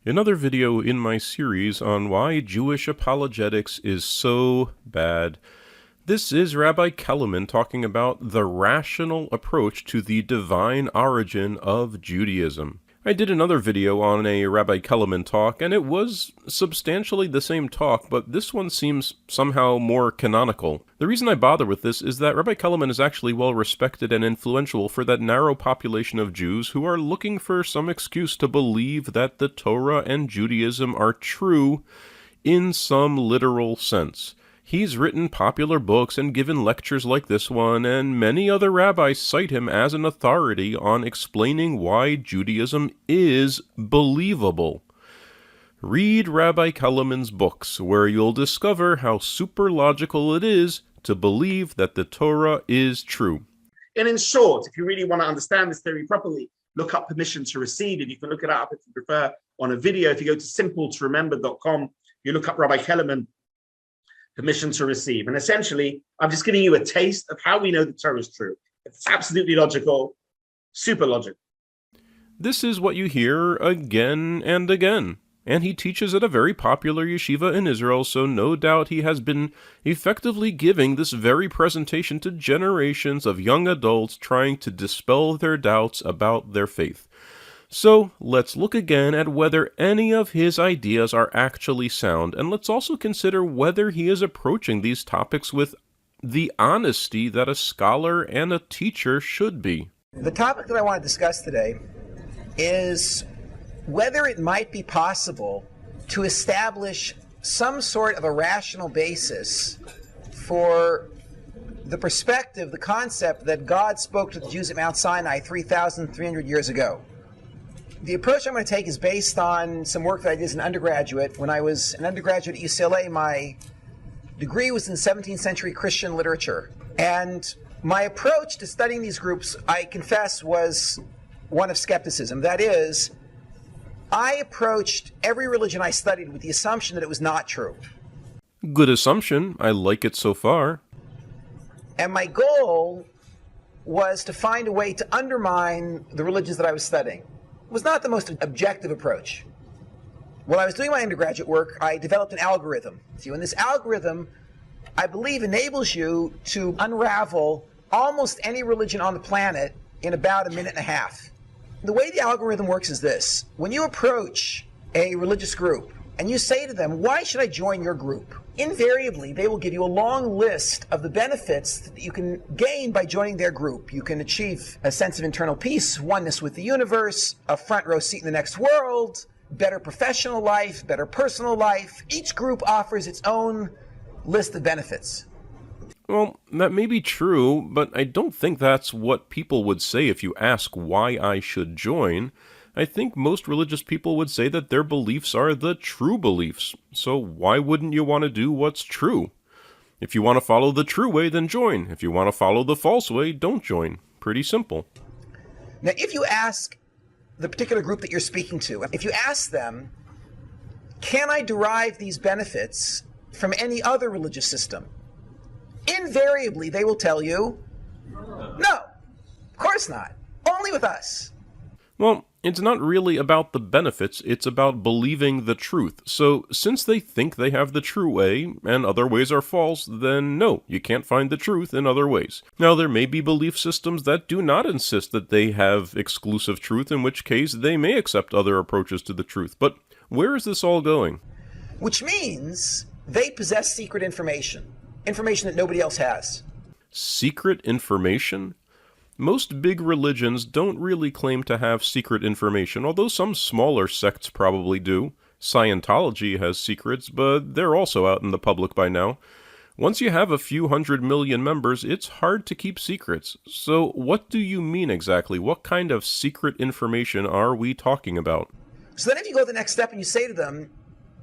Another video in my series on why Jewish apologetics is so bad. This is Rabbi Kelemen talking about the rational approach to the divine origin of Judaism. I did another video on a Rabbi Kelemen talk, and it was substantially the same talk, but this one seems somehow more canonical. The reason I bother with this is that Rabbi Kelemen is actually well respected and influential for that narrow population of Jews who are looking for some excuse to believe that the Torah and Judaism are true in some literal sense. He's written popular books and given lectures like this one, and many other rabbis cite him as an authority on explaining why Judaism is believable. Read Rabbi Kelemen's books, where you'll discover how super logical it is to believe that the Torah is true. And in short, if you really want to understand this theory properly, look up permission to receive, and you can look it up if you prefer on a video. If you go to simpletoremember.com, you look up Rabbi Kelemen, permission to receive. And essentially, I'm just giving you a taste of how we know the Torah is true. It's absolutely logical, super logical. This is what you hear again and again. And he teaches at a very popular yeshiva in Israel, so no doubt he has been effectively giving this very presentation to generations of young adults trying to dispel their doubts about their faith. So, let's look again at whether any of his ideas are actually sound, and let's also consider whether he is approaching these topics with the honesty that a scholar and a teacher should be. The topic that I want to discuss today is whether it might be possible to establish some sort of a rational basis for the perspective, the concept that God spoke to the Jews at Mount Sinai 3,300 years ago. The approach I'm going to take is based on some work that I did as an undergraduate. When I was an undergraduate at UCLA, my degree was in 17th century Christian literature. And my approach to studying these groups, I confess, was one of skepticism. That is, I approached every religion I studied with the assumption that it was not true. Good assumption. I like it so far. And my goal was to find a way to undermine the religions that I was studying. It was not the most objective approach. When I was doing my undergraduate work, I developed an algorithm. See, and this algorithm, I believe, enables you to unravel almost any religion on the planet in about a minute and a half. The way the algorithm works is this. When you approach a religious group and you say to them, why should I join your group? Invariably, they will give you a long list of the benefits that you can gain by joining their group. You can achieve a sense of internal peace, oneness with the universe, a front row seat in the next world, better professional life, better personal life. Each group offers its own list of benefits. Well, that may be true, but I don't think that's what people would say if you ask why I should join. I think most religious people would say that their beliefs are the true beliefs, so why wouldn't you want to do what's true? If you want to follow the true way, then join. If you want to follow the false way, don't join. Pretty simple. Now, if you ask the particular group that you're speaking to, if you ask them, can I derive these benefits from any other religious system? Invariably, they will tell you, no, of course not. Only with us. Well, it's not really about the benefits, it's about believing the truth. So, since they think they have the true way, and other ways are false, then no, you can't find the truth in other ways. Now, there may be belief systems that do not insist that they have exclusive truth, in which case they may accept other approaches to the truth. But where is this all going? Which means they possess secret information. Information that nobody else has. Secret information? Most big religions don't really claim to have secret information, although some smaller sects probably do. Scientology has secrets, but they're also out in the public by now. Once you have a few 100 million members, it's hard to keep secrets. So what do you mean exactly? What kind of secret information are we talking about? So then if you go the next step and you say to them,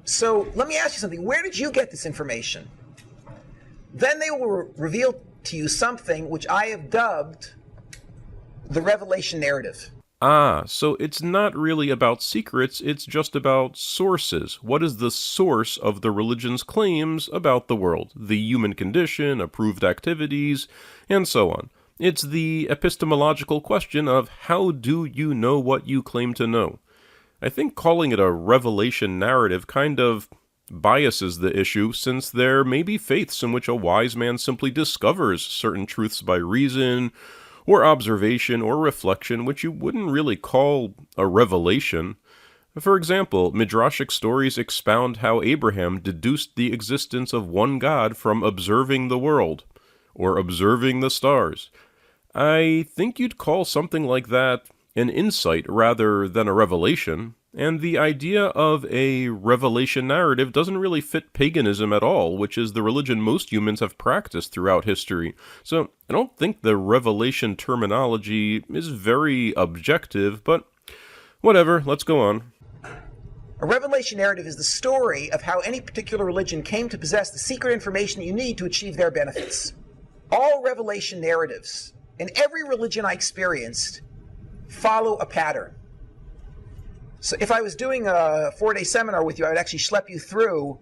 so let me ask you something, where did you get this information? Then they will reveal to you something which I have dubbed the revelation narrative. Ah, so it's not really about secrets, it's just about sources. What is the source of the religion's claims about the world? The human condition, approved activities, and so on. It's the epistemological question of how do you know what you claim to know? I think calling it a revelation narrative kind of biases the issue, since there may be faiths in which a wise man simply discovers certain truths by reason, or observation, or reflection, which you wouldn't really call a revelation. For example, Midrashic stories expound how Abraham deduced the existence of one God from observing the world, or observing the stars. I think you'd call something like that an insight rather than a revelation, and the idea of a revelation narrative doesn't really fit paganism at all, which is the religion most humans have practiced throughout history. So I don't think the revelation terminology is very objective, but whatever, let's go on. A revelation narrative is the story of how any particular religion came to possess the secret information that you need to achieve their benefits. All revelation narratives, in every religion I experienced, follow a pattern. So if I was doing a 4-day seminar with you, I would actually schlep you through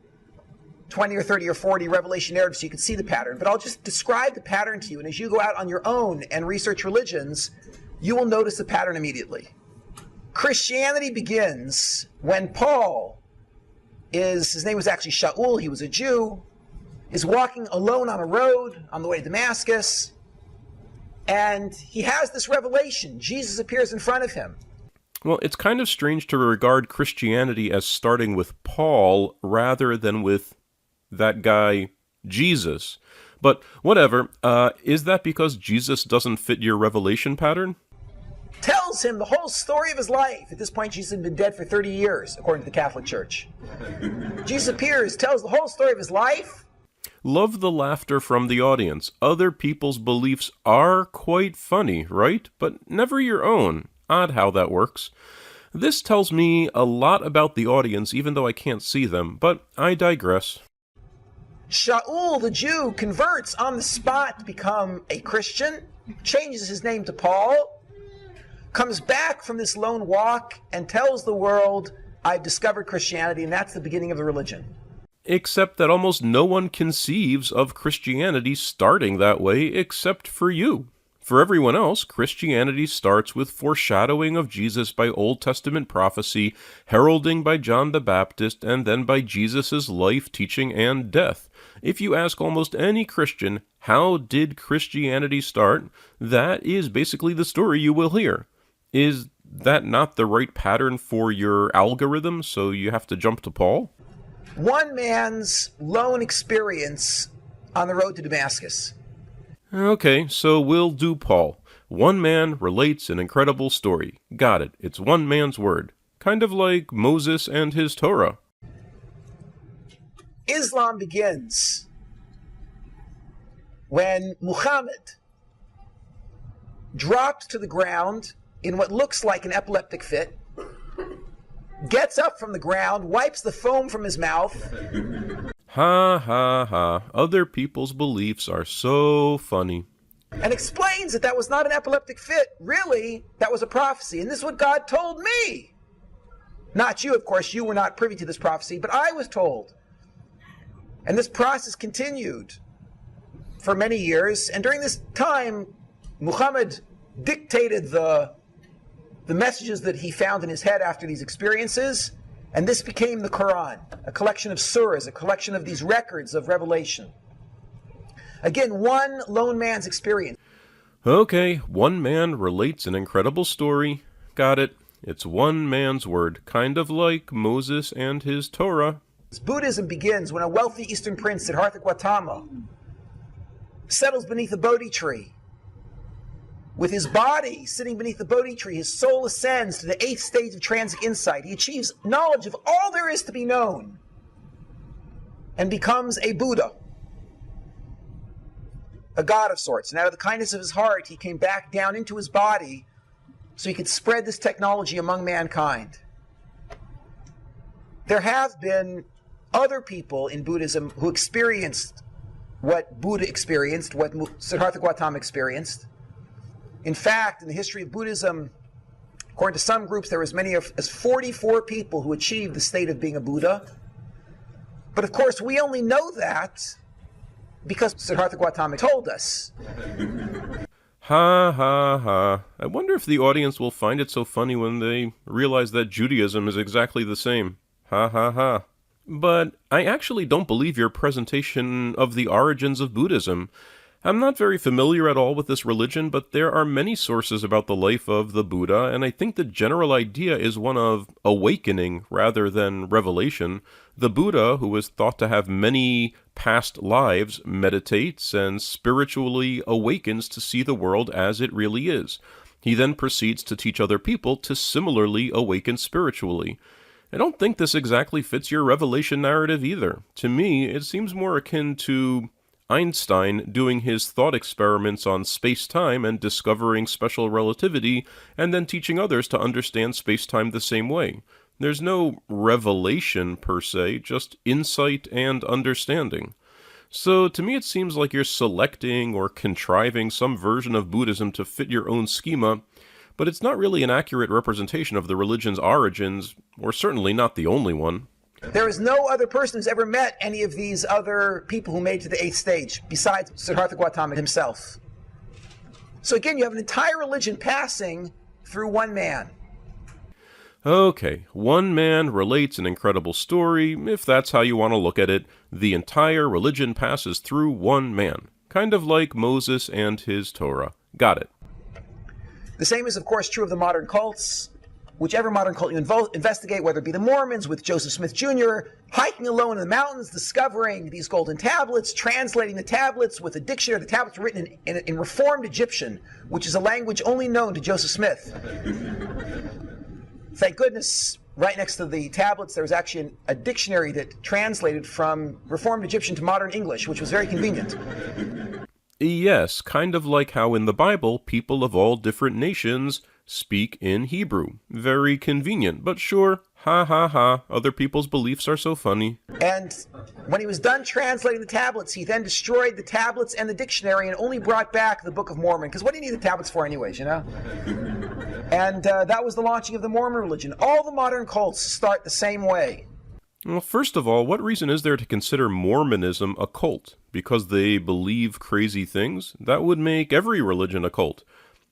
20 or 30 or 40 revelation narratives so you could see the pattern. But I'll just describe the pattern to you, and as you go out on your own and research religions, you will notice the pattern immediately. Christianity begins when Paul his name was actually Shaul, he was a Jew, is walking alone on a road on the way to Damascus, and he has this revelation. Jesus appears in front of him. Well, it's kind of strange to regard Christianity as starting with Paul rather than with that guy, Jesus. But whatever, is that because Jesus doesn't fit your revelation pattern? Tells him the whole story of his life. At this point, Jesus had been dead for 30 years, according to the Catholic Church. Jesus appears, tells the whole story of his life. Love the laughter from the audience. Other people's beliefs are quite funny, right? But never your own. Odd how that works. This tells me a lot about the audience, even though I can't see them, but I digress. Shaul, the Jew, converts on the spot to become a Christian, changes his name to Paul, comes back from this lone walk and tells the world, I've discovered Christianity, and that's the beginning of the religion. Except that almost no one conceives of Christianity starting that way except for you. For everyone else, Christianity starts with foreshadowing of Jesus by Old Testament prophecy, heralding by John the Baptist, and then by Jesus' life, teaching, and death. If you ask almost any Christian, how did Christianity start? That is basically the story you will hear. Is that not the right pattern for your algorithm, so you have to jump to Paul? One man's lone experience on the road to Damascus. Okay, so we'll do Paul. One man relates an incredible story. Got it. It's one man's word. Kind of like Moses and his Torah. Islam begins when Muhammad dropped to the ground in what looks like an epileptic fit, gets up from the ground, wipes the foam from his mouth. Ha ha ha. Other people's beliefs are so funny. And explains that that was not an epileptic fit. Really, that was a prophecy. And this is what God told me. Not you, of course. You were not privy to this prophecy, but I was told. And this process continued for many years. And during this time, Muhammad dictated the messages that he found in his head after these experiences. And this became the Quran, a collection of surahs, a collection of these records of revelation. Again, one lone man's experience. Okay, one man relates an incredible story. Got it. It's one man's word, kind of like Moses and his Torah. Buddhism begins when a wealthy Eastern prince, Siddhartha Gautama, settles beneath a Bodhi tree. With his body sitting beneath the Bodhi tree, his soul ascends to the 8th stage of transic insight. He achieves knowledge of all there is to be known and becomes a Buddha, a god of sorts. And out of the kindness of his heart, he came back down into his body so he could spread this technology among mankind. There have been other people in Buddhism who experienced what Buddha experienced, what Siddhartha Gautama experienced. In fact, in the history of Buddhism, according to some groups, there were as many as 44 people who achieved the state of being a Buddha. But of course, we only know that because Siddhartha Gautama told us. Ha ha ha. I wonder if the audience will find it so funny when they realize that Judaism is exactly the same. Ha ha ha. But I actually don't believe your presentation of the origins of Buddhism. I'm not very familiar at all with this religion, but there are many sources about the life of the Buddha, and I think the general idea is one of awakening rather than revelation. The Buddha, who is thought to have many past lives, meditates and spiritually awakens to see the world as it really is. He then proceeds to teach other people to similarly awaken spiritually. I don't think this exactly fits your revelation narrative either. To me, it seems more akin to Einstein doing his thought experiments on space-time and discovering special relativity, and then teaching others to understand space-time the same way. There's no revelation per se, just insight and understanding. So to me it seems like you're selecting or contriving some version of Buddhism to fit your own schema, but it's not really an accurate representation of the religion's origins, or certainly not the only one. There is no other person who's ever met any of these other people who made it to the 8th stage, besides Siddhartha Gautama himself. So again, you have an entire religion passing through one man. Okay, one man relates an incredible story. If that's how you want to look at it, the entire religion passes through one man. Kind of like Moses and his Torah. Got it. The same is, of course, true of the modern cults. Whichever modern cult you investigate, whether it be the Mormons with Joseph Smith Jr., hiking alone in the mountains, discovering these golden tablets, translating the tablets with a dictionary. The tablets were written in Reformed Egyptian, which is a language only known to Joseph Smith. Thank goodness, right next to the tablets, there was actually a dictionary that translated from Reformed Egyptian to modern English, which was very convenient. Yes, kind of like how in the Bible, people of all different nations speak in Hebrew. Very convenient, but sure, ha ha ha, other people's beliefs are so funny. And when he was done translating the tablets, he then destroyed the tablets and the dictionary and only brought back the Book of Mormon. Because what do you need the tablets for anyways, you know? And that was the launching of the Mormon religion. All the modern cults start the same way. Well, first of all, what reason is there to consider Mormonism a cult? Because they believe crazy things? That would make every religion a cult.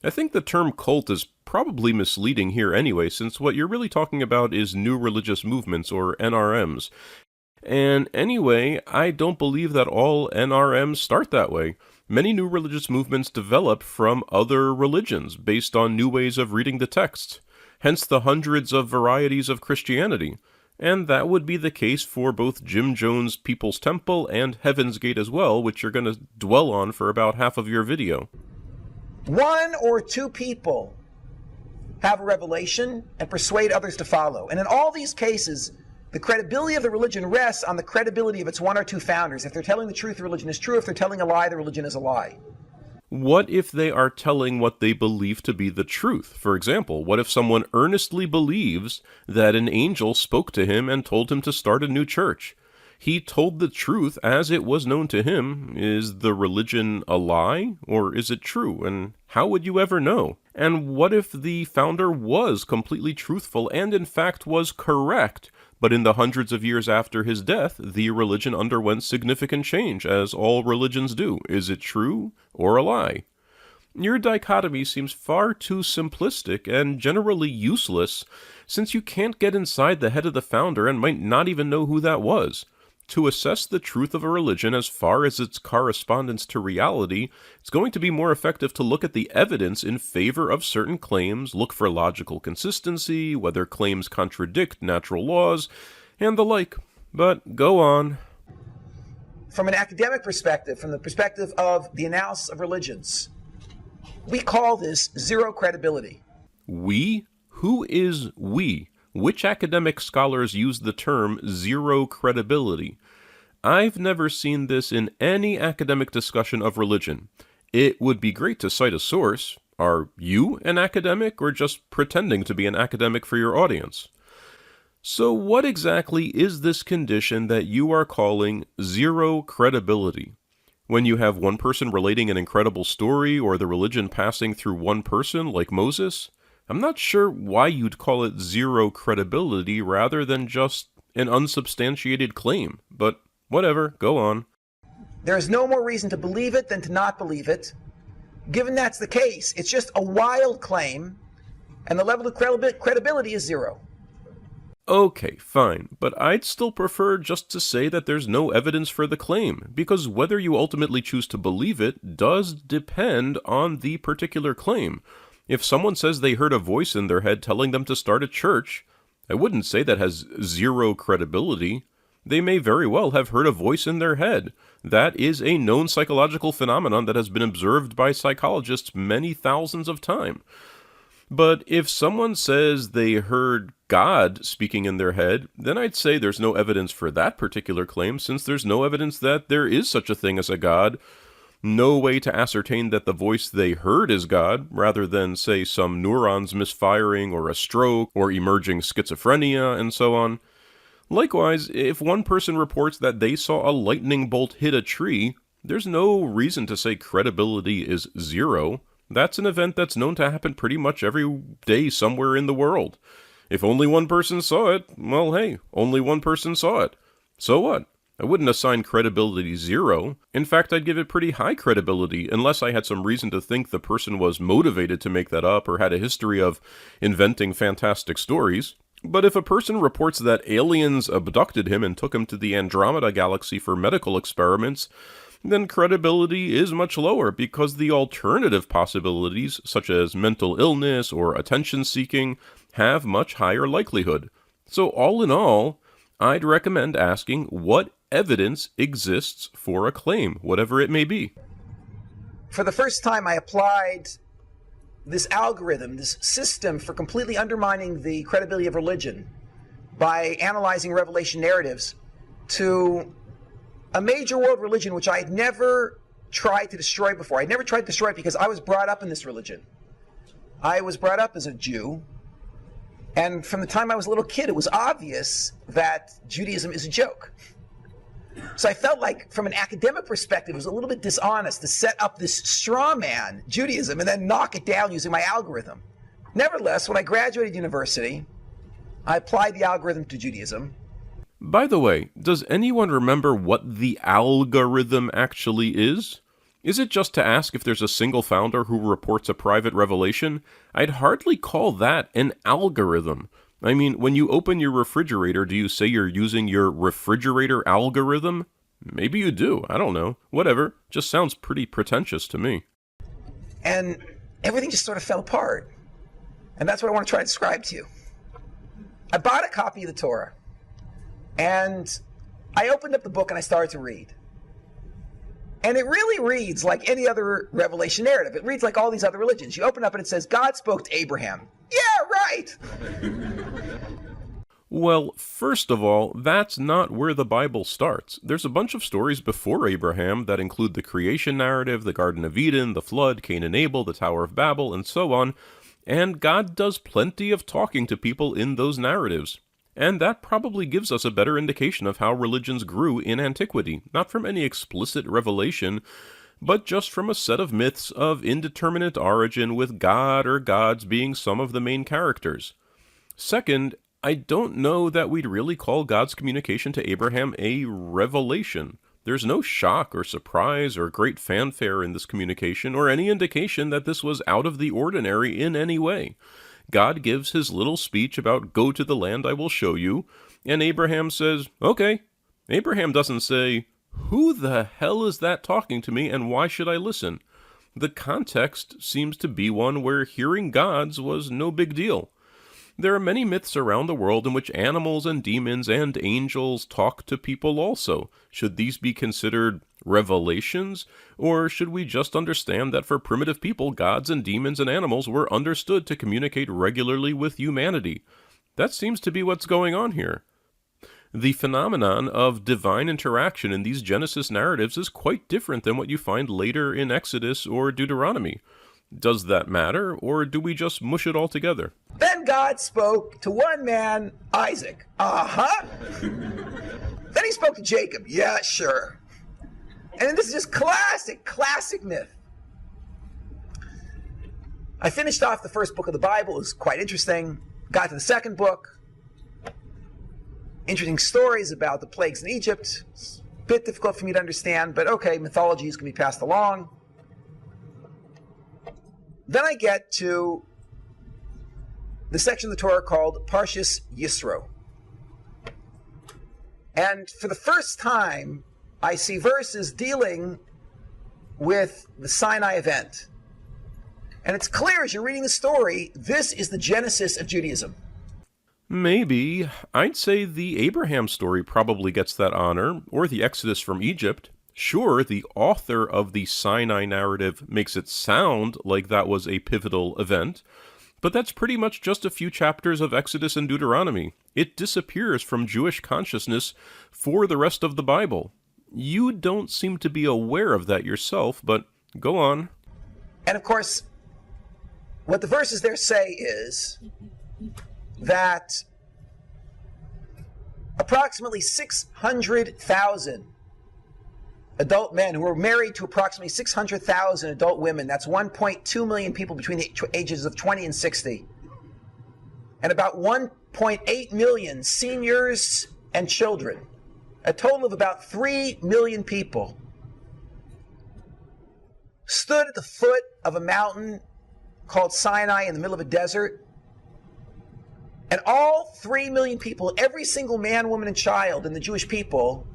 I think the term cult is probably misleading here anyway, since what you're really talking about is new religious movements, or NRMs. And anyway, I don't believe that all NRMs start that way. Many new religious movements develop from other religions, based on new ways of reading the text. Hence the hundreds of varieties of Christianity. And that would be the case for both Jim Jones' People's Temple and Heaven's Gate as well, which you're going to dwell on for about half of your video. One or two people have a revelation and persuade others to follow. And in all these cases, the credibility of the religion rests on the credibility of its one or two founders. If they're telling the truth, the religion is true. If they're telling a lie, the religion is a lie. What if they are telling what they believe to be the truth? For example, what if someone earnestly believes that an angel spoke to him and told him to start a new church? He told the truth as it was known to him. Is the religion a lie, or is it true? And how would you ever know? And what if the founder was completely truthful and in fact was correct, but in the hundreds of years after his death, the religion underwent significant change, as all religions do? Is it true or a lie? Your dichotomy seems far too simplistic and generally useless, since you can't get inside the head of the founder and might not even know who that was. To assess the truth of a religion as far as its correspondence to reality, it's going to be more effective to look at the evidence in favor of certain claims, look for logical consistency, whether claims contradict natural laws, and the like. But go on. From an academic perspective, from the perspective of the analysis of religions, we call this zero credibility. We? Who is we? Which academic scholars use the term zero credibility? I've never seen this in any academic discussion of religion. It would be great to cite a source. Are you an academic, or just pretending to be an academic for your audience? So what exactly is this condition that you are calling zero credibility? When you have one person relating an incredible story, or the religion passing through one person, like Moses? I'm not sure why you'd call it zero credibility rather than just an unsubstantiated claim, but whatever, go on. There is no more reason to believe it than to not believe it. Given that's the case, it's just a wild claim, and the level of credibility is zero. Okay, fine, but I'd still prefer just to say that there's no evidence for the claim, because whether you ultimately choose to believe it does depend on the particular claim. If someone says they heard a voice in their head telling them to start a church, I wouldn't say that has zero credibility. They may very well have heard a voice in their head. That is a known psychological phenomenon that has been observed by psychologists many thousands of times. But if someone says they heard God speaking in their head, then I'd say there's no evidence for that particular claim, since there's no evidence that there is such a thing as a God, no way to ascertain that the voice they heard is God, rather than, say, some neurons misfiring or a stroke or emerging schizophrenia and so on. Likewise, if one person reports that they saw a lightning bolt hit a tree, there's no reason to say credibility is zero. That's an event that's known to happen pretty much every day somewhere in the world. If only one person saw it, well, hey, only one person saw it. So what? I wouldn't assign credibility zero. In fact, I'd give it pretty high credibility, unless I had some reason to think the person was motivated to make that up or had a history of inventing fantastic stories. But if a person reports that aliens abducted him and took him to the Andromeda galaxy for medical experiments, then credibility is much lower, because the alternative possibilities, such as mental illness or attention-seeking, have much higher likelihood. So all in all, I'd recommend asking what evidence exists for a claim, whatever it may be. For the first time, I applied this algorithm, this system for completely undermining the credibility of religion by analyzing revelation narratives to a major world religion which I had never tried to destroy before. I'd never tried to destroy it because I was brought up in this religion. I was brought up as a Jew, and from the time I was a little kid, it was obvious that Judaism is a joke. So I felt like, from an academic perspective, it was a little bit dishonest to set up this straw man, Judaism, and then knock it down using my algorithm. Nevertheless, when I graduated university, I applied the algorithm to Judaism. By the way, does anyone remember what the algorithm actually is? Is it just to ask if there's a single founder who reports a private revelation? I'd hardly call that an algorithm. I mean, when you open your refrigerator, do you say you're using your refrigerator algorithm? Maybe you do, I don't know. Whatever, just sounds pretty pretentious to me. And everything just sort of fell apart. And that's what I want to try to describe to you. I bought a copy of the Torah. And I opened up the book and I started to read. And it really reads like any other revelation narrative. It reads like all these other religions. You open up and it says, God spoke to Abraham. Yeah, right! Well, first of all, that's not where the Bible starts. There's a bunch of stories before Abraham that include the creation narrative, the Garden of Eden, the flood, Cain and Abel, the Tower of Babel, and so on. And God does plenty of talking to people in those narratives. And that probably gives us a better indication of how religions grew in antiquity, not from any explicit revelation, but just from a set of myths of indeterminate origin with God or gods being some of the main characters. Second, I don't know that we'd really call God's communication to Abraham a revelation. There's no shock or surprise or great fanfare in this communication, or any indication that this was out of the ordinary in any way. God gives his little speech about go to the land I will show you, and Abraham says, okay. Abraham doesn't say, who the hell is that talking to me and why should I listen? The context seems to be one where hearing gods was no big deal. There are many myths around the world in which animals and demons and angels talk to people also. Should these be considered revelations? Or should we just understand that for primitive people, gods and demons and animals were understood to communicate regularly with humanity? That seems to be what's going on here. The phenomenon of divine interaction in these Genesis narratives is quite different than what you find later in Exodus or Deuteronomy. Does that matter, or do we just mush it all together? Then God spoke to one man, Isaac. Uh-huh. Then he spoke to Jacob. Yeah, sure. And this is just classic myth. I finished off the first book of the Bible. It was quite interesting. Got to the second book. Interesting stories about the plagues in Egypt. It's a bit difficult for me to understand, but okay, mythologies can be passed along. Then I get to the section of the Torah called Parshas Yisro. And for the first time, I see verses dealing with the Sinai event. And it's clear as you're reading the story, this is the genesis of Judaism. Maybe. I'd say the Abraham story probably gets that honor, or the Exodus from Egypt. Sure, the author of the Sinai narrative makes it sound like that was a pivotal event, but that's pretty much just a few chapters of Exodus and Deuteronomy. It disappears from Jewish consciousness for the rest of the Bible. You don't seem to be aware of that yourself, but go on. And of course, what the verses there say is that approximately 600,000 adult men who were married to approximately 600,000 adult women, that's 1.2 million people between the ages of 20 and 60, and about 1.8 million seniors and children, a total of about 3 million people, stood at the foot of a mountain called Sinai in the middle of a desert, and all 3 million people, every single man, woman, and child in the Jewish people,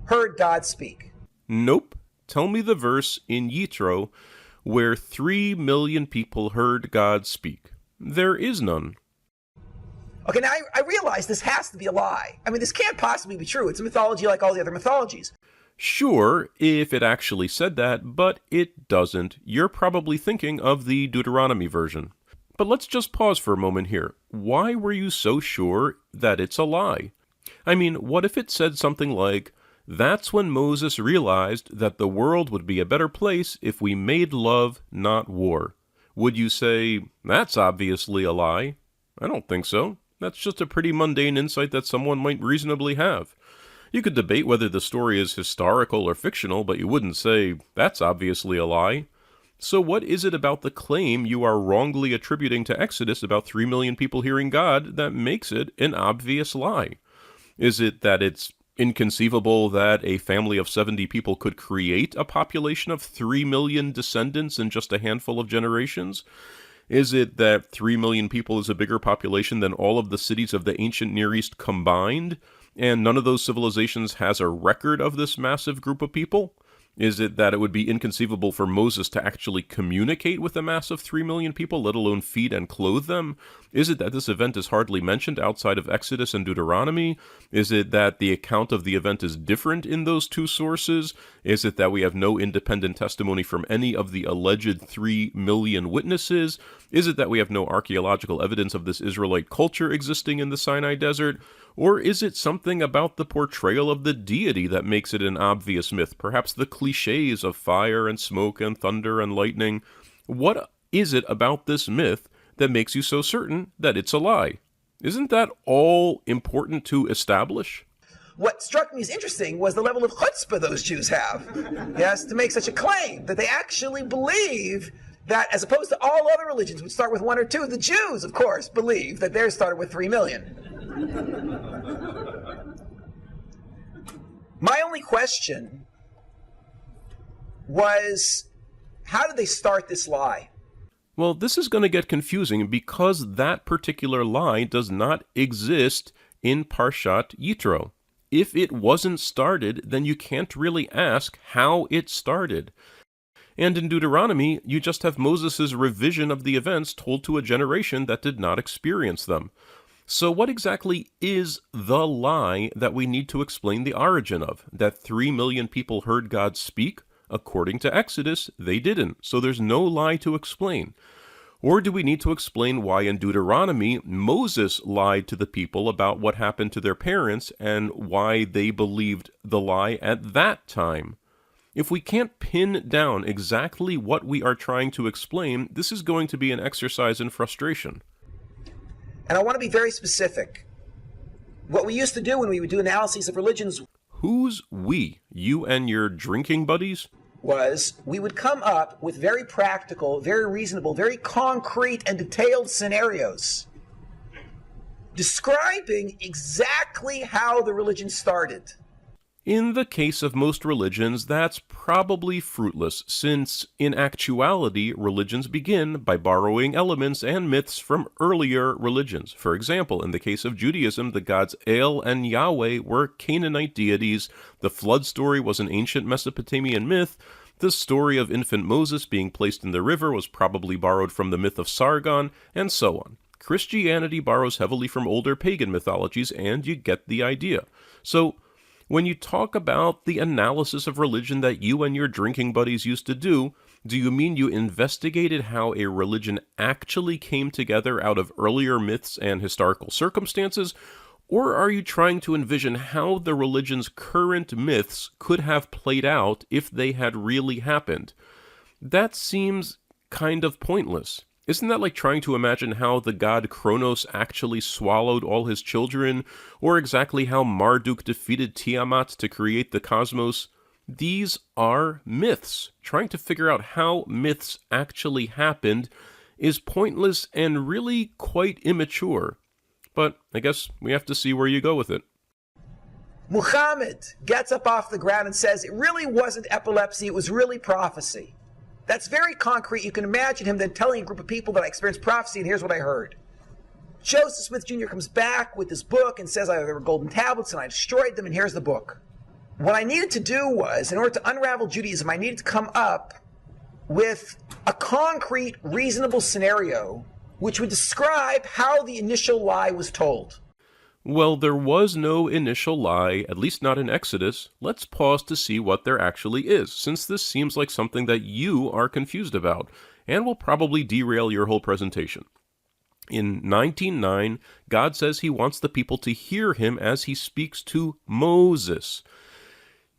heard God speak. Nope. Tell me the verse in Yitro where 3 million people heard God speak. There is none. Okay, now I realize this has to be a lie. I mean, this can't possibly be true. It's a mythology like all the other mythologies. Sure, if it actually said that, but it doesn't. You're probably thinking of the Deuteronomy version. But let's just pause for a moment here. Why were you so sure that it's a lie? I mean, what if it said something like, "That's when Moses realized that the world would be a better place if we made love, not war"? Would you say, that's obviously a lie? I don't think so. That's just a pretty mundane insight that someone might reasonably have. You could debate whether the story is historical or fictional, but you wouldn't say, that's obviously a lie. So what is it about the claim you are wrongly attributing to Exodus about 3 million people hearing God that makes it an obvious lie? Is it that it's inconceivable that a family of 70 people could create a population of 3 million descendants in just a handful of generations? Is it that 3 million people is a bigger population than all of the cities of the ancient Near East combined, and none of those civilizations has a record of this massive group of people? Is it that it would be inconceivable for Moses to actually communicate with a mass of 3 million people, let alone feed and clothe them? Is it that this event is hardly mentioned outside of Exodus and Deuteronomy? Is it that the account of the event is different in those two sources? Is it that we have no independent testimony from any of the alleged 3 million witnesses? Is it that we have no archaeological evidence of this Israelite culture existing in the Sinai desert? Or is it something about the portrayal of the deity that makes it an obvious myth? Perhaps the cliches of fire and smoke and thunder and lightning? What is it about this myth that makes you so certain that it's a lie? Isn't that all important to establish? What struck me as interesting was the level of chutzpah those Jews have, yes, to make such a claim, that they actually believe that, as opposed to all other religions which start with 1 or 2, the Jews, of course, believe that theirs started with 3 million. My only question was, how did they start this lie? Well, this is going to get confusing because that particular lie does not exist in Parshat Yitro. If it wasn't started, then you can't really ask how it started. And in Deuteronomy, you just have Moses' revision of the events told to a generation that did not experience them. So what exactly is the lie that we need to explain the origin of? That 3 million people heard God speak? According to Exodus, they didn't, so there's no lie to explain. Or do we need to explain why in Deuteronomy, Moses lied to the people about what happened to their parents and why they believed the lie at that time? If we can't pin down exactly what we are trying to explain, this is going to be an exercise in frustration. And I want to be very specific. What we used to do when we would do analyses of religions... Who's we? You and your drinking buddies? ...was we would come up with very practical, very reasonable, very concrete and detailed scenarios describing exactly how the religion started. In the case of most religions, that's probably fruitless, since in actuality, religions begin by borrowing elements and myths from earlier religions. For example, in the case of Judaism, the gods El and Yahweh were Canaanite deities, the flood story was an ancient Mesopotamian myth, the story of infant Moses being placed in the river was probably borrowed from the myth of Sargon, and so on. Christianity borrows heavily from older pagan mythologies, and you get the idea. So, when you talk about the analysis of religion that you and your drinking buddies used to do you mean you investigated how a religion actually came together out of earlier myths and historical circumstances? Or are you trying to envision how the religion's current myths could have played out if they had really happened? That seems kind of pointless. Isn't that like trying to imagine how the god Kronos actually swallowed all his children, or exactly how Marduk defeated Tiamat to create the cosmos? These are myths. Trying to figure out how myths actually happened is pointless and really quite immature. But I guess we have to see where you go with it. Muhammad gets up off the ground and says it really wasn't epilepsy, it was really prophecy. That's very concrete. You can imagine him then telling a group of people that I experienced prophecy, and here's what I heard. Joseph Smith Jr. comes back with this book and says there were golden tablets and I destroyed them, and here's the book. What I needed to do was, in order to unravel Judaism, I needed to come up with a concrete, reasonable scenario which would describe how the initial lie was told. Well, there was no initial lie, at least not in Exodus. Let's pause to see what there actually is, since this seems like something that you are confused about, and will probably derail your whole presentation. In 19:9, God says he wants the people to hear him as he speaks to Moses.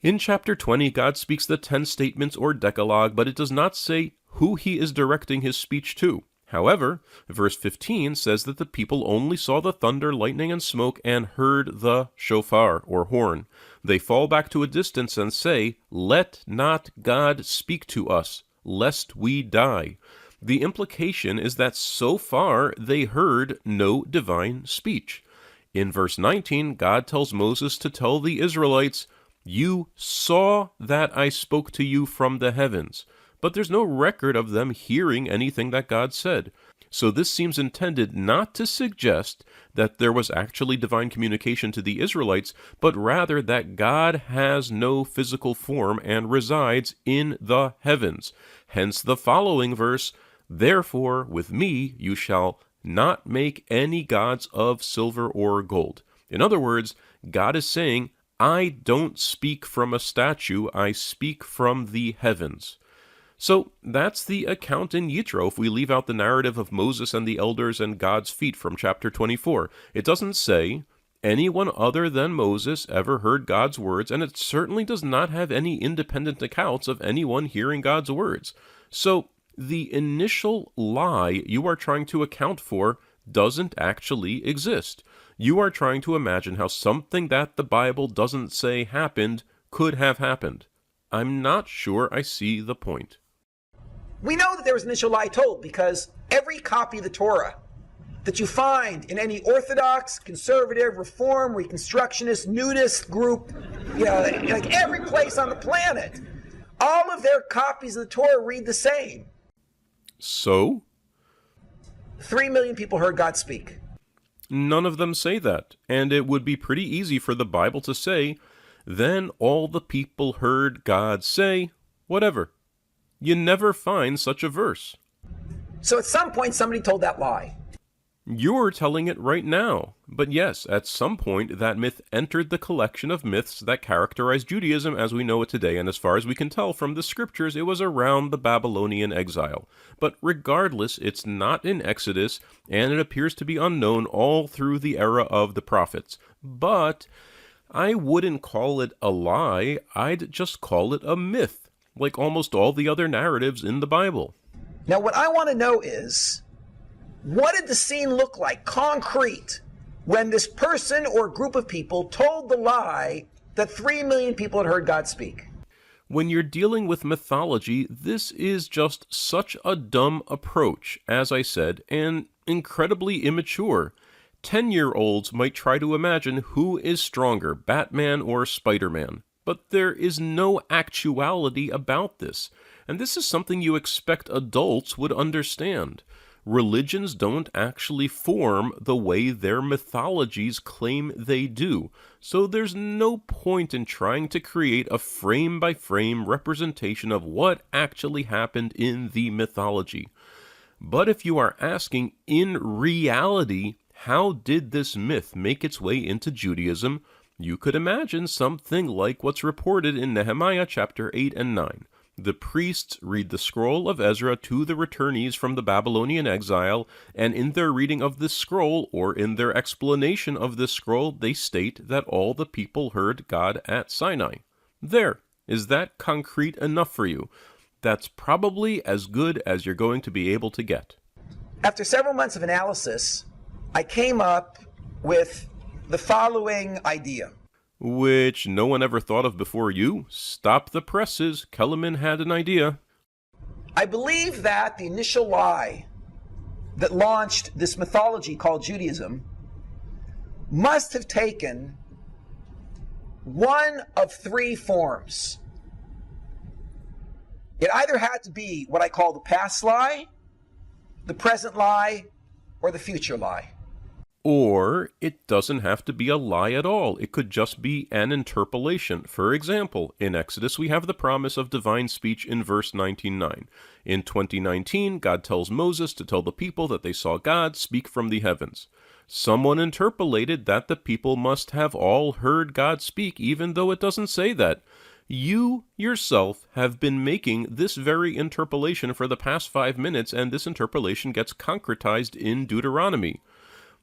In chapter 20, God speaks the 10 statements or Decalogue, but it does not say who he is directing his speech to. However, verse 15 says that the people only saw the thunder, lightning, and smoke and heard the shofar, or horn. They fall back to a distance and say, "Let not God speak to us, lest we die." The implication is that so far they heard no divine speech. In verse 19, God tells Moses to tell the Israelites, "You saw that I spoke to you from the heavens." But there's no record of them hearing anything that God said. So this seems intended not to suggest that there was actually divine communication to the Israelites, but rather that God has no physical form and resides in the heavens. Hence the following verse, "Therefore with me you shall not make any gods of silver or gold." In other words, God is saying, I don't speak from a statue, I speak from the heavens. So that's the account in Yitro if we leave out the narrative of Moses and the elders and God's feet from chapter 24. It doesn't say anyone other than Moses ever heard God's words, and it certainly does not have any independent accounts of anyone hearing God's words. So the initial lie you are trying to account for doesn't actually exist. You are trying to imagine how something that the Bible doesn't say happened could have happened. I'm not sure I see the point. We know that there was an initial lie told because every copy of the Torah that you find in any Orthodox, conservative, Reform, Reconstructionist, nudist group, like every place on the planet, all of their copies of the Torah read the same. So? 3 million people heard God speak. None of them say that, and it would be pretty easy for the Bible to say, "Then all the people heard God say," whatever. You never find such a verse. So at some point somebody told that lie. You're telling it right now. But yes, at some point that myth entered the collection of myths that characterize Judaism as we know it today, and as far as we can tell from the scriptures, it was around the Babylonian exile. But regardless, it's not in Exodus, and it appears to be unknown all through the era of the prophets. But I wouldn't call it a lie, I'd just call it a myth, like almost all the other narratives in the Bible. Now what I want to know is, what did the scene look like, concrete, when this person or group of people told the lie that 3 million people had heard God speak? When you're dealing with mythology, this is just such a dumb approach, as I said, and incredibly immature. 10-year-olds might try to imagine who is stronger, Batman or Spider-Man. But there is no actuality about this, and this is something you expect adults would understand. Religions don't actually form the way their mythologies claim they do, so there's no point in trying to create a frame-by-frame representation of what actually happened in the mythology. But if you are asking, in reality, how did this myth make its way into Judaism, you could imagine something like what's reported in Nehemiah chapter 8 and 9. The priests read the scroll of Ezra to the returnees from the Babylonian exile, and in their reading of this scroll, or in their explanation of this scroll, they state that all the people heard God at Sinai. There. Is that concrete enough for you? That's probably as good as you're going to be able to get. After several months of analysis, I came up with the following idea. Which no one ever thought of before you. Stop the presses. Kelemen had an idea. I believe that the initial lie that launched this mythology called Judaism must have taken one of three forms. It either had to be what I call the past lie, the present lie, or the future lie. Or it doesn't have to be a lie at all. It could just be an interpolation. For example, in Exodus we have the promise of divine speech in verse 19:9. In 20:19, God tells Moses to tell the people that they saw God speak from the heavens. Someone interpolated that the people must have all heard God speak, even though it doesn't say that. You yourself have been making this very interpolation for the past 5 minutes, and this interpolation gets concretized in Deuteronomy.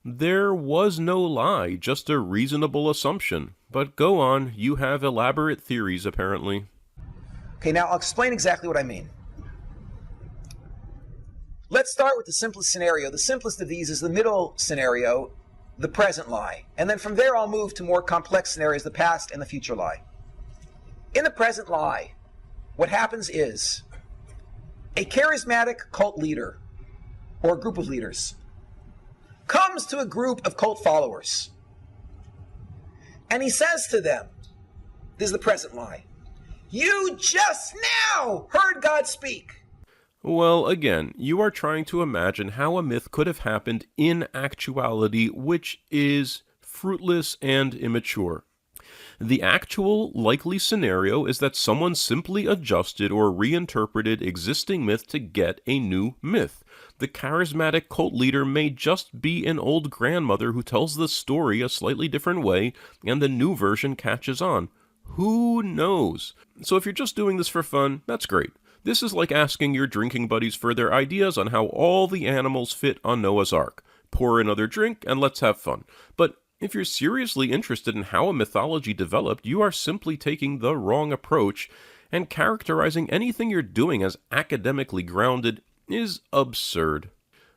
There was no lie, just a reasonable assumption. But go on, you have elaborate theories, apparently. Okay, now I'll explain exactly what I mean. Let's start with the simplest scenario. The simplest of these is the middle scenario, the present lie. And then from there I'll move to more complex scenarios, the past and the future lie. In the present lie, what happens is a charismatic cult leader or a group of leaders comes to a group of cult followers, and he says to them, this is the present lie, "You just now heard God speak." Well, again, you are trying to imagine how a myth could have happened in actuality, which is fruitless and immature. The actual likely scenario is that someone simply adjusted or reinterpreted existing myth to get a new myth. The charismatic cult leader may just be an old grandmother who tells the story a slightly different way, and the new version catches on. Who knows? So if you're just doing this for fun, that's great. This is like asking your drinking buddies for their ideas on how all the animals fit on Noah's Ark. Pour another drink and let's have fun. But if you're seriously interested in how a mythology developed, you are simply taking the wrong approach, and characterizing anything you're doing as academically grounded is absurd.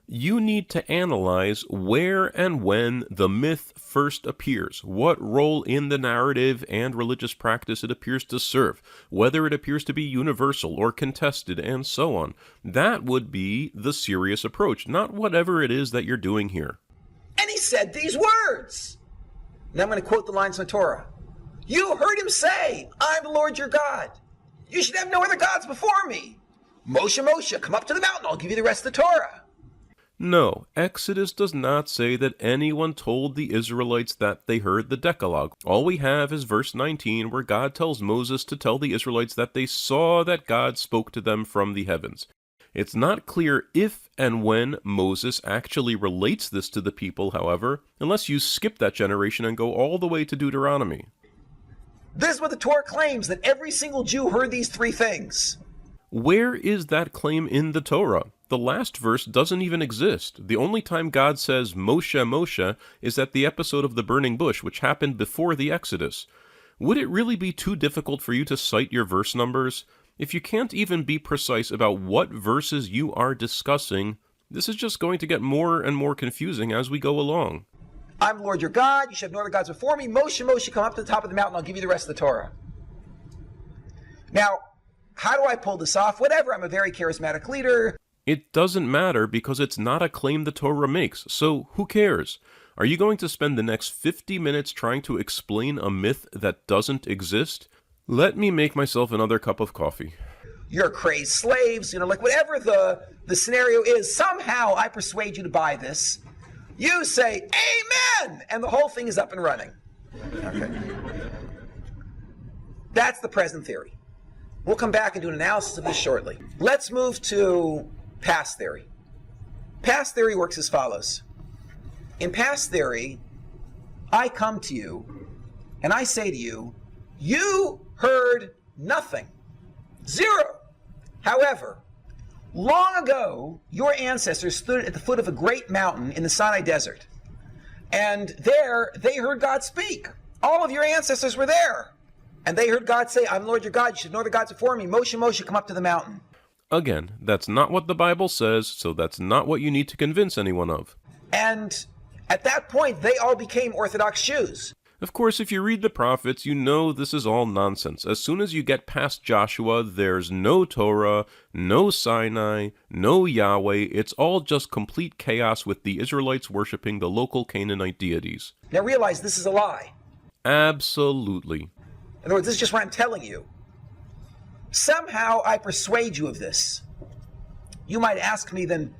You need to analyze where and when the myth first appears, what role in the narrative and religious practice it appears to serve, whether it appears to be universal or contested, and so on. That would be the serious approach, not whatever it is that you're doing here. And he said these words. Now I'm going to quote the lines from the Torah. "You heard him say, I'm the Lord your God. You should have no other gods before me. Moshe, Moshe, come up to the mountain. I'll give you the rest of the Torah." No, Exodus does not say that anyone told the Israelites that they heard the Decalogue. All we have is verse 19, where God tells Moses to tell the Israelites that they saw that God spoke to them from the heavens. It's not clear if and when Moses actually relates this to the people, however, unless you skip that generation and go all the way to Deuteronomy. This is what the Torah claims, that every single Jew heard these three things. Where is that claim in the Torah? The last verse doesn't even exist. The only time God says Moshe, Moshe is at the episode of the burning bush, which happened before the Exodus. Would it really be too difficult for you to cite your verse numbers? If you can't even be precise about what verses you are discussing, this is just going to get more and more confusing as we go along. "I'm the Lord your God. You should have no other gods before me. Moshe, Moshe, come up to the top of the mountain. I'll give you the rest of the Torah." Now, how do I pull this off? Whatever, I'm a very charismatic leader. It doesn't matter because it's not a claim the Torah makes, so who cares? Are you going to spend the next 50 minutes trying to explain a myth that doesn't exist? Let me make myself another cup of coffee. You're crazed slaves, like whatever the scenario is, somehow I persuade you to buy this. You say, amen, and the whole thing is up and running. Okay. That's the present theory. We'll come back and do an analysis of this shortly. Let's move to past theory. Past theory works as follows. In past theory, I come to you and I say to you, you heard nothing. Zero. However, long ago, your ancestors stood at the foot of a great mountain in the Sinai desert. And there, they heard God speak. All of your ancestors were there. And they heard God say, I'm Lord your God, you should know the gods before me. Moshe, Moshe, come up to the mountain. Again, that's not what the Bible says, so that's not what you need to convince anyone of. And at that point, they all became Orthodox Jews. Of course, if you read the prophets, you know this is all nonsense. As soon as you get past Joshua, there's no Torah, no Sinai, no Yahweh. It's all just complete chaos with the Israelites worshiping the local Canaanite deities. Now realize this is a lie. Absolutely. In other words, this is just what I'm telling you. Somehow I persuade you of this. You might ask me then,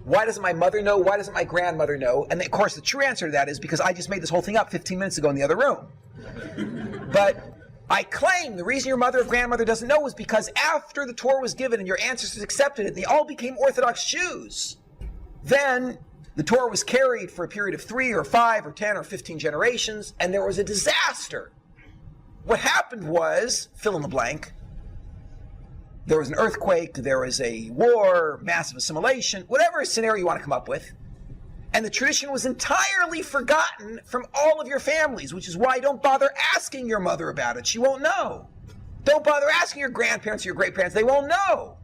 why doesn't my mother know? Why doesn't my grandmother know? And of course, the true answer to that is because I just made this whole thing up 15 minutes ago in the other room. But I claim the reason your mother or grandmother doesn't know is because after the Torah was given and your ancestors accepted it, they all became Orthodox Jews. Then the Torah was carried for a period of 3 or 5 or 10 or 15 generations, and there was a disaster. What happened was, fill in the blank, there was an earthquake, there was a war, massive assimilation, whatever scenario you want to come up with. And the tradition was entirely forgotten from all of your families, which is why don't bother asking your mother about it. She won't know. Don't bother asking your grandparents or your great-parents. They won't know.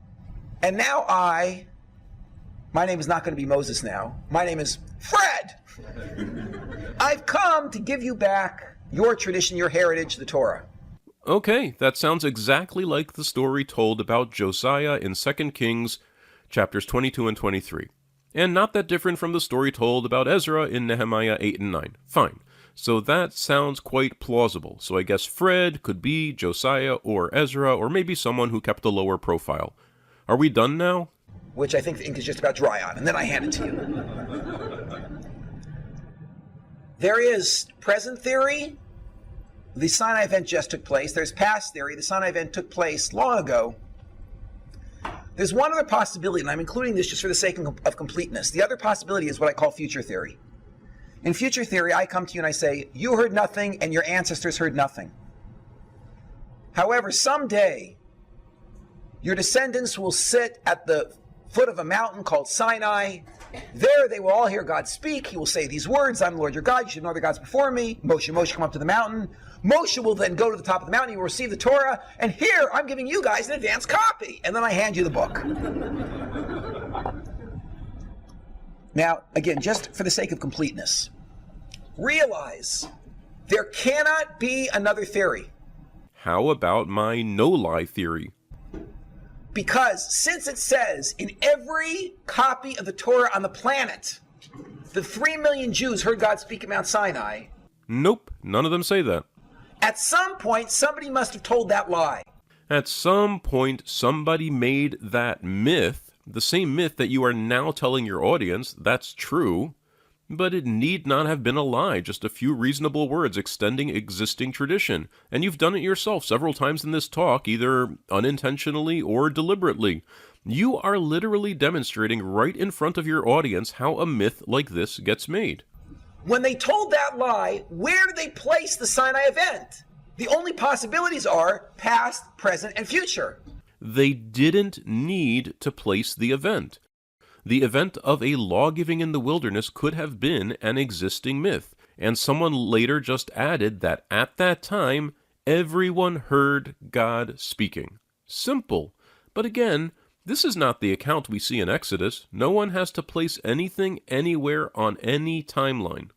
And now my name is not going to be Moses now. My name is Fred. I've come to give you back your tradition, your heritage, the Torah. Okay, that sounds exactly like the story told about Josiah in 2 Kings, chapters 22 and 23. And not that different from the story told about Ezra in Nehemiah 8 and 9. Fine. So that sounds quite plausible. So I guess Fred could be Josiah or Ezra, or maybe someone who kept a lower profile. Are we done now? Which I think the ink is just about dry on, and then I hand it to you. There is present theory. The Sinai event just took place. There's past theory. The Sinai event took place long ago. There's one other possibility, and I'm including this just for the sake of completeness. The other possibility is what I call future theory. In future theory, I come to you and I say, you heard nothing and your ancestors heard nothing. However, someday, your descendants will sit at the foot of a mountain called Sinai. There they will all hear God speak. He will say these words, I'm Lord your God, you should know the gods before me. Moshe, Moshe, come up to the mountain. Moshe will then go to the top of the mountain, he will receive the Torah, and here I'm giving you guys an advanced copy. And then I hand you the book. Now, again, just for the sake of completeness, realize there cannot be another theory. How about my no-lie theory? Because since it says in every copy of the Torah on the planet, the 3 million Jews heard God speak at Mount Sinai. Nope, none of them say that. At some point, somebody must have told that lie. At some point, somebody made that myth, the same myth that you are now telling your audience, that's true, but it need not have been a lie, just a few reasonable words extending existing tradition. And you've done it yourself several times in this talk, either unintentionally or deliberately. You are literally demonstrating right in front of your audience how a myth like this gets made. When they told that lie, where did they place the Sinai event? The only possibilities are past, present, and future. They didn't need to place the event. The event of a law-giving in the wilderness could have been an existing myth, and someone later just added that at that time, everyone heard God speaking. Simple. But again, this is not the account we see in Exodus. No one has to place anything anywhere on any timeline.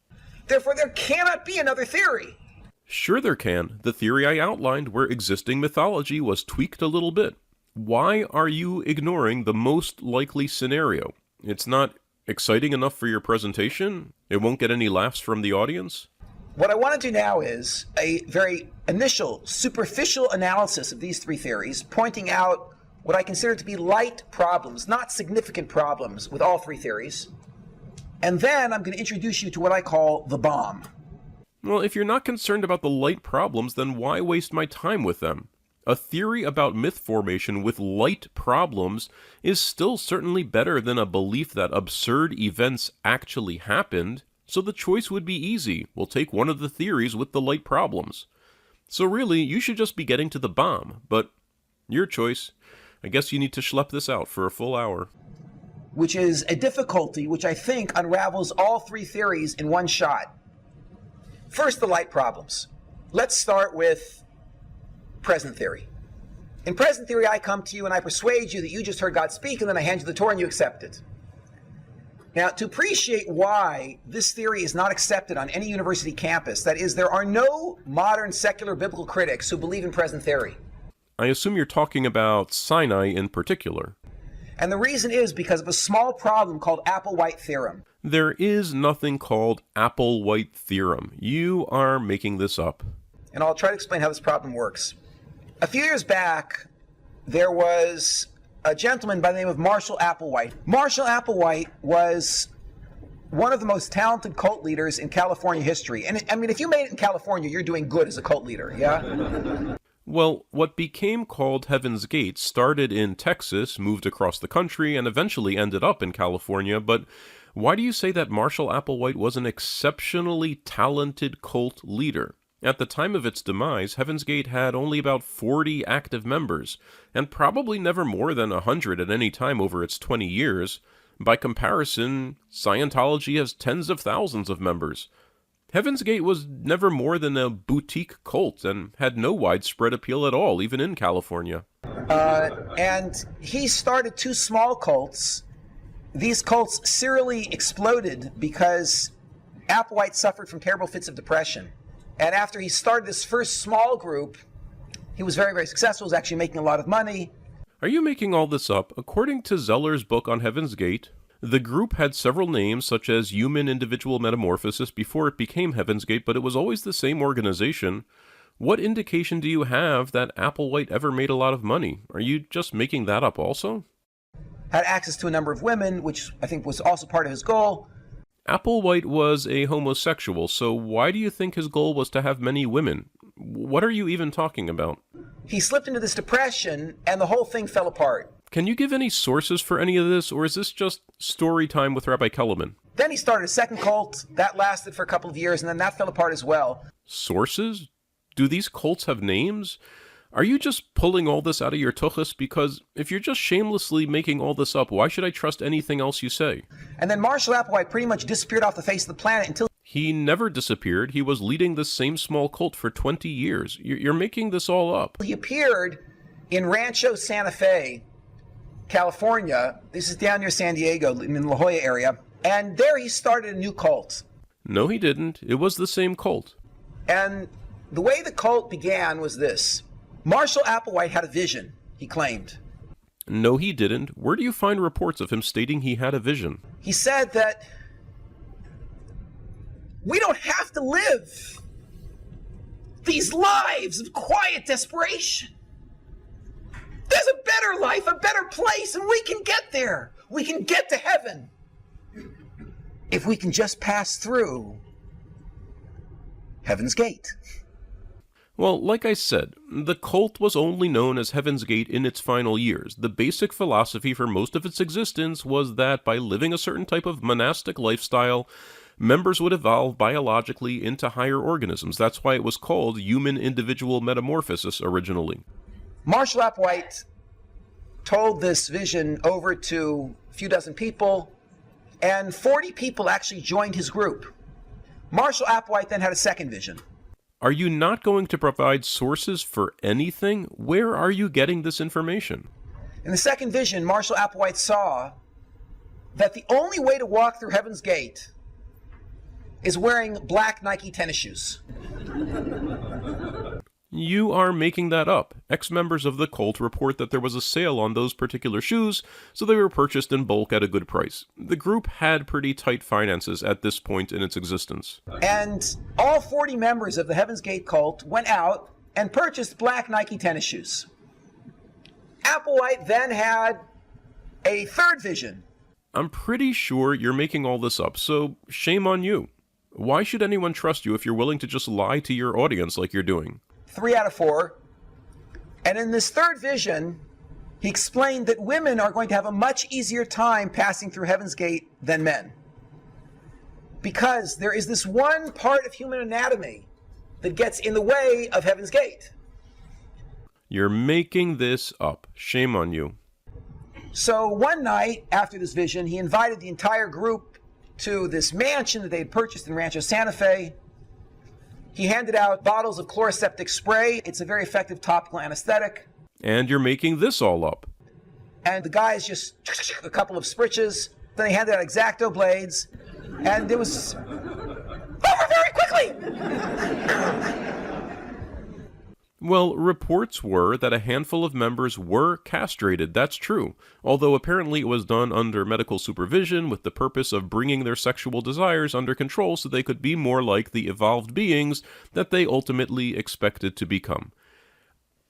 Therefore, there cannot be another theory. Sure there can. The theory I outlined where existing mythology was tweaked a little bit. Why are you ignoring the most likely scenario? It's not exciting enough for your presentation? It won't get any laughs from the audience? What I want to do now is a very initial, superficial analysis of these three theories, pointing out what I consider to be light problems, not significant problems, with all three theories. And then I'm going to introduce you to what I call the bomb. Well, if you're not concerned about the light problems, then why waste my time with them? A theory about myth formation with light problems is still certainly better than a belief that absurd events actually happened, so the choice would be easy. We'll take one of the theories with the light problems. So really, you should just be getting to the bomb, but your choice. I guess you need to schlep this out for a full hour. Which is a difficulty which I think unravels all three theories in one shot. First, the light problems. Let's start with present theory. In present theory, I come to you and I persuade you that you just heard God speak, and then I hand you the Torah and you accept it. Now, to appreciate why this theory is not accepted on any university campus, that is, there are no modern secular biblical critics who believe in present theory. I assume you're talking about Sinai in particular. And the reason is because of a small problem called Applewhite theorem. There is nothing called Applewhite theorem. You are making this up. And I'll try to explain how this problem works. A few years back, there was a gentleman by the name of Marshall Applewhite. Marshall Applewhite was one of the most talented cult leaders in California history. And I mean, if you made it in California, you're doing good as a cult leader, yeah? Well, what became called Heaven's Gate started in Texas, moved across the country, and eventually ended up in California, but why do you say that Marshall Applewhite was an exceptionally talented cult leader? At the time of its demise, Heaven's Gate had only about 40 active members, and probably never more than 100 at any time over its 20 years. By comparison, Scientology has tens of thousands of members. Heaven's Gate was never more than a boutique cult and had no widespread appeal at all, even in California. And he started two small cults. These cults serially exploded because Applewhite suffered from terrible fits of depression. And after he started this first small group, he was very, very successful. He was actually making a lot of money. Are you making all this up? According to Zeller's book on Heaven's Gate, the group had several names, such as Human Individual Metamorphosis, before it became Heaven's Gate, but it was always the same organization. What indication do you have that Applewhite ever made a lot of money? Are you just making that up also? Had access to a number of women, which I think was also part of his goal. Applewhite was a homosexual, so why do you think his goal was to have many women? What are you even talking about? He slipped into this depression, and the whole thing fell apart. Can you give any sources for any of this, or is this just story time with Rabbi Kelemen? Then he started a second cult. That lasted for a couple of years, and then that fell apart as well. Sources? Do these cults have names? Are you just pulling all this out of your tuchus? Because if you're just shamelessly making all this up, why should I trust anything else you say? And then Marshall Applewhite pretty much disappeared off the face of the planet until... He never disappeared. He was leading this same small cult for 20 years. You're making this all up. He appeared in Rancho Santa Fe, California. This is down near San Diego, in the La Jolla area. And there he started a new cult. No, he didn't. It was the same cult. And the way the cult began was this. Marshall Applewhite had a vision, he claimed. No, he didn't. Where do you find reports of him stating he had a vision? He said that we don't have to live these lives of quiet desperation. There's a better life, a better place, and we can get there. We can get to heaven if we can just pass through Heaven's Gate. Well, like I said, the cult was only known as Heaven's Gate in its final years. The basic philosophy for most of its existence was that by living a certain type of monastic lifestyle, members would evolve biologically into higher organisms. That's why it was called Human Individual Metamorphosis originally. Marshall Applewhite told this vision over to a few dozen people, and 40 people actually joined his group. Marshall Applewhite then had a second vision. Are you not going to provide sources for anything? Where are you getting this information? In the second vision, Marshall Applewhite saw that the only way to walk through Heaven's Gate is wearing black Nike tennis shoes. You are making that up. Ex-members of the cult report that there was a sale on those particular shoes, so they were purchased in bulk at a good price. The group had pretty tight finances at this point in its existence. And all 40 members of the Heaven's Gate cult went out and purchased black Nike tennis shoes. Applewhite then had a third vision. I'm pretty sure you're making all this up, so shame on you. Why should anyone trust you if you're willing to just lie to your audience like you're doing? 3 out of 4. And in this third vision, he explained that women are going to have a much easier time passing through Heaven's Gate than men. Because there is this one part of human anatomy that gets in the way of Heaven's Gate. You're making this up. Shame on you. So one night after this vision, he invited the entire group to this mansion that they had purchased in Rancho Santa Fe. He handed out bottles of chloroseptic spray. It's a very effective topical anesthetic. And you're making this all up. And the guys just a couple of spritches. Then they handed out X-Acto blades. And it was over very quickly. Well, reports were that a handful of members were castrated, that's true, although apparently it was done under medical supervision with the purpose of bringing their sexual desires under control so they could be more like the evolved beings that they ultimately expected to become.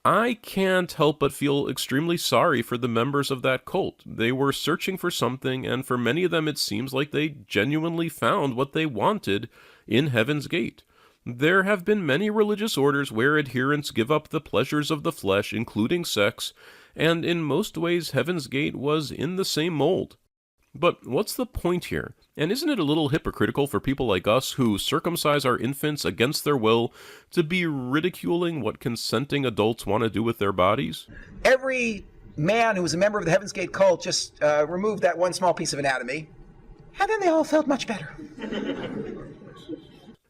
I can't help but feel extremely sorry for the members of that cult. They were searching for something, and for many of them it seems like they genuinely found what they wanted in Heaven's Gate. There have been many religious orders where adherents give up the pleasures of the flesh, including sex, and in most ways Heaven's Gate was in the same mold. But what's the point here? And isn't it a little hypocritical for people like us who circumcise our infants against their will to be ridiculing what consenting adults want to do with their bodies? Every man who was a member of the Heaven's Gate cult just removed that one small piece of anatomy, and then they all felt much better.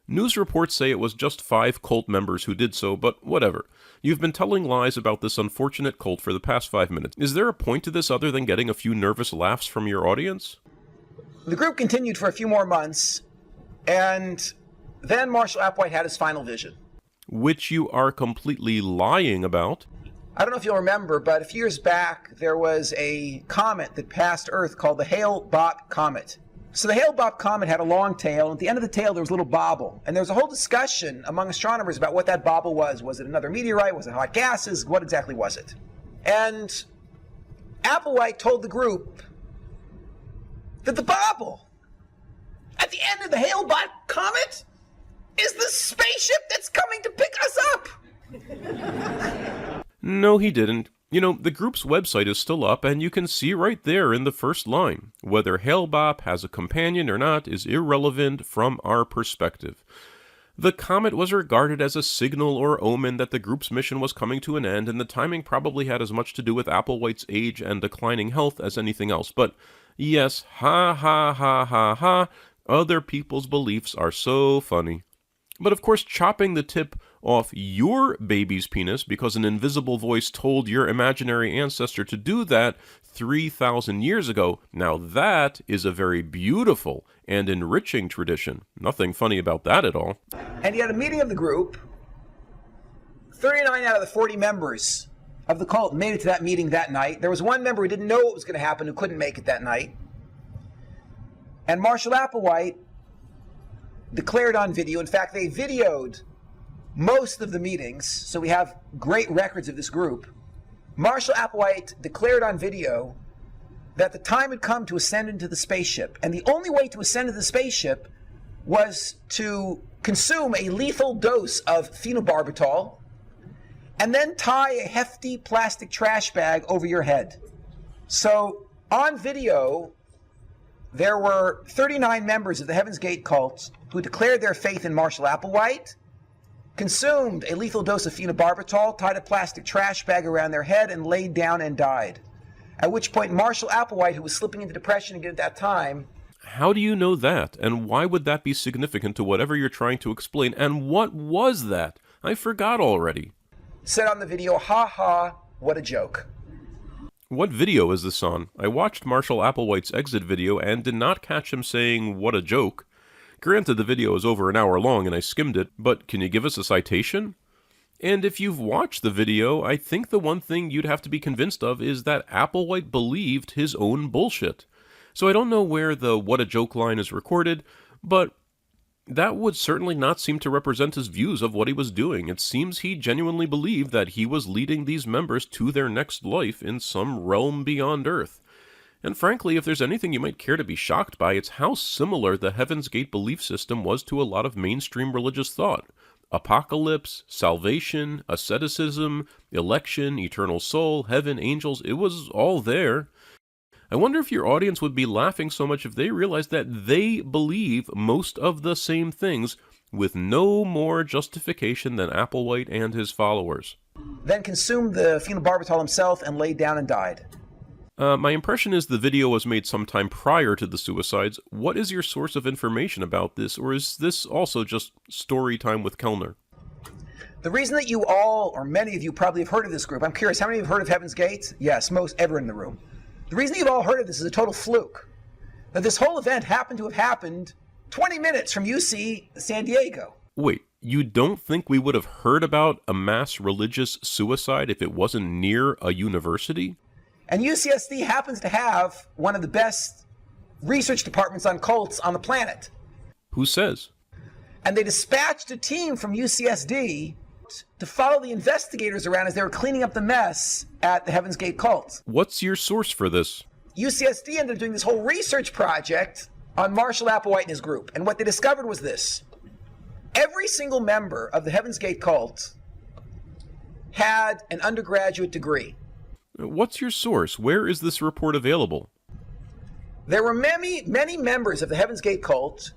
News reports say it was just 5 cult members who did so, but whatever. You've been telling lies about this unfortunate cult for the past 5 minutes. Is there a point to this other than getting a few nervous laughs from your audience? The group continued for a few more months, and then Marshall Applewhite had his final vision. Which you are completely lying about. I don't know if you'll remember, but a few years back, there was a comet that passed Earth called the Hale-Bopp comet. So the Hale-Bopp comet had a long tail, and at the end of the tail there was a little bobble. And there was a whole discussion among astronomers about what that bobble was. Was it another meteorite? Was it hot gases? What exactly was it? And Applewhite told the group that the bobble at the end of the Hale-Bopp comet is the spaceship that's coming to pick us up. No, he didn't. You know, the group's website is still up, and you can see right there in the first line. Whether Hale-Bopp has a companion or not is irrelevant from our perspective. The comet was regarded as a signal or omen that the group's mission was coming to an end, and the timing probably had as much to do with Applewhite's age and declining health as anything else. But yes, ha ha ha ha ha, other people's beliefs are so funny. But of course, chopping the tip off your baby's penis because an invisible voice told your imaginary ancestor to do that 3,000 years ago, now that is a very beautiful and enriching tradition. Nothing funny about that at all. And he had a meeting of the group. 39 out of the 40 members of the cult made it to that meeting that night. There was one member who didn't know what was going to happen, who couldn't make it that night. And Marshall Applewhite declared on video, in fact, they videoed most of the meetings, so we have great records of this group. Marshall Applewhite declared on video that the time had come to ascend into the spaceship, and the only way to ascend into the spaceship was to consume a lethal dose of phenobarbital and then tie a hefty plastic trash bag over your head. So on video, there were 39 members of the Heaven's Gate cult who declared their faith in Marshall Applewhite, consumed a lethal dose of phenobarbital, tied a plastic trash bag around their head, and laid down and died. At which point Marshall Applewhite, who was slipping into depression again at that time... How do you know that? And why would that be significant to whatever you're trying to explain? And what was that? I forgot already. Said on the video, ha ha, what a joke. What video is this on? I watched Marshall Applewhite's exit video and did not catch him saying, what a joke. Granted, the video is over an hour long and I skimmed it, but can you give us a citation? And if you've watched the video, I think the one thing you'd have to be convinced of is that Applewhite believed his own bullshit. So I don't know where the "what a joke" line is recorded, but that would certainly not seem to represent his views of what he was doing. It seems he genuinely believed that he was leading these members to their next life in some realm beyond Earth. And frankly, if there's anything you might care to be shocked by, it's how similar the Heaven's Gate belief system was to a lot of mainstream religious thought. Apocalypse, salvation, asceticism, election, eternal soul, heaven, angels, it was all there. I wonder if your audience would be laughing so much if they realized that they believe most of the same things with no more justification than Applewhite and his followers. Then consumed the phenobarbital himself and laid down and died. My impression is the video was made sometime prior to the suicides. What is your source of information about this, or is this also just story time with Kellner? The reason that you all, or many of you, probably have heard of this group, I'm curious, how many of you have heard of Heaven's Gate? Yes, most, everyone in the room. The reason you've all heard of this is a total fluke. That this whole event happened to have happened 20 minutes from UC San Diego. Wait, you don't think we would have heard about a mass religious suicide if it wasn't near a university? And UCSD happens to have one of the best research departments on cults on the planet. Who says? And they dispatched a team from UCSD to follow the investigators around as they were cleaning up the mess at the Heaven's Gate cult. What's your source for this? UCSD ended up doing this whole research project on Marshall Applewhite and his group. And what they discovered was this. Every single member of the Heaven's Gate cult had an undergraduate degree. What's your source? Where is this report available? There were many members of the Heaven's Gate cult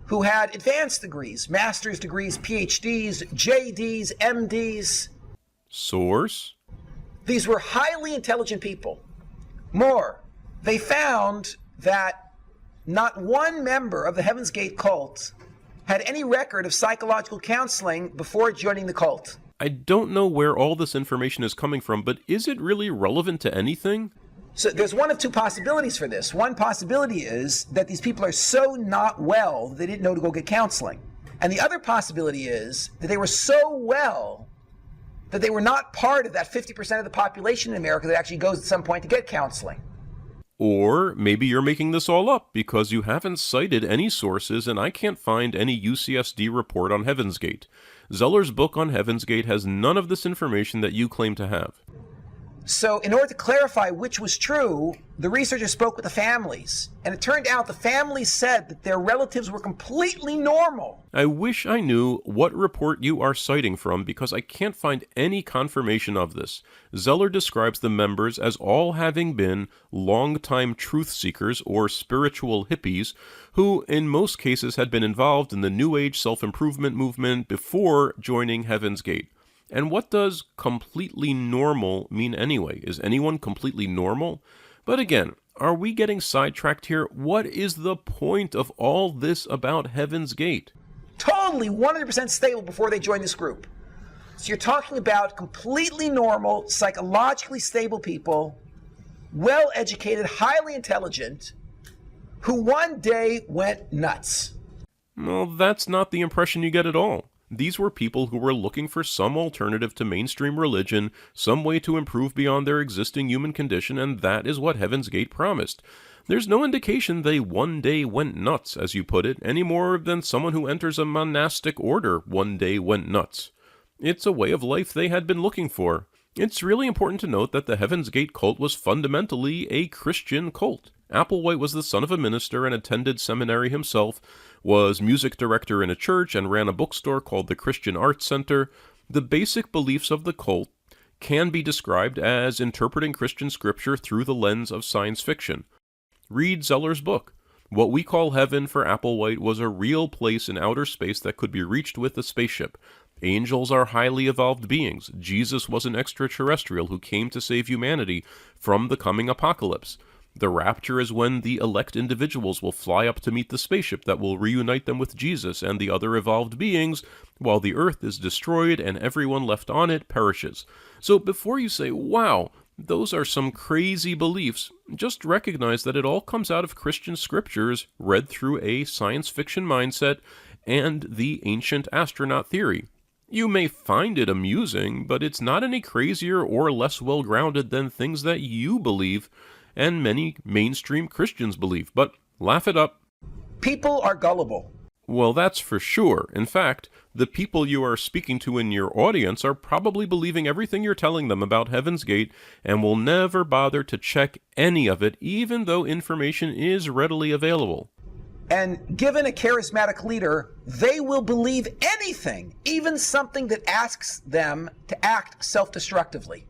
who had advanced degrees, master's degrees, PhDs, JDs, MDs. Source? These were highly intelligent people. More, they found that not one member of the Heaven's Gate cult had any record of psychological counseling before joining the cult. I don't know where all this information is coming from, but is it really relevant to anything? So there's one of two possibilities for this. One possibility is that these people are so not well that they didn't know to go get counseling. And the other possibility is that they were so well that they were not part of that 50% of the population in America that actually goes at some point to get counseling. Or maybe you're making this all up because you haven't cited any sources and I can't find any UCSD report on Heaven's Gate. Zeller's book on Heaven's Gate has none of this information that you claim to have. So in order to clarify which was true, the researchers spoke with the families. And it turned out the families said that their relatives were completely normal. I wish I knew what report you are citing from because I can't find any confirmation of this. Zeller describes the members as all having been long-time truth seekers or spiritual hippies who in most cases had been involved in the New Age self-improvement movement before joining Heaven's Gate. And what does completely normal mean anyway? Is anyone completely normal? But again, are we getting sidetracked here? What is the point of all this about Heaven's Gate? Totally 100% stable before they joined this group. So you're talking about completely normal, psychologically stable people, well-educated, highly intelligent, who one day went nuts. Well, that's not the impression you get at all. These were people who were looking for some alternative to mainstream religion, some way to improve beyond their existing human condition, and that is what Heaven's Gate promised. There's no indication they one day went nuts, as you put it, any more than someone who enters a monastic order one day went nuts. It's a way of life they had been looking for. It's really important to note that the Heaven's Gate cult was fundamentally a Christian cult. Applewhite was the son of a minister and attended seminary himself, was music director in a church, and ran a bookstore called the Christian Arts Center. The basic beliefs of the cult can be described as interpreting Christian scripture through the lens of science fiction. Read Zeller's book. What we call heaven for Applewhite was a real place in outer space that could be reached with a spaceship. Angels are highly evolved beings. Jesus was an extraterrestrial who came to save humanity from the coming apocalypse. The rapture is when the elect individuals will fly up to meet the spaceship that will reunite them with Jesus and the other evolved beings, while the earth is destroyed and everyone left on it perishes. So before you say, wow, those are some crazy beliefs, just recognize that it all comes out of Christian scriptures read through a science fiction mindset and the ancient astronaut theory. You may find it amusing, but it's not any crazier or less well-grounded than things that you believe and many mainstream Christians believe. But laugh it up. People are gullible. Well, that's for sure. In fact, the people you are speaking to in your audience are probably believing everything you're telling them about Heaven's Gate and will never bother to check any of it, even though information is readily available. And given a charismatic leader, they will believe anything, even something that asks them to act self-destructively.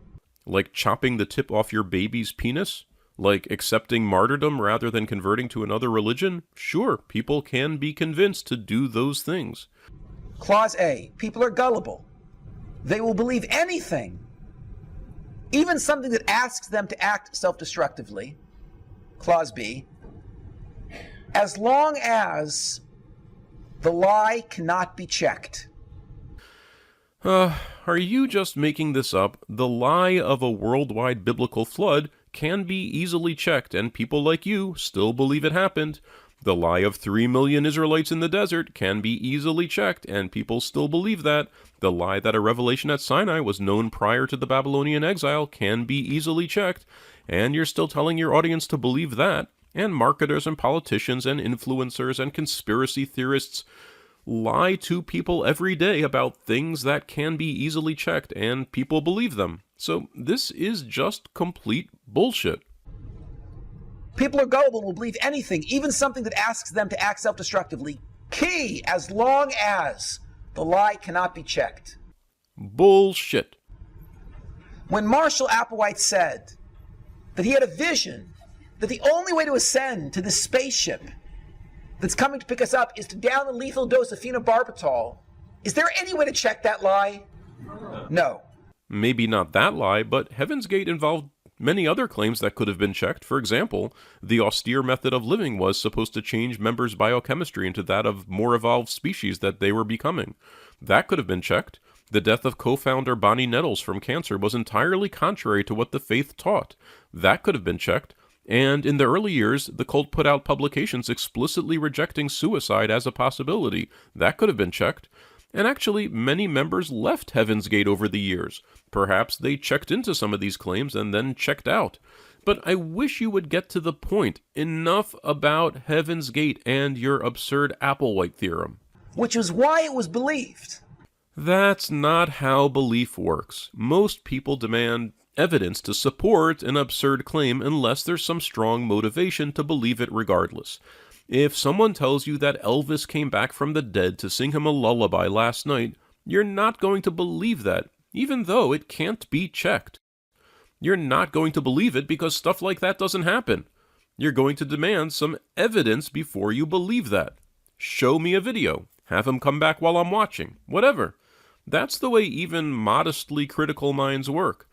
Like chopping the tip off your baby's penis? Like accepting martyrdom rather than converting to another religion? Sure, people can be convinced to do those things. Clause A, people are gullible. They will believe anything, even something that asks them to act self-destructively. Clause B, as long as the lie cannot be checked. Are you just making this up? The lie of a worldwide biblical flood can be easily checked, and people like you still believe it happened. The lie of 3 million Israelites in the desert can be easily checked, and people still believe that. The lie that a revelation at Sinai was known prior to the Babylonian exile can be easily checked, and you're still telling your audience to believe that. And marketers and politicians and influencers and conspiracy theorists lie to people every day about things that can be easily checked, and people believe them. So this is just complete bullshit. People are gullible and will believe anything, even something that asks them to act self-destructively. Key, as long as the lie cannot be checked. Bullshit. When Marshall Applewhite said that he had a vision that the only way to ascend to this spaceship that's coming to pick us up is to down a lethal dose of phenobarbital, is there any way to check that lie? No. Maybe not that lie, but Heaven's Gate involved many other claims that could have been checked. For example, the austere method of living was supposed to change members' biochemistry into that of more evolved species that they were becoming. That could have been checked. The death of co-founder Bonnie Nettles from cancer was entirely contrary to what the faith taught. That could have been checked. And in the early years, the cult put out publications explicitly rejecting suicide as a possibility. That could have been checked. And actually, many members left Heaven's Gate over the years. Perhaps they checked into some of these claims and then checked out. But I wish you would get to the point. Enough about Heaven's Gate and your absurd Applewhite theorem. Which is why it was believed. That's not how belief works. Most people demand evidence to support an absurd claim unless there's some strong motivation to believe it regardless. If someone tells you that Elvis came back from the dead to sing him a lullaby last night, you're not going to believe that, even though it can't be checked. You're not going to believe it because stuff like that doesn't happen. You're going to demand some evidence before you believe that. Show me a video. Have him come back while I'm watching. Whatever. That's the way even modestly critical minds work.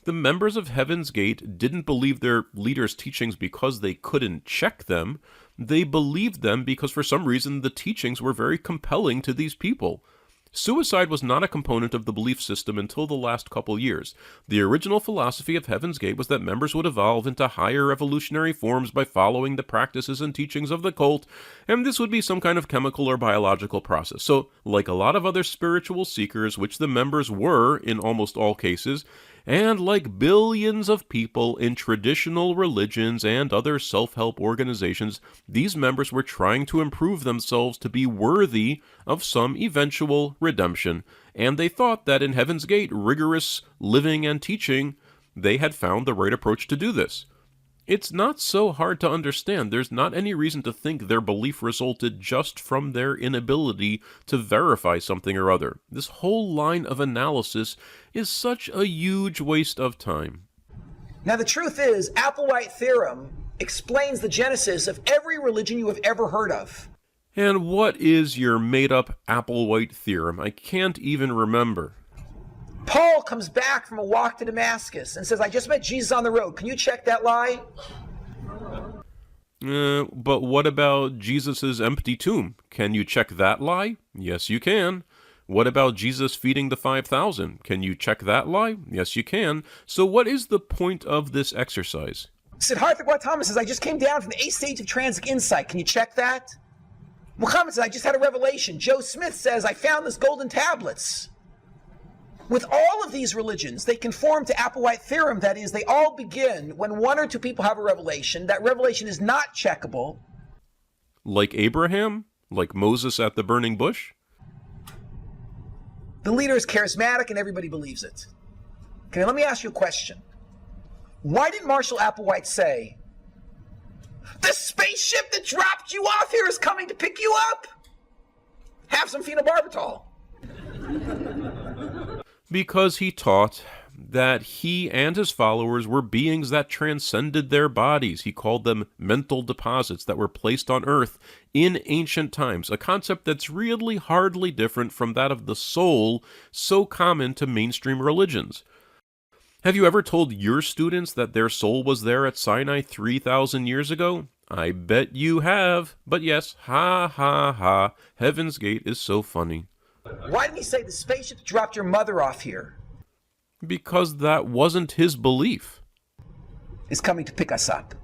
The members of Heaven's Gate didn't believe their leaders' teachings because they couldn't check them. They believed them because for some reason the teachings were very compelling to these people. Suicide was not a component of the belief system until the last couple years. The original philosophy of Heaven's Gate was that members would evolve into higher evolutionary forms by following the practices and teachings of the cult, and this would be some kind of chemical or biological process. So, like a lot of other spiritual seekers, which the members were in almost all cases, and like billions of people in traditional religions and other self-help organizations, these members were trying to improve themselves to be worthy of some eventual redemption, and they thought that in Heaven's Gate, rigorous living and teaching, they had found the right approach to do this. It's not so hard to understand. There's not any reason to think their belief resulted just from their inability to verify something or other. This whole line of analysis is such a huge waste of time. Now the truth is, Applewhite theorem explains the genesis of every religion you have ever heard of. And what is your made-up Applewhite theorem? I can't even remember. Paul comes back from a walk to Damascus and says, I just met Jesus on the road. Can you check that lie? But what about Jesus' empty tomb? Can you check that lie? Yes, you can. What about Jesus feeding the 5,000? Can you check that lie? Yes, you can. So what is the point of this exercise? Siddhartha Gautama says, I just came down from the 8th stage of transic insight. Can you check that? Muhammad says, I just had a revelation. Joe Smith says, I found this golden tablets. With all of these religions, they conform to Applewhite theorem. That is, they all begin when one or two people have a revelation. That revelation is not checkable. Like Abraham? Like Moses at the burning bush? The leader is charismatic and everybody believes it. Okay, let me ask you a question. Why did Marshall Applewhite say, the spaceship that dropped you off here is coming to pick you up? Have some phenobarbital. Because he taught that he and his followers were beings that transcended their bodies. He called them mental deposits that were placed on Earth in ancient times, a concept that's really hardly different from that of the soul, so common to mainstream religions. Have you ever told your students that their soul was there at Sinai 3,000 years ago? I bet you have. But yes, ha ha ha, Heaven's Gate is so funny. Why did he say the spaceship dropped your mother off here? Because that wasn't his belief. Is coming to pick us up.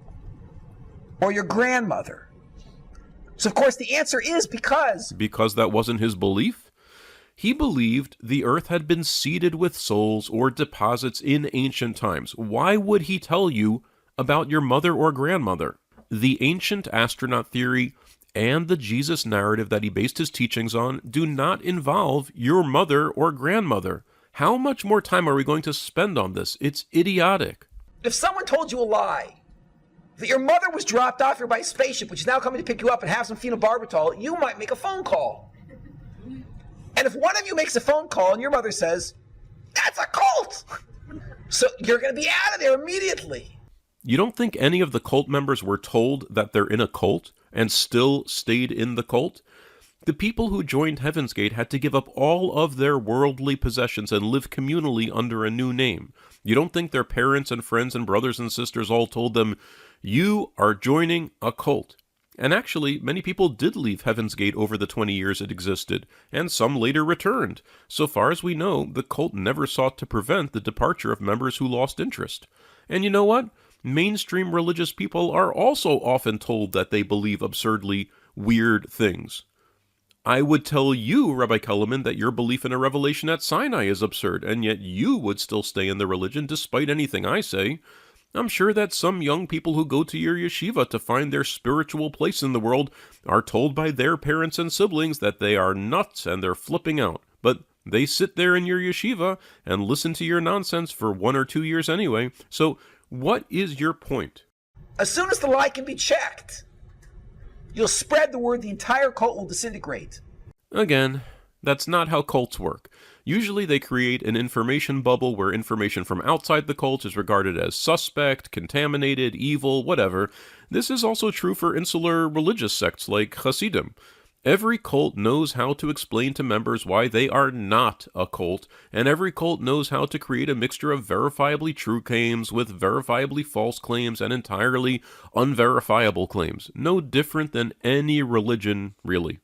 Or your grandmother. So of course the answer is because... Because that wasn't his belief? He believed the earth had been seeded with souls or deposits in ancient times. Why would he tell you about your mother or grandmother? The ancient astronaut theory and the Jesus narrative that he based his teachings on do not involve your mother or grandmother. How much more time are we going to spend on this? It's idiotic. If someone told you a lie, that your mother was dropped off here by a spaceship, which is now coming to pick you up and have some phenobarbital, you might make a phone call. And if one of you makes a phone call and your mother says, that's a cult, so you're going to be out of there immediately. You don't think any of the cult members were told that they're in a cult and still stayed in the cult? The people who joined Heaven's Gate had to give up all of their worldly possessions and live communally under a new name. You don't think their parents and friends and brothers and sisters all told them, you are joining a cult? And actually, many people did leave Heaven's Gate over the 20 years it existed, and some later returned. So far as we know, the cult never sought to prevent the departure of members who lost interest. And you know what? Mainstream religious people are also often told that they believe absurdly weird things. I would tell you, Rabbi Kelemen, that your belief in a revelation at Sinai is absurd, and yet you would still stay in the religion despite anything I say. I'm sure that some young people who go to your yeshiva to find their spiritual place in the world are told by their parents and siblings that they are nuts and they're flipping out. But they sit there in your yeshiva and listen to your nonsense for 1 or 2 years anyway. So what is your point? As soon as the lie can be checked, you'll spread the word, the entire cult will disintegrate. Again, that's not how cults work. Usually they create an information bubble where information from outside the cult is regarded as suspect, contaminated, evil, whatever. This is also true for insular religious sects like Hasidim. Every cult knows how to explain to members why they are not a cult, and every cult knows how to create a mixture of verifiably true claims with verifiably false claims and entirely unverifiable claims. No different than any religion, really.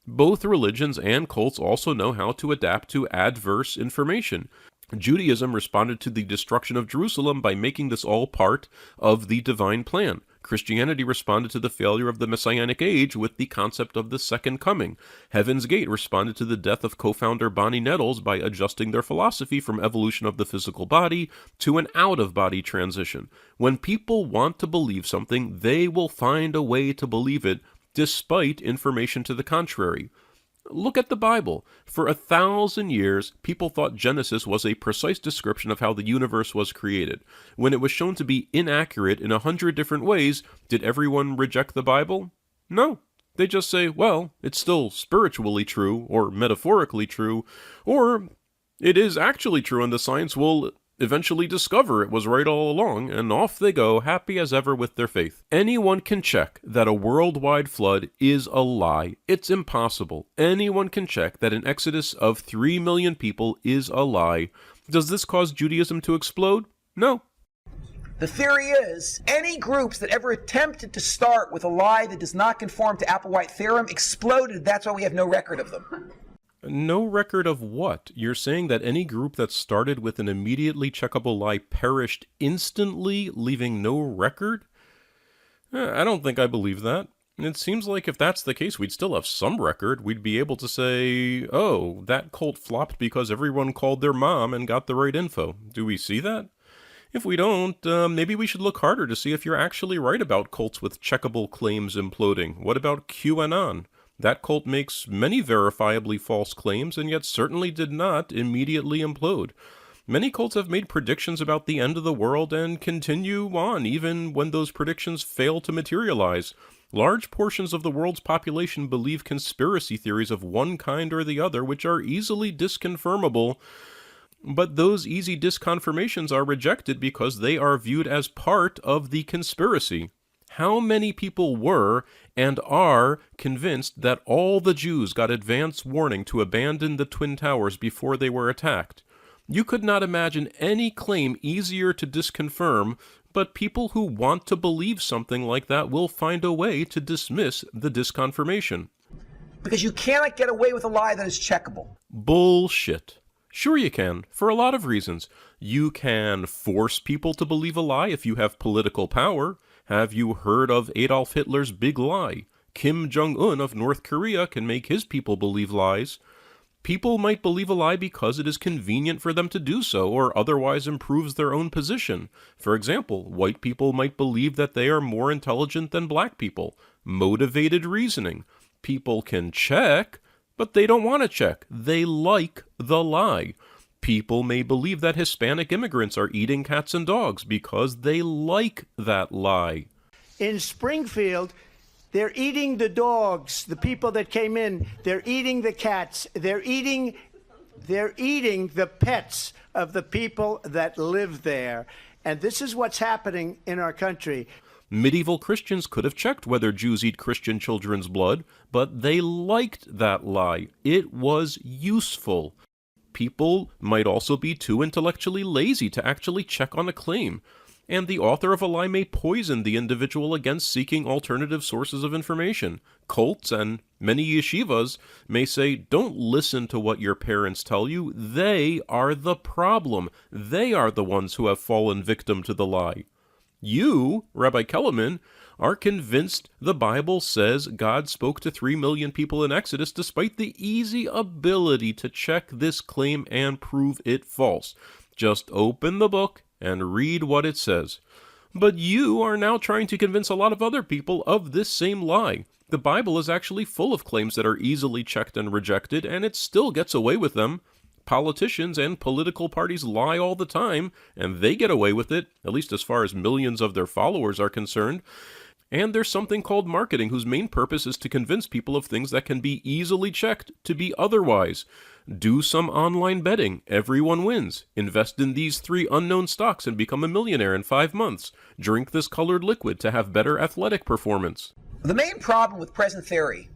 Both religions and cults also know how to adapt to adverse information. Judaism responded to the destruction of Jerusalem by making this all part of the divine plan. Christianity responded to the failure of the Messianic age with the concept of the Second Coming. Heaven's Gate responded to the death of co-founder Bonnie Nettles by adjusting their philosophy from evolution of the physical body to an out-of-body transition. When people want to believe something, they will find a way to believe it, despite information to the contrary. Look at the Bible. For 1,000 years, people thought Genesis was a precise description of how the universe was created. When it was shown to be inaccurate in 100 different ways, did everyone reject the Bible? No. They just say, well, it's still spiritually true, or metaphorically true, or it is actually true and the science will eventually discover it was right all along, and off they go, happy as ever with their faith. Anyone can check that a worldwide flood is a lie. It's impossible. Anyone can check that an exodus of 3 million people is a lie. Does this cause Judaism to explode? No. The theory is, any groups that ever attempted to start with a lie that does not conform to Applewhite theorem exploded. That's why we have no record of them. No record of what? You're saying that any group that started with an immediately checkable lie perished instantly, leaving no record? I don't think I believe that. It seems like if that's the case, we'd still have some record. We'd be able to say, oh, that cult flopped because everyone called their mom and got the right info. Do we see that? If we don't, maybe we should look harder to see if you're actually right about cults with checkable claims imploding. What about QAnon? That cult makes many verifiably false claims and yet certainly did not immediately implode. Many cults have made predictions about the end of the world and continue on even when those predictions fail to materialize. Large portions of the world's population believe conspiracy theories of one kind or the other, which are easily disconfirmable, but those easy disconfirmations are rejected because they are viewed as part of the conspiracy. How many people were and are convinced that all the Jews got advance warning to abandon the Twin Towers before they were attacked? You could not imagine any claim easier to disconfirm, but people who want to believe something like that will find a way to dismiss the disconfirmation. Because you cannot get away with a lie that is checkable. Bullshit. Sure you can, for a lot of reasons. You can force people to believe a lie if you have political power. Have you heard of Adolf Hitler's big lie? Kim Jong-un of North Korea can make his people believe lies. People might believe a lie because it is convenient for them to do so, or otherwise improves their own position. For example, white people might believe that they are more intelligent than black people. Motivated reasoning. People can check, but they don't want to check. They like the lie. People may believe that Hispanic immigrants are eating cats and dogs because they like that lie. In Springfield, they're eating the dogs, the people that came in. They're eating the cats. They're eating the pets of the people that live there. And this is what's happening in our country. Medieval Christians could have checked whether Jews eat Christian children's blood, but they liked that lie. It was useful. People might also be too intellectually lazy to actually check on a claim. And the author of a lie may poison the individual against seeking alternative sources of information. Cults and many yeshivas may say, don't listen to what your parents tell you. They are the problem. They are the ones who have fallen victim to the lie. You, Rabbi Kelemen, are convinced the Bible says God spoke to 3 million people in Exodus despite the easy ability to check this claim and prove it false. Just open the book and read what it says. But you are now trying to convince a lot of other people of this same lie. The Bible is actually full of claims that are easily checked and rejected, and it still gets away with them. Politicians and political parties lie all the time, and they get away with it, at least as far as millions of their followers are concerned. And there's something called marketing, whose main purpose is to convince people of things that can be easily checked to be otherwise. Do some online betting. Everyone wins. Invest in these 3 unknown stocks and become a millionaire in 5 months. Drink this colored liquid to have better athletic performance. The main problem with present theory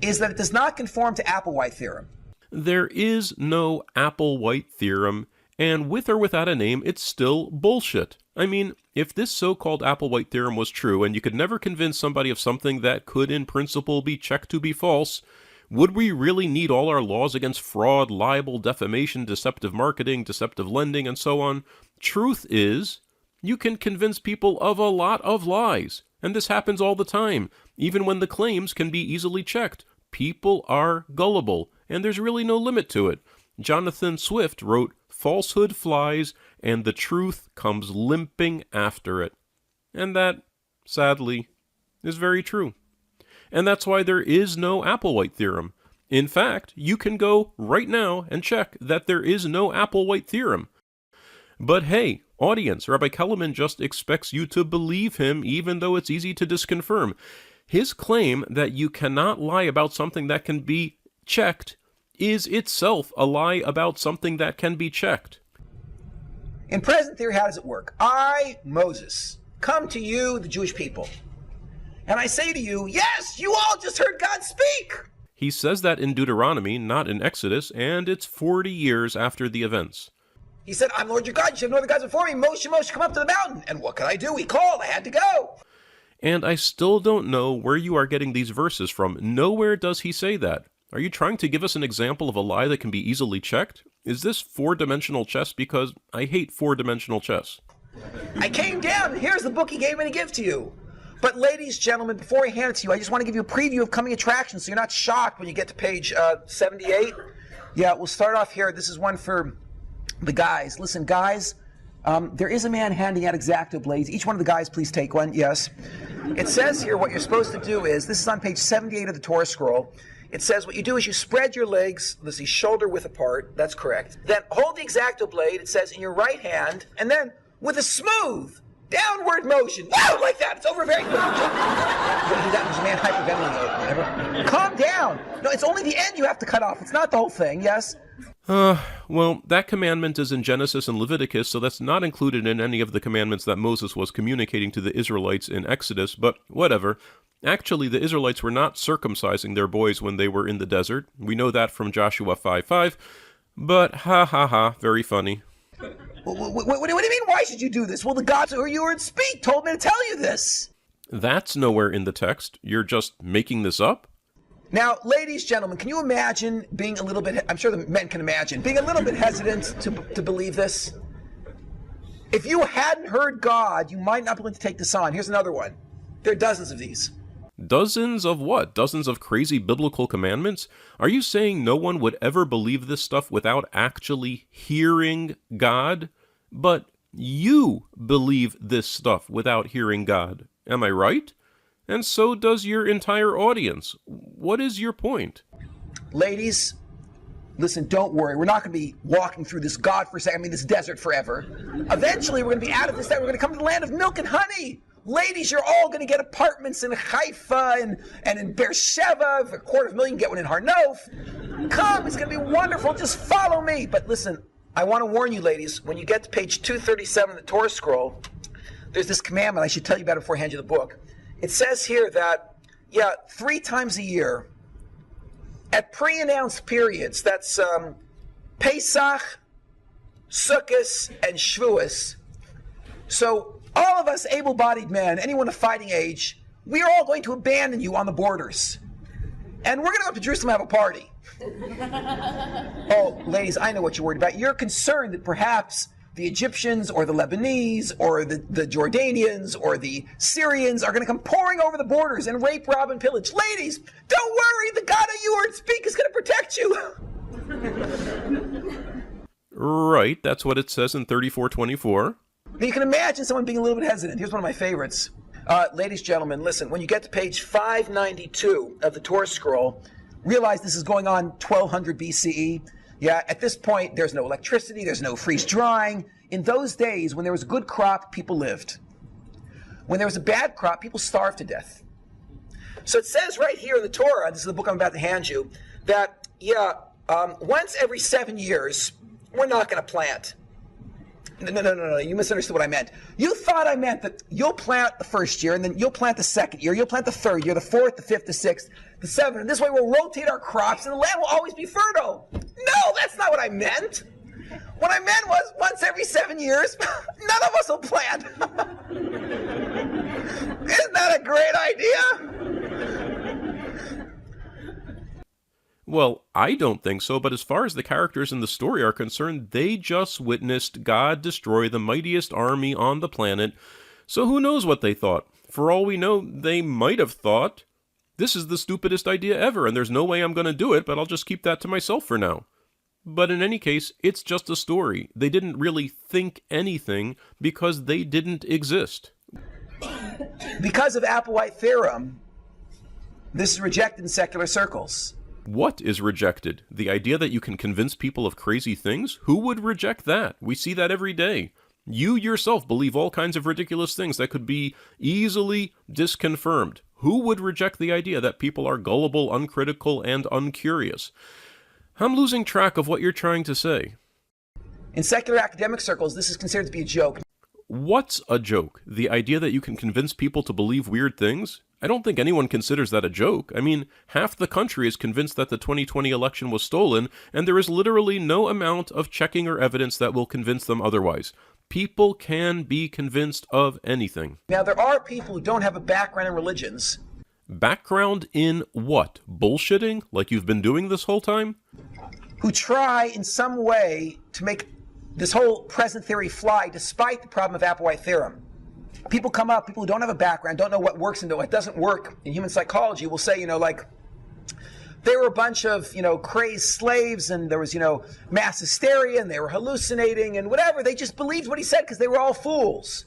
is that it does not conform to Applewhite theorem. There is no Applewhite theorem, and with or without a name, it's still bullshit. I mean, if this so-called Applewhite theorem was true, and you could never convince somebody of something that could in principle be checked to be false, would we really need all our laws against fraud, libel, defamation, deceptive marketing, deceptive lending, and so on? Truth is, you can convince people of a lot of lies, and this happens all the time, even when the claims can be easily checked. People are gullible, and there's really no limit to it. Jonathan Swift wrote, "Falsehood flies, and the truth comes limping after it." And that, sadly, is very true. And that's why there is no Applewhite theorem. In fact, you can go right now and check that there is no Applewhite theorem. But hey, audience, Rabbi Kelemen just expects you to believe him even though it's easy to disconfirm. His claim that you cannot lie about something that can be checked is itself a lie about something that can be checked. In present theory, how does it work? I, Moses, come to you, the Jewish people, and I say to you, yes, you all just heard God speak. He says that in Deuteronomy, not in Exodus, and it's 40 years after the events. He said, I'm Lord your God, you should have no other gods before me. Moshe, Moshe, come up to the mountain. And what could I do? He called, I had to go. And I still don't know where you are getting these verses from. Nowhere does he say that. Are you trying to give us an example of a lie that can be easily checked? Is this 4-dimensional chess? Because I hate 4-dimensional chess. I came down, and here's the book he gave me to give to you. But ladies, gentlemen, before I hand it to you, I just want to give you a preview of coming attractions so you're not shocked when you get to page 78. Yeah, we'll start off here. This is one for the guys. Listen, guys, there is a man handing out X-Acto blades. Each one of the guys, please take one. Yes. It says here what you're supposed to do is, this is on page 78 of the Torah scroll. It says what you do is you spread your legs, let's see, shoulder width apart. That's correct. Then hold the X-Acto blade, it says, in your right hand, and then with a smooth downward motion. Wow, like that. It's over very quickly. That was a man hyperventilating. Whatever. Calm down. No, it's only the end you have to cut off. It's not the whole thing, yes? Well, that commandment is in Genesis and Leviticus, so that's not included in any of the commandments that Moses was communicating to the Israelites in Exodus, but whatever. Actually, the Israelites were not circumcising their boys when they were in the desert. We know that from Joshua 5:5, but ha ha ha, very funny. What do you mean, why should you do this? Well, the gods who you heard speak told me to tell you this. That's nowhere in the text. You're just making this up? Now, ladies, gentlemen, can you imagine being a little bit, I'm sure the men can imagine, being a little bit hesitant to believe this? If you hadn't heard God, you might not be willing to take this on. Here's another one. There are dozens of these. Dozens of what? Dozens of crazy biblical commandments? Are you saying no one would ever believe this stuff without actually hearing God? But you believe this stuff without hearing God. Am I right? And so does your entire audience. What is your point? Ladies, listen, don't worry. We're not going to be walking through this this desert forever. Eventually, we're going to be out of this. We're going to come to the land of milk and honey. Ladies, you're all going to get apartments in Haifa and in Beersheba. For $250,000, get one in Harnof. Come, it's going to be wonderful. Just follow me. But listen, I want to warn you, ladies, when you get to page 237 of the Torah scroll, there's this commandment. I should tell you about it before I hand you the book. It says here that, 3 times a year, at pre-announced periods, that's Pesach, Sukkot, and Shavuos. So all of us able-bodied men, anyone of fighting age, we are all going to abandon you on the borders. And we're going to go up to Jerusalem and have a party. Oh, ladies, I know what you're worried about. You're concerned that perhaps the Egyptians or the Lebanese or the Jordanians or the Syrians are going to come pouring over the borders and rape, rob, and pillage. Ladies, don't worry. The God of you heard speak is going to protect you. Right, that's what it says in 34:24. Now you can imagine someone being a little bit hesitant. Here's one of my favorites. Ladies, gentlemen, listen. When you get to page 592 of the Torah scroll, realize this is going on 1200 BCE. Yeah, at this point, there's no electricity, there's no freeze drying. In those days, when there was a good crop, people lived. When there was a bad crop, people starved to death. So it says right here in the Torah, this is the book I'm about to hand you, that, once every 7 years, we're not going to plant. No, you misunderstood what I meant. You thought I meant that you'll plant the first year, and then you'll plant the second year, you'll plant the third year, the fourth, the fifth, the sixth, the seventh, and this way we'll rotate our crops, and the land will always be fertile. No, that's not what I meant. What I meant was once every 7 years, none of us will plant. Isn't that a great idea? Well, I don't think so, but as far as the characters in the story are concerned, they just witnessed God destroy the mightiest army on the planet, so who knows what they thought? For all we know, they might have thought, this is the stupidest idea ever, and there's no way I'm going to do it, but I'll just keep that to myself for now. But in any case, it's just a story. They didn't really think anything because they didn't exist. Because of Applewhite theorem, this is rejected in secular circles. What is rejected? The idea that you can convince people of crazy things? Who would reject that? We see that every day. You yourself believe all kinds of ridiculous things that could be easily disconfirmed. Who would reject the idea that people are gullible, uncritical, and uncurious? I'm losing track of what you're trying to say. In secular academic circles, this is considered to be a joke. What's a joke? The idea that you can convince people to believe weird things? I don't think anyone considers that a joke. I mean, half the country is convinced that the 2020 election was stolen, and there is literally no amount of checking or evidence that will convince them otherwise. People can be convinced of anything. Now, there are people who don't have a background in religions. Background in what? Bullshitting? Like you've been doing this whole time? Who try in some way to make this whole present theory fly despite the problem of Applewhite theorem. people come up, people who don't have a background, don't know what works and what doesn't work in human psychology, will say, like, they were a bunch of, crazed slaves, and there was, mass hysteria, and they were hallucinating and whatever. They just believed what he said because they were all fools.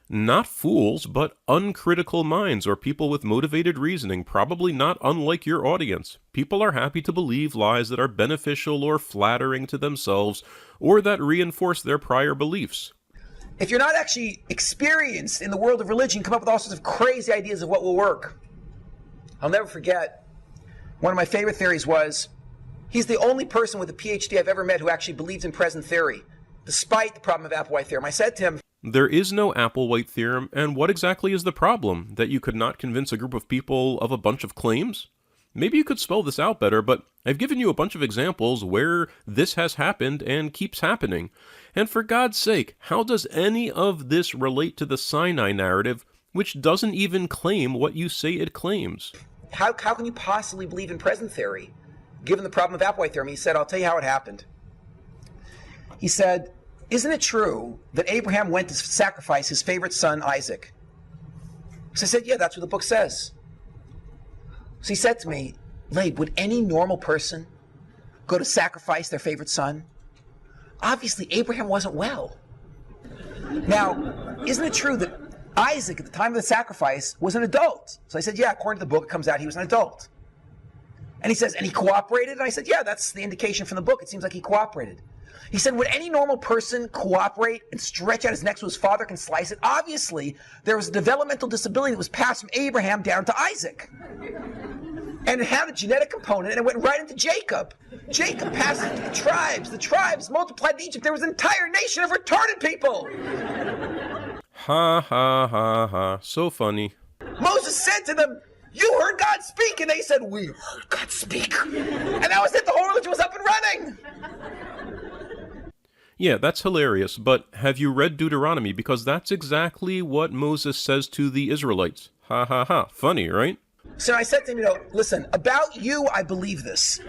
Not fools, but uncritical minds, or people with motivated reasoning, probably not unlike your audience. People are happy to believe lies that are beneficial or flattering to themselves, or that reinforce their prior beliefs. If you're not actually experienced in the world of religion, you come up with all sorts of crazy ideas of what will work. I'll never forget, one of my favorite theories was, he's the only person with a PhD I've ever met who actually believes in present theory, despite the problem of Applewhite theorem. I said to him, there is no Applewhite theorem, and what exactly is the problem? That you could not convince a group of people of a bunch of claims? Maybe you could spell this out better, but I've given you a bunch of examples where this has happened and keeps happening. And for God's sake, how does any of this relate to the Sinai narrative, which doesn't even claim what you say it claims? How can you possibly believe in present theory, given the problem of Applewhite theorem? He said, I'll tell you how it happened. He said, isn't it true that Abraham went to sacrifice his favorite son, Isaac? So I said, yeah, that's what the book says. So he said to me, Labe, would any normal person go to sacrifice their favorite son? Obviously, Abraham wasn't well. Now, isn't it true that Isaac, at the time of the sacrifice, was an adult? So I said, yeah, according to the book, it comes out he was an adult. And he says, and he cooperated? And I said, yeah, that's the indication from the book. It seems like he cooperated. He said, would any normal person cooperate and stretch out his neck so his father can slice it? Obviously, there was a developmental disability that was passed from Abraham down to Isaac. And it had a genetic component, and it went right into Jacob. Jacob passed it to the tribes. The tribes multiplied in Egypt. There was an entire nation of retarded people. Ha ha ha ha. So funny. Moses said to them, you heard God speak. And they said, we heard God speak. And that was it. The whole religion was up and running. Yeah, that's hilarious, but have you read Deuteronomy? Because that's exactly what Moses says to the Israelites. Ha ha ha. Funny, right? So I said to him, listen, about you, I believe this.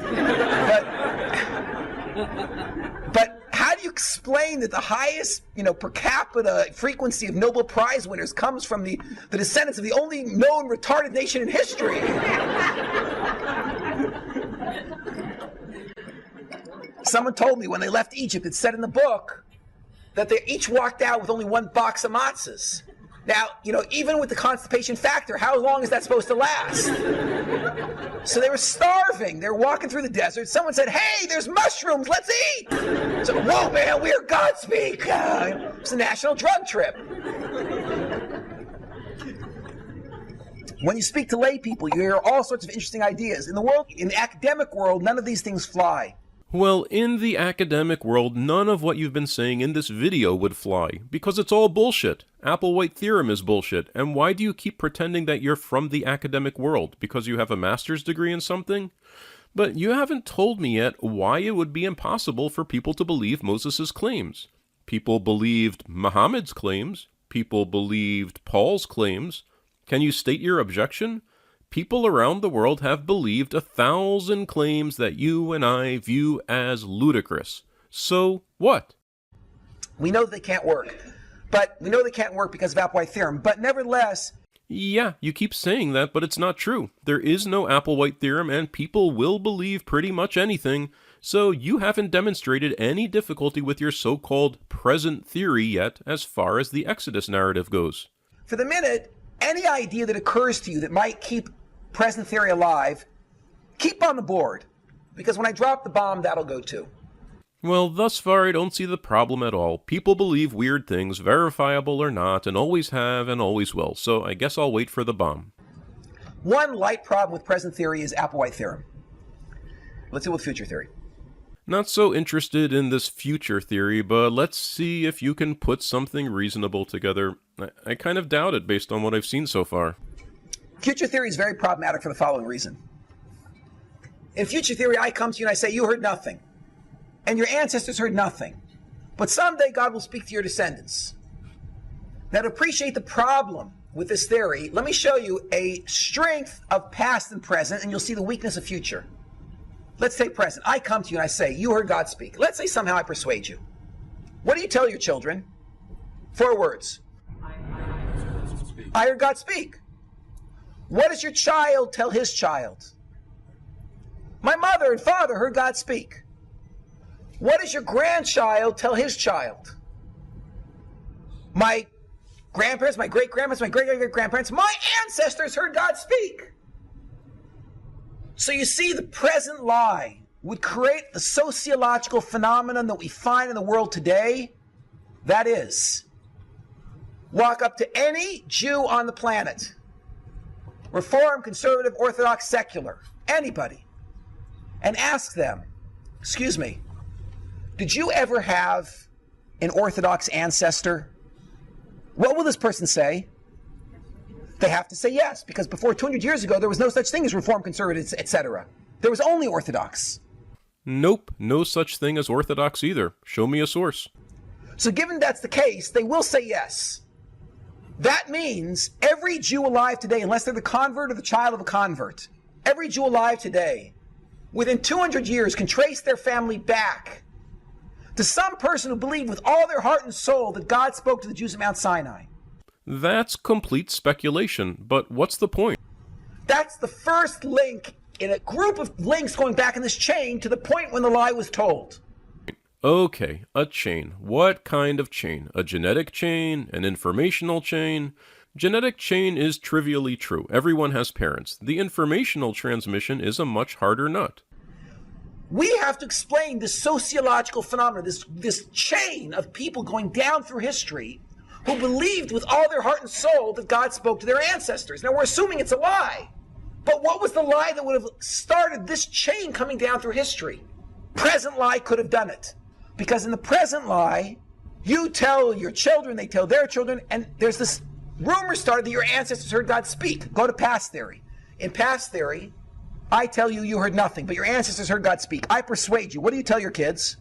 But how do you explain that the highest, per capita frequency of Nobel Prize winners comes from the descendants of the only known retarded nation in history? Someone told me when they left Egypt, it said in the book that they each walked out with only one box of matzahs. Now, even with the constipation factor, how long is that supposed to last? So they were starving. They were walking through the desert. Someone said, hey, there's mushrooms. Let's eat. So, whoa, man, we are Godspeak. It's a national drug trip. When you speak to lay people, you hear all sorts of interesting ideas. In the academic world, none of these things fly. Well, in the academic world, none of what you've been saying in this video would fly, because it's all bullshit. Applewhite theorem is bullshit, and why do you keep pretending that you're from the academic world? Because you have a master's degree in something? But you haven't told me yet why it would be impossible for people to believe Moses' claims. People believed Muhammad's claims. People believed Paul's claims. Can you state your objection? People around the world have believed 1,000 claims that you and I view as ludicrous. So what? We know that they can't work. But we know they can't work because of Applewhite theorem. But nevertheless... Yeah, you keep saying that, but it's not true. There is no Applewhite theorem, and people will believe pretty much anything. So you haven't demonstrated any difficulty with your so-called present theory yet as far as the Exodus narrative goes. For the minute, any idea that occurs to you that might keep present theory alive, keep on the board. Because when I drop the bomb, that'll go too. Well, thus far I don't see the problem at all. People believe weird things, verifiable or not, and always have and always will. So I guess I'll wait for the bomb. One light problem with present theory is Applewhite theorem. Let's deal with future theory. Not so interested in this future theory, but let's see if you can put something reasonable together. I kind of doubt it based on what I've seen so far. Future theory is very problematic for the following reason. In future theory, I come to you and I say, you heard nothing. And your ancestors heard nothing. But someday God will speak to your descendants. Now, to appreciate the problem with this theory, let me show you a strength of past and present, and you'll see the weakness of future. Let's take present. I come to you and I say, you heard God speak. Let's say somehow I persuade you. What do you tell your children? 4 words. I heard God speak. What does your child tell his child? My mother and father heard God speak. What does your grandchild tell his child? My grandparents, my great-grandparents, my great-great-grandparents, my ancestors heard God speak. So you see, the present lie would create the sociological phenomenon that we find in the world today. That is, walk up to any Jew on the planet, Reform, conservative, Orthodox, secular, anybody, and ask them, excuse me, did you ever have an Orthodox ancestor? What will this person say? They have to say yes, because before 200 years ago, there was no such thing as Reform, conservatives, etc. There was only Orthodox. Nope, no such thing as Orthodox either. Show me a source. So given that's the case, they will say yes. That means every Jew alive today, unless they're the convert or the child of a convert, every Jew alive today, within 200 years, can trace their family back to some person who believed with all their heart and soul that God spoke to the Jews at Mount Sinai. That's complete speculation, but what's the point? That's the first link in a group of links going back in this chain to the point when the lie was told. Okay, a chain. What kind of chain? A genetic chain? An informational chain? Genetic chain is trivially true. Everyone has parents. The informational transmission is a much harder nut. We have to explain this sociological phenomenon, this chain of people going down through history who believed with all their heart and soul that God spoke to their ancestors. Now, we're assuming it's a lie. But what was the lie that would have started this chain coming down through history? Present lie could have done it. Because in the present lie, you tell your children, they tell their children, and there's this rumor started that your ancestors heard God speak. Go to past theory. In past theory, I tell you, you heard nothing, but your ancestors heard God speak. I persuade you. What do you tell your kids?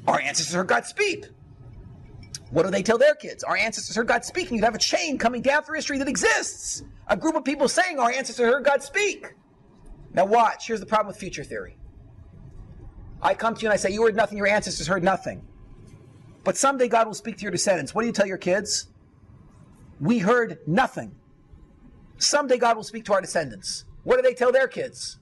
Our ancestors heard God speak. What do they tell their kids? Our ancestors heard God speak. And you'd have a chain coming down through history that exists. A group of people saying our ancestors heard God speak. Now watch. Here's the problem with future theory. I come to you and I say, you heard nothing, your ancestors heard nothing. But someday God will speak to your descendants. What do you tell your kids? We heard nothing. Someday God will speak to our descendants. What do they tell their kids?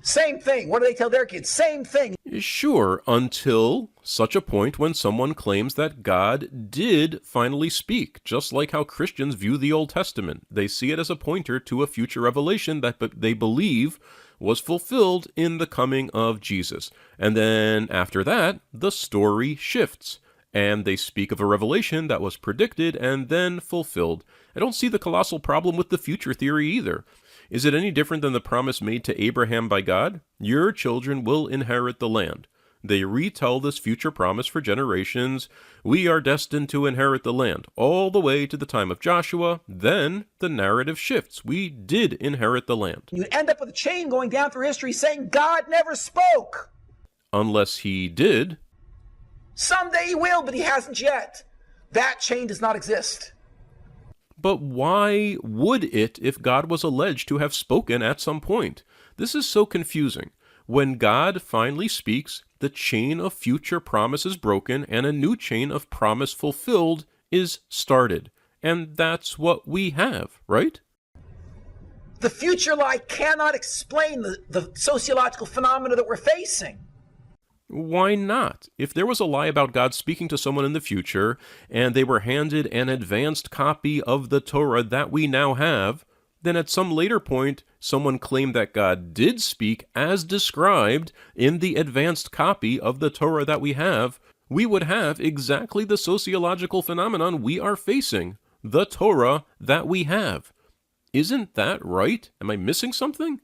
Same thing. What do they tell their kids? Same thing. Sure, until such a point when someone claims that God did finally speak, just like how Christians view the Old Testament. They see it as a pointer to a future revelation that they believe was fulfilled in the coming of Jesus. And then after that, the story shifts, and they speak of a revelation that was predicted and then fulfilled. I don't see the colossal problem with the future theory either. Is it any different than the promise made to Abraham by God? Your children will inherit the land. They retell this future promise for generations. We are destined to inherit the land, all the way to the time of Joshua. Then the narrative shifts. We did inherit the land. You end up with a chain going down through history saying God never spoke. Unless he did. Someday he will, but he hasn't yet. That chain does not exist. But why would it if God was alleged to have spoken at some point? This is so confusing. When God finally speaks, the chain of future promise is broken and a new chain of promise fulfilled is started. And that's what we have, right? The future lie cannot explain the sociological phenomena that we're facing. Why not? If there was a lie about God speaking to someone in the future, and they were handed an advanced copy of the Torah that we now have, then at some later point, someone claimed that God did speak as described in the advanced copy of the Torah that we have, we would have exactly the sociological phenomenon we are facing, the Torah that we have. Isn't that right? Am I missing something?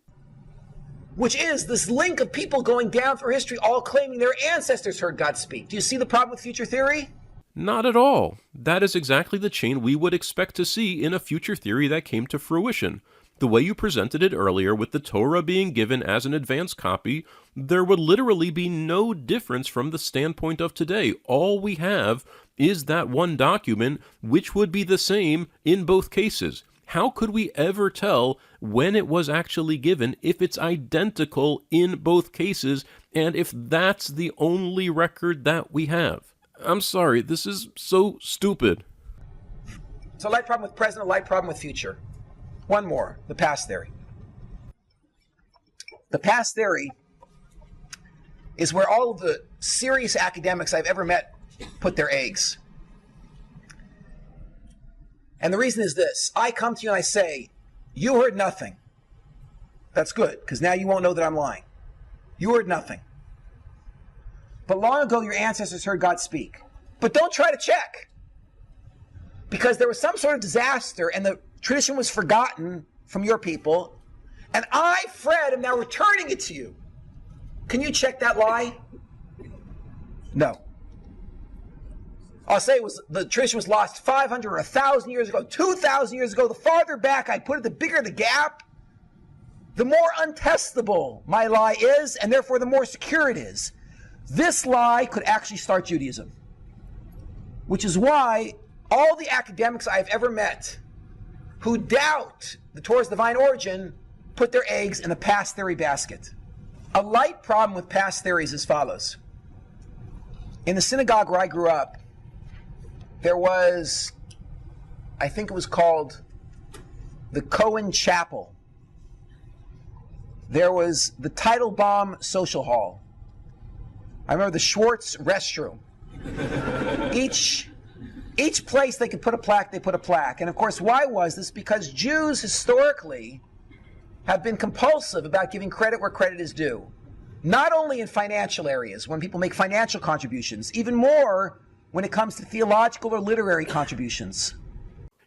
Which is this link of people going down through history all claiming their ancestors heard God speak. Do you see the problem with future theory? Not at all. That is exactly the chain we would expect to see in a future theory that came to fruition. The way you presented it earlier, with the Torah being given as an advance copy, there would literally be no difference from the standpoint of today. All we have is that one document, which would be the same in both cases. How could we ever tell when it was actually given if it's identical in both cases, and if that's the only record that we have? I'm sorry, this is so stupid. So light problem with present, a light problem with future. One more, the past theory. The past theory is where all of the serious academics I've ever met put their eggs. And the reason is this. I come to you and I say, you heard nothing. That's good, because now you won't know that I'm lying. You heard nothing. But long ago, your ancestors heard God speak. But don't try to check. Because there was some sort of disaster and the tradition was forgotten from your people. And I, Fred, am now returning it to you. Can you check that lie? No. I'll say the tradition was lost 500 or 1,000 years ago, 2,000 years ago. The farther back I put it, the bigger the gap, the more untestable my lie is, and therefore the more secure it is. This lie could actually start Judaism, which is why all the academics I've ever met who doubt the Torah's divine origin put their eggs in the past theory basket. A light problem with past theories is as follows. In the synagogue where I grew up, there was, I think it was called the Cohen Chapel. There was the Teitelbaum Social Hall. I remember the Schwartz restroom. Each place they could put a plaque, they put a plaque. And of course, why was this? Because Jews historically have been compulsive about giving credit where credit is due. Not only in financial areas, when people make financial contributions, even more when it comes to theological or literary contributions.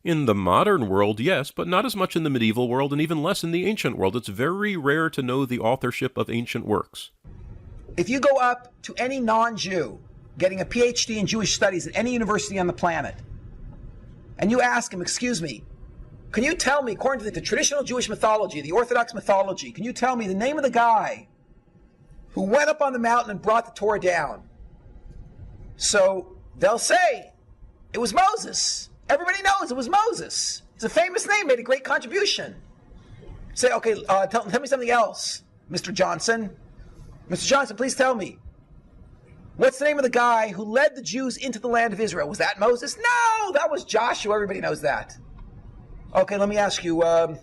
In the modern world, yes, but not as much in the medieval world and even less in the ancient world. It's very rare to know the authorship of ancient works. If you go up to any non-Jew getting a PhD in Jewish studies at any university on the planet, and you ask him, excuse me, can you tell me, according to the traditional Jewish mythology, the Orthodox mythology, can you tell me the name of the guy who went up on the mountain and brought the Torah down? So they'll say, it was Moses. Everybody knows it was Moses. It's a famous name, made a great contribution. Say, okay, tell me something else, Mr. Johnson. Mr. Johnson, please tell me. What's the name of the guy who led the Jews into the land of Israel? Was that Moses? No, that was Joshua. Everybody knows that. Okay, let me ask you, what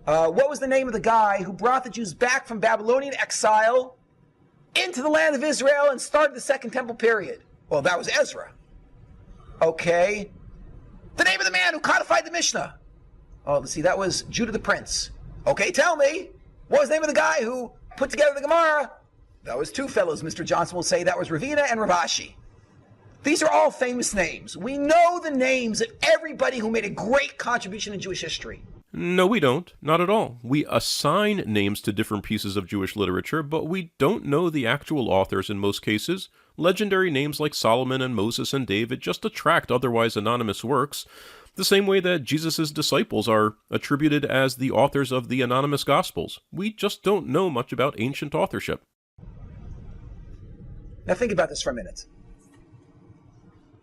was the name of the guy who brought the Jews back from Babylonian exile into the land of Israel and started the Second Temple period? Well, that was Ezra. Okay. The name of the man who codified the Mishnah? Oh, let's see, that was Judah the Prince. Okay, tell me, what was the name of the guy who put together the Gemara? That was two fellows, Mr. Johnson will say. That was Ravina and Ravashi. These are all famous names. We know the names of everybody who made a great contribution in Jewish history. No, we don't. Not at all. We assign names to different pieces of Jewish literature, but we don't know the actual authors in most cases. Legendary names like Solomon and Moses and David just attract otherwise anonymous works, the same way that Jesus' disciples are attributed as the authors of the anonymous Gospels. We just don't know much about ancient authorship. Now think about this for a minute.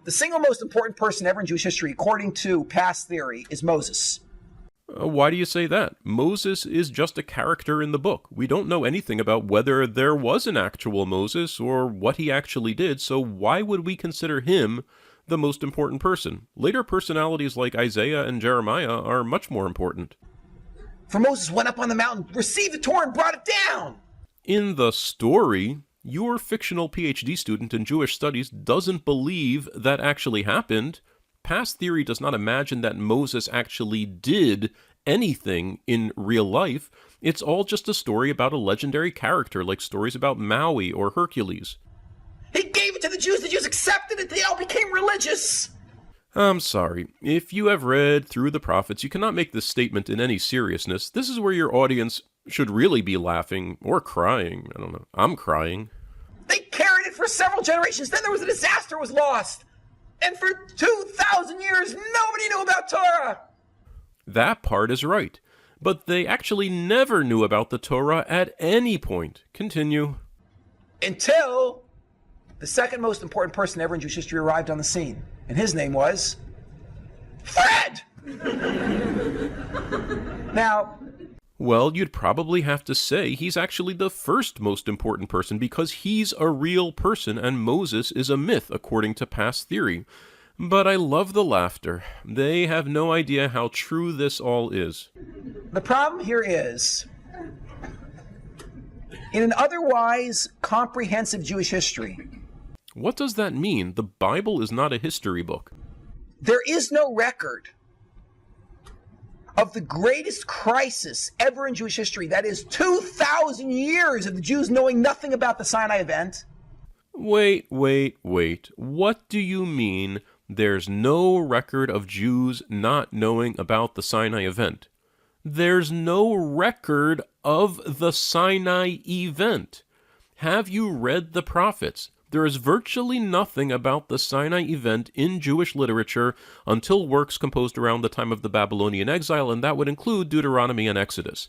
The single most important person ever in Jewish history, according to past theory, is Moses. Why do you say that? Moses is just a character in the book. We don't know anything about whether there was an actual Moses or what he actually did, so why would we consider him the most important person? Later personalities like Isaiah and Jeremiah are much more important. For Moses went up on the mountain, received the Torah, and brought it down. In the story, your fictional PhD student in Jewish studies doesn't believe that actually happened. Past theory does not imagine that Moses actually did anything in real life. It's all just a story about a legendary character, like stories about Maui or Hercules. He gave it to the Jews accepted it, they all became religious. I'm sorry. If you have read through the prophets, you cannot make this statement in any seriousness. This is where your audience should really be laughing or crying. I don't know. I'm crying. They carried it for several generations. Then there was a disaster, was lost. And for 2,000 years, nobody knew about Torah. That part is right. But they actually never knew about the Torah at any point. Continue. Until the second most important person ever in Jewish history arrived on the scene. And his name was Fred! Now, well, you'd probably have to say he's actually the first most important person because he's a real person and Moses is a myth according to past theory. But I love the laughter. They have no idea how true this all is. The problem here is, in an otherwise comprehensive Jewish history, What does that mean? The Bible is not a history book. there is no record of the greatest crisis ever in Jewish history. That is 2,000 years of the Jews knowing nothing about the Sinai event. Wait. What do you mean there's no record of Jews not knowing about the Sinai event? There's no record of the Sinai event. Have you read the prophets? There is virtually nothing about the Sinai event in Jewish literature until works composed around the time of the Babylonian exile, and that would include Deuteronomy and Exodus.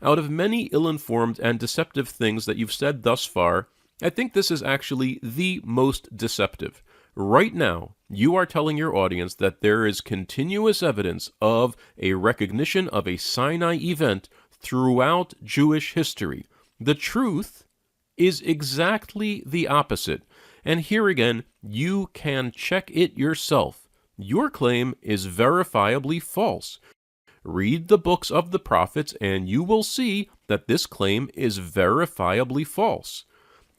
Out of many ill-informed and deceptive things that you've said thus far, I think this is actually the most deceptive. Right now, you are telling your audience that there is continuous evidence of a recognition of a Sinai event throughout Jewish history. The truth is exactly the opposite. And here again, you can check it yourself. Your claim is verifiably false. Read the books of the prophets and you will see that this claim is verifiably false.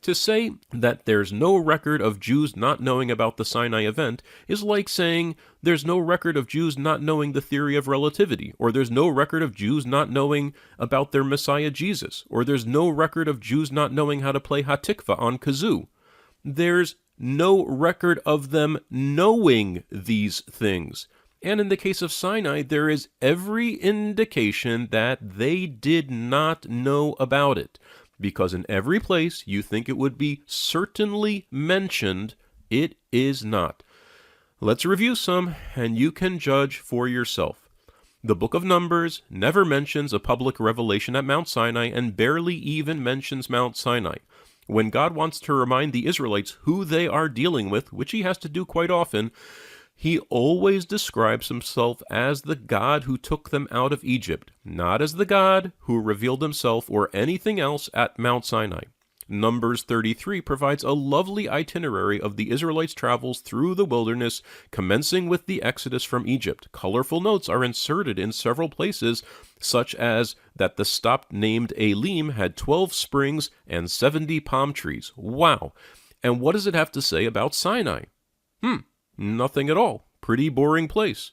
To say that there's no record of Jews not knowing about the Sinai event is like saying there's no record of Jews not knowing the theory of relativity, or there's no record of Jews not knowing about their Messiah Jesus, or there's no record of Jews not knowing how to play Hatikva on kazoo. There's no record of them knowing these things. And in the case of Sinai, there is every indication that they did not know about it. Because in every place you think it would be certainly mentioned, it is not. Let's review some, and you can judge for yourself. The book of Numbers never mentions a public revelation at Mount Sinai and barely even mentions Mount Sinai. When God wants to remind the Israelites who they are dealing with, which he has to do quite often, he always describes himself as the God who took them out of Egypt, not as the God who revealed himself or anything else at Mount Sinai. Numbers 33 provides a lovely itinerary of the Israelites' travels through the wilderness, commencing with the exodus from Egypt. Colorful notes are inserted in several places, such as that the stop named Elim had 12 springs and 70 palm trees. Wow! And what does it have to say about Sinai? Nothing at all. Pretty boring place.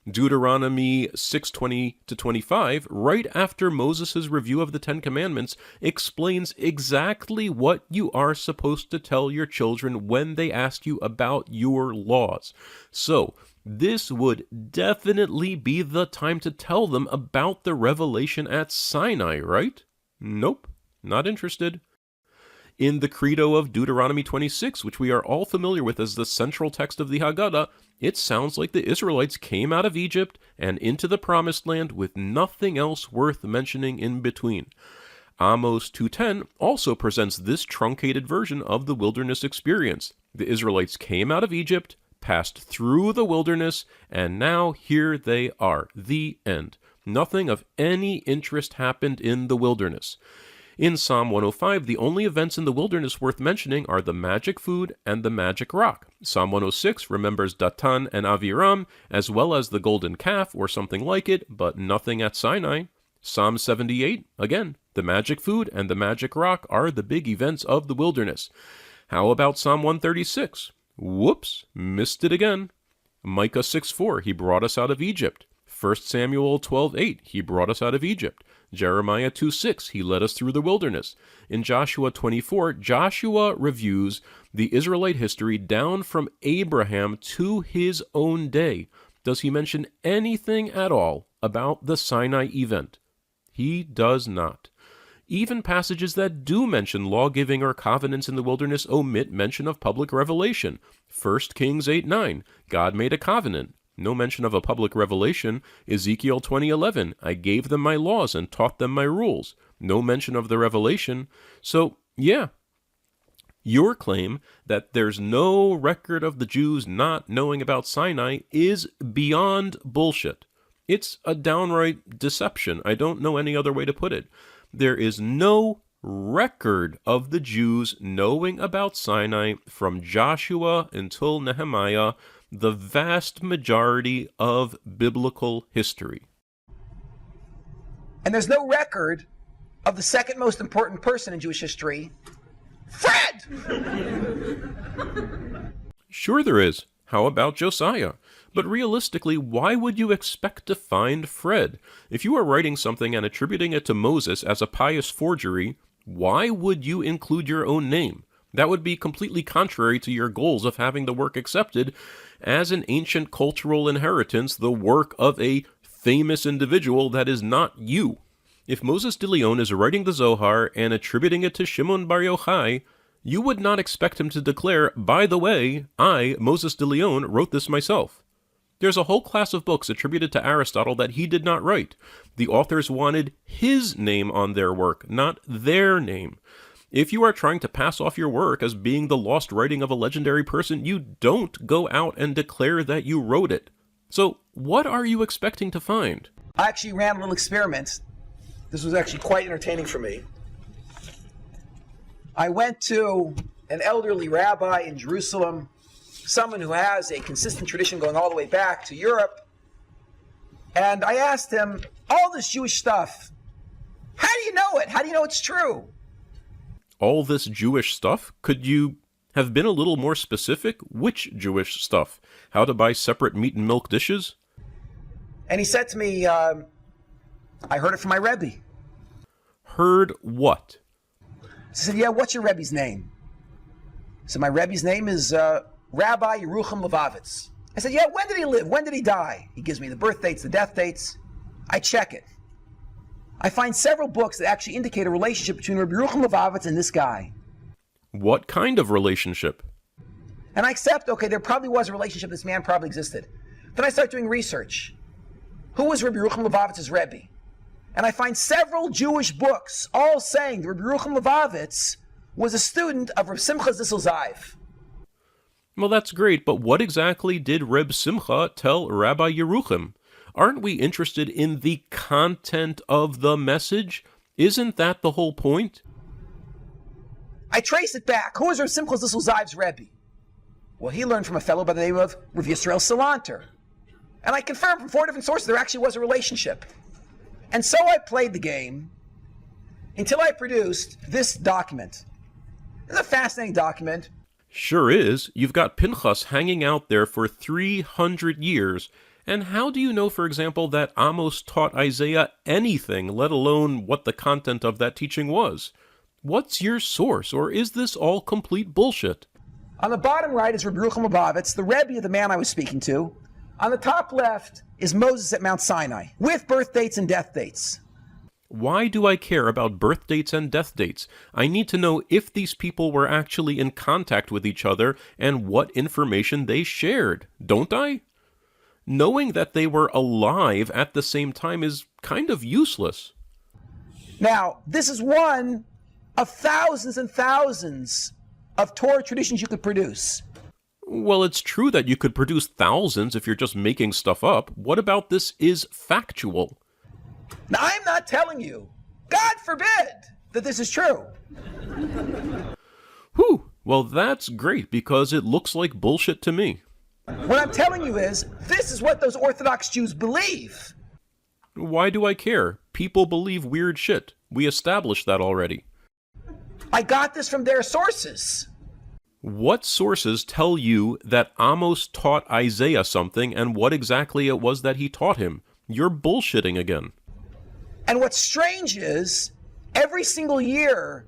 Deuteronomy 6:20-25, right after Moses' review of the Ten Commandments, explains exactly what you are supposed to tell your children when they ask you about your laws. So, this would definitely be the time to tell them about the revelation at Sinai, right? Nope, not interested. In the Credo of Deuteronomy 26, which we are all familiar with as the central text of the Haggadah, it sounds like the Israelites came out of Egypt and into the Promised Land with nothing else worth mentioning in between. Amos 2:10 also presents this truncated version of the wilderness experience. The Israelites came out of Egypt, passed through the wilderness, and now here they are. The end. Nothing of any interest happened in the wilderness. In Psalm 105, the only events in the wilderness worth mentioning are the magic food and the magic rock. Psalm 106 remembers Datan and Aviram, as well as the golden calf or something like it, but nothing at Sinai. Psalm 78, again, the magic food and the magic rock are the big events of the wilderness. How about Psalm 136? Whoops, missed it again. Micah 6:4, he brought us out of Egypt. 1 Samuel 12:8, he brought us out of Egypt. Jeremiah 2:6, he led us through the wilderness. In Joshua 24, Joshua reviews the Israelite history down from Abraham to his own day. Does he mention anything at all about the Sinai event? He does not. Even passages that do mention law-giving or covenants in the wilderness omit mention of public revelation. 1 Kings 8:9, God made a covenant. No mention of a public revelation. Ezekiel 20:11, I gave them my laws and taught them my rules. No mention of the revelation. So, yeah, your claim that there's no record of the Jews not knowing about Sinai is beyond bullshit. It's a downright deception. I don't know any other way to put it. There is no record of the Jews knowing about Sinai from Joshua until Nehemiah, the vast majority of biblical history. And there's no record of the second most important person in Jewish history, Fred! Sure there is. How about Josiah? But realistically, why would you expect to find Fred? If you are writing something and attributing it to Moses as a pious forgery, why would you include your own name? That would be completely contrary to your goals of having the work accepted as an ancient cultural inheritance, the work of a famous individual that is not you. If Moses de Leon is writing the Zohar and attributing it to Shimon Bar Yochai, you would not expect him to declare, by the way, I, Moses de Leon, wrote this myself. There's a whole class of books attributed to Aristotle that he did not write. The authors wanted his name on their work, not their name. If you are trying to pass off your work as being the lost writing of a legendary person, you don't go out and declare that you wrote it. So, what are you expecting to find? I actually ran a little experiment. This was actually quite entertaining for me. I went to an elderly rabbi in Jerusalem, someone who has a consistent tradition going all the way back to Europe, and I asked him, all this Jewish stuff, how do you know it? How do you know it's true? All this Jewish stuff? Could you have been a little more specific? Which Jewish stuff? How to buy separate meat and milk dishes? And he said to me, I heard it from my Rebbe. Heard what? I said, yeah, what's your Rebbe's name? So my Rebbe's name is Rabbi Yerucham Levavitz. I said, yeah, when did he live? When did he die? He gives me the birth dates, the death dates. I check it. I find several books that actually indicate a relationship between Rabbi Yerucham Levavitz and this guy. What kind of relationship? And I accept, okay, there probably was a relationship, this man probably existed. Then I start doing research. Who was Rabbi Yerucham Levavitz's Rebbe? And I find several Jewish books all saying that Rabbi Yerucham Levavitz was a student of Reb Simcha Zissel Zayv. Well, that's great, but what exactly did Reb Simcha tell Rabbi Yerucham? Aren't we interested in the content of the message? Isn't that the whole point? I trace it back. Who was Reb Simcha Zissel Zayv's Rebbe? Well, he learned from a fellow by the name of Rav Yisrael Salanter. And I confirmed from 4 different sources there actually was a relationship. And so I played the game until I produced this document. It's a fascinating document. Sure is. You've got Pinchas hanging out there for 300 years. And how do you know, for example, that Amos taught Isaiah anything, let alone what the content of that teaching was? What's your source, or is this all complete bullshit? On the bottom right is Rabbi Yerucham Levavitz, the Rebbe of the man I was speaking to. On the top left is Moses at Mount Sinai, with birth dates and death dates. Why do I care about birth dates and death dates? I need to know if these people were actually in contact with each other and what information they shared, don't I? Knowing that they were alive at the same time is kind of useless. Now, this is one of thousands and thousands of Torah traditions you could produce. Well, it's true that you could produce thousands if you're just making stuff up. What about this is factual? Now, I'm not telling you, God forbid, that this is true. Whew, well that's great because it looks like bullshit to me. What I'm telling you is, this is what those Orthodox Jews believe. Why do I care? People believe weird shit. We established that already. I got this from their sources. What sources tell you that Amos taught Isaiah something and what exactly it was that he taught him? You're bullshitting again. And what's strange is, every single year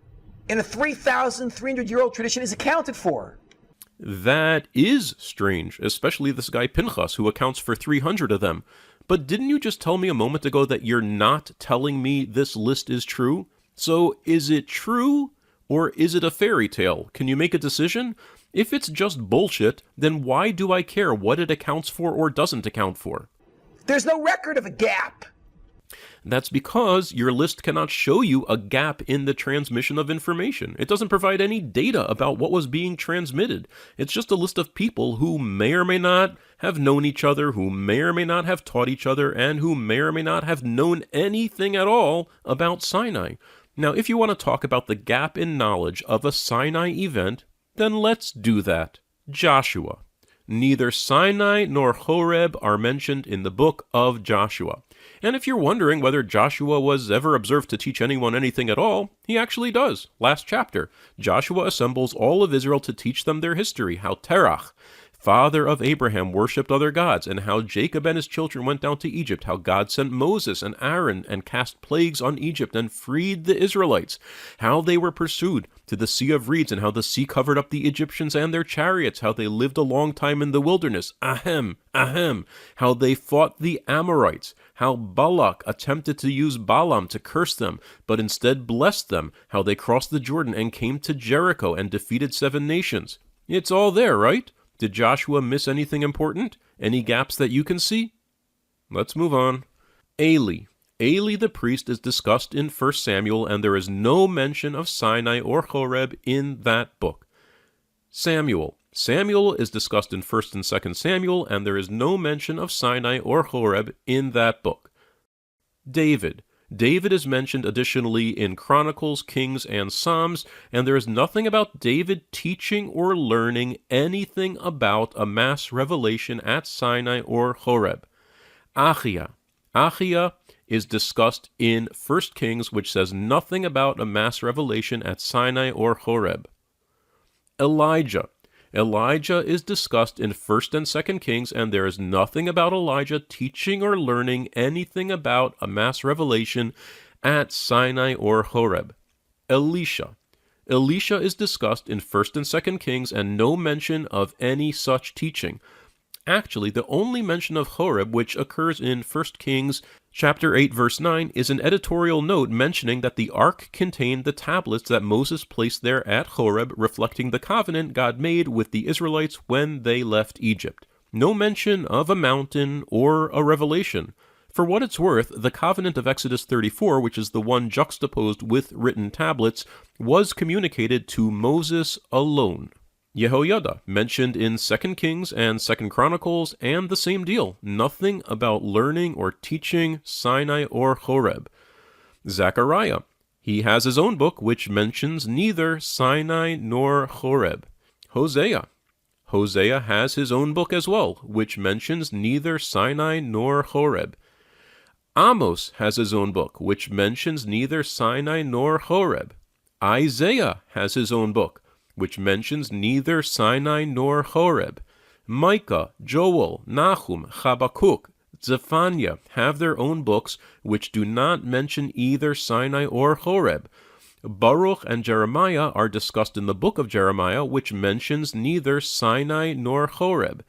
in a 3,300-year-old tradition is accounted for. That is strange, especially this guy Pinchas, who accounts for 300 of them. But didn't you just tell me a moment ago that you're not telling me this list is true? So is it true, or is it a fairy tale? Can you make a decision? If it's just bullshit, then why do I care what it accounts for or doesn't account for? There's no record of a gap. That's because your list cannot show you a gap in the transmission of information. It doesn't provide any data about what was being transmitted. It's just a list of people who may or may not have known each other, who may or may not have taught each other, and who may or may not have known anything at all about Sinai. Now, if you want to talk about the gap in knowledge of a Sinai event, then let's do that. Joshua. Neither Sinai nor Horeb are mentioned in the book of Joshua. And if you're wondering whether Joshua was ever observed to teach anyone anything at all, he actually does. Last chapter, Joshua assembles all of Israel to teach them their history, how Terach, father of Abraham, worshipped other gods, and how Jacob and his children went down to Egypt, how God sent Moses and Aaron and cast plagues on Egypt and freed the Israelites, how they were pursued to the Sea of Reeds, and how the sea covered up the Egyptians and their chariots, how they lived a long time in the wilderness, ahem, how they fought the Amorites, how Balak attempted to use Balaam to curse them, but instead blessed them, how they crossed the Jordan and came to Jericho and defeated 7 nations. It's all there, right? Did Joshua miss anything important? Any gaps that you can see? Let's move on. Eli. Eli the priest is discussed in 1 Samuel, and there is no mention of Sinai or Horeb in that book. Samuel. Samuel is discussed in 1 and 2 Samuel, and there is no mention of Sinai or Horeb in that book. David. David is mentioned additionally in Chronicles, Kings, and Psalms, and there is nothing about David teaching or learning anything about a mass revelation at Sinai or Horeb. Achiah. Achiah is discussed in 1 Kings, which says nothing about a mass revelation at Sinai or Horeb. Elijah. Elijah is discussed in 1 and 2 Kings, and there is nothing about Elijah teaching or learning anything about a mass revelation at Sinai or Horeb. Elisha. Elisha is discussed in 1 and 2 Kings, and no mention of any such teaching. Actually, the only mention of Horeb, which occurs in 1 Kings chapter 8, verse 9, is an editorial note mentioning that the ark contained the tablets that Moses placed there at Horeb, reflecting the covenant God made with the Israelites when they left Egypt. No mention of a mountain or a revelation. For what it's worth, the covenant of Exodus 34, which is the one juxtaposed with written tablets, was communicated to Moses alone. Jehoiada, mentioned in 2 Kings and 2 Chronicles, and the same deal. Nothing about learning or teaching Sinai or Horeb. Zechariah. He has his own book, which mentions neither Sinai nor Horeb. Hosea. Hosea has his own book as well, which mentions neither Sinai nor Horeb. Amos has his own book, which mentions neither Sinai nor Horeb. Isaiah has his own book, which mentions neither Sinai nor Horeb. Micah, Joel, Nahum, Habakkuk, Zephaniah have their own books which do not mention either Sinai or Horeb. Baruch and Jeremiah are discussed in the book of Jeremiah, which mentions neither Sinai nor Horeb.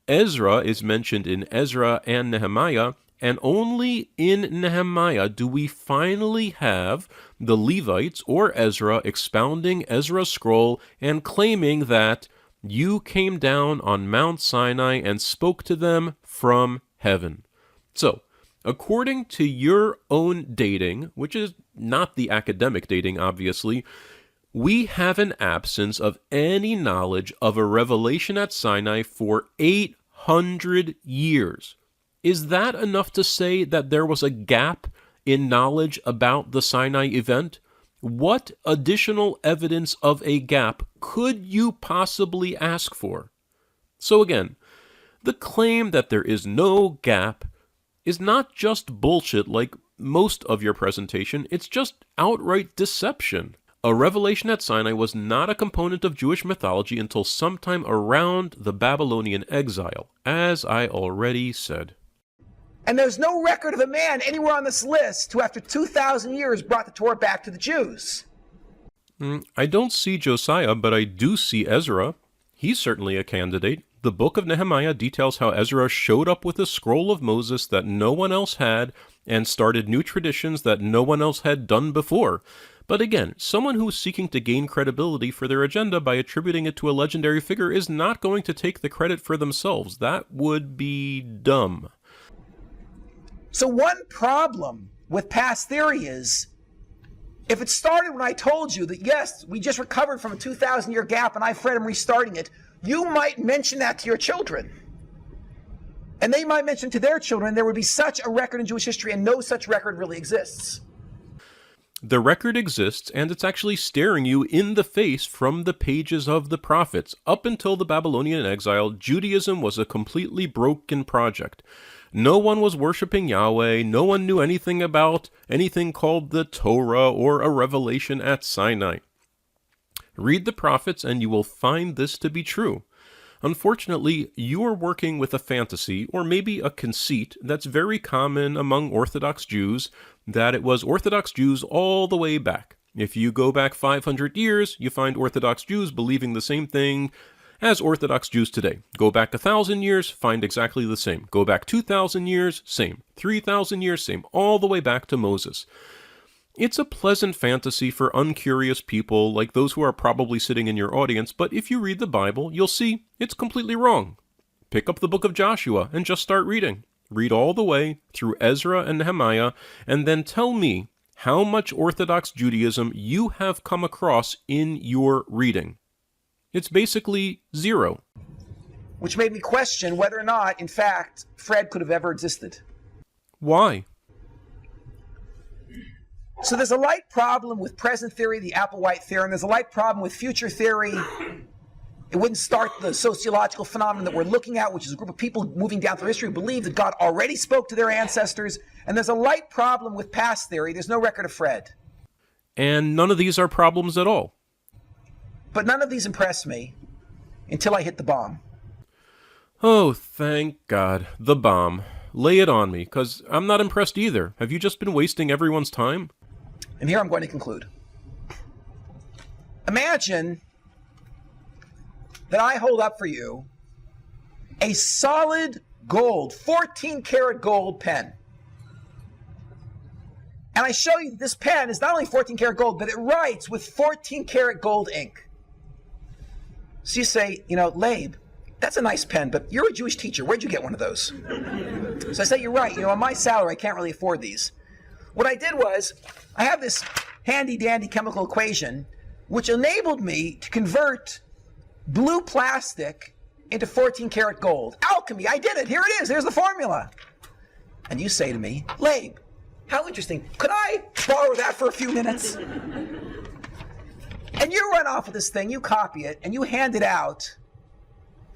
Ezra is mentioned in Ezra and Nehemiah, and only in Nehemiah do we finally have the Levites or Ezra expounding Ezra's scroll and claiming that you came down on Mount Sinai and spoke to them from heaven. So, according to your own dating, which is not the academic dating, obviously, we have an absence of any knowledge of a revelation at Sinai for 800 years. Is that enough to say that there was a gap in knowledge about the Sinai event? What additional evidence of a gap could you possibly ask for? So again, the claim that there is no gap is not just bullshit like most of your presentation, it's just outright deception. A revelation at Sinai was not a component of Jewish mythology until sometime around the Babylonian exile, as I already said. And there's no record of a man anywhere on this list who after 2,000 years brought the Torah back to the Jews. I don't see Josiah, but I do see Ezra. He's certainly a candidate. The book of Nehemiah details how Ezra showed up with a scroll of Moses that no one else had and started new traditions that no one else had done before. But again, someone who's seeking to gain credibility for their agenda by attributing it to a legendary figure is not going to take the credit for themselves. That would be dumb. So one problem with past theory is, if it started when I told you that, yes, we just recovered from a 2,000-year gap and I afraid I'm restarting it, you might mention that to your children. And they might mention to their children there would be such a record in Jewish history, and no such record really exists. The record exists, and it's actually staring you in the face from the pages of the prophets. Up until the Babylonian exile, Judaism was a completely broken project. No one was worshiping Yahweh, no one knew anything about anything called the Torah or a revelation at Sinai. Read the prophets and you will find this to be true. Unfortunately, you are working with a fantasy, or maybe a conceit, that's very common among Orthodox Jews, that it was Orthodox Jews all the way back. If you go back 500 years, you find Orthodox Jews believing the same thing as Orthodox Jews today. Go back 1,000 years, find exactly the same. Go back 2,000 years, same. 3,000 years, same. All the way back to Moses. It's a pleasant fantasy for uncurious people like those who are probably sitting in your audience, but if you read the Bible, you'll see it's completely wrong. Pick up the book of Joshua and just start reading. Read all the way through Ezra and Nehemiah, and then tell me how much Orthodox Judaism you have come across in your reading. It's basically zero. Which made me question whether or not, in fact, Fred could have ever existed. Why? So there's a light problem with present theory, the Applewhite theorem. There's a light problem with future theory. It wouldn't start the sociological phenomenon that we're looking at, which is a group of people moving down through history who believe that God already spoke to their ancestors. And there's a light problem with past theory. There's no record of Fred. And none of these are problems at all. But none of these impress me until I hit the bomb. Oh, thank God. The bomb. Lay it on me, because I'm not impressed either. Have you just been wasting everyone's time? And here I'm going to conclude. Imagine that I hold up for you a solid gold, 14 karat gold pen. And I show you that this pen is not only 14 karat gold, but it writes with 14 karat gold ink. So you say, Labe, that's a nice pen, but you're a Jewish teacher. Where'd you get one of those? So I say, you're right. On my salary, I can't really afford these. What I did was, I have this handy-dandy chemical equation, which enabled me to convert blue plastic into 14 karat gold. Alchemy, I did it. Here it is. Here's the formula. And you say to me, Labe, how interesting. Could I borrow that for a few minutes? And you run off with this thing, you copy it, and you hand it out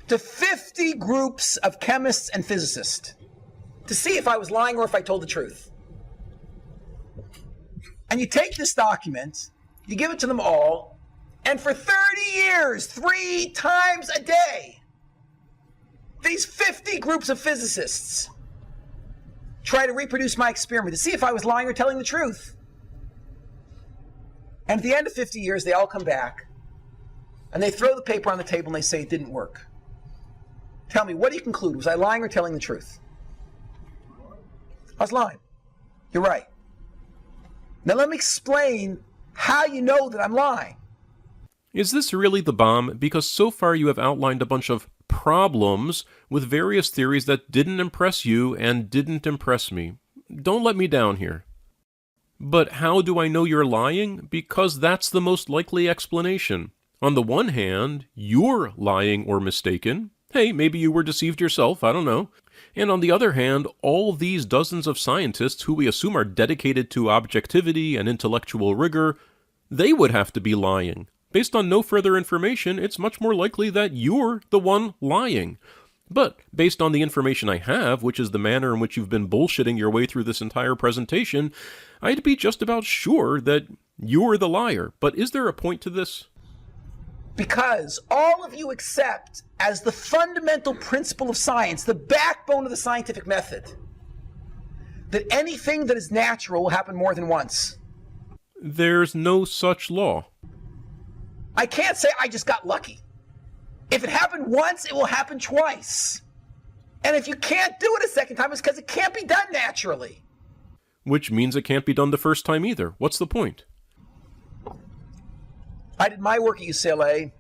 to 50 groups of chemists and physicists to see if I was lying or if I told the truth. And you take this document, you give it to them all, and for 30 years, 3 times a day, these 50 groups of physicists try to reproduce my experiment to see if I was lying or telling the truth. And at the end of 50 years, they all come back, and they throw the paper on the table and they say it didn't work. Tell me, what do you conclude? Was I lying or telling the truth? I was lying. You're right. Now let me explain how you know that I'm lying. Is this really the bomb? Because so far you have outlined a bunch of problems with various theories that didn't impress you and didn't impress me. Don't let me down here. But how do I know you're lying? Because that's the most likely explanation. On the one hand, you're lying or mistaken. Hey, maybe you were deceived yourself, I don't know. And on the other hand, all these dozens of scientists who we assume are dedicated to objectivity and intellectual rigor, they would have to be lying. Based on no further information, it's much more likely that you're the one lying. But based on the information I have, which is the manner in which you've been bullshitting your way through this entire presentation, I'd be just about sure that you're the liar. But is there a point to this? Because all of you accept as the fundamental principle of science, the backbone of the scientific method, that anything that is natural will happen more than once. There's no such law. I can't say I just got lucky. If it happened once, it will happen twice. And if you can't do it a second time, it's because it can't be done naturally. Which means it can't be done the first time either. What's the point? I did my work at UCLA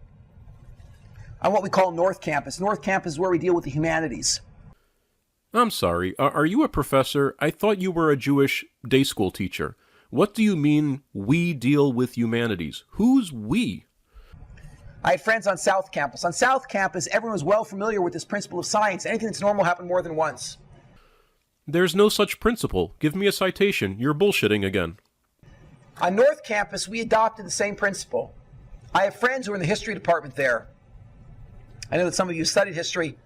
on what we call North Campus. North Campus is where we deal with the humanities. I'm sorry, are you a professor? I thought you were a Jewish day school teacher. What do you mean, we deal with humanities? Who's we? I had friends on South Campus. On South Campus, everyone was well familiar with this principle of science. Anything that's normal happened more than once. There's no such principle. Give me a citation. You're bullshitting again. On North Campus, we adopted the same principle. I have friends who are in the history department there. I know that some of you studied history.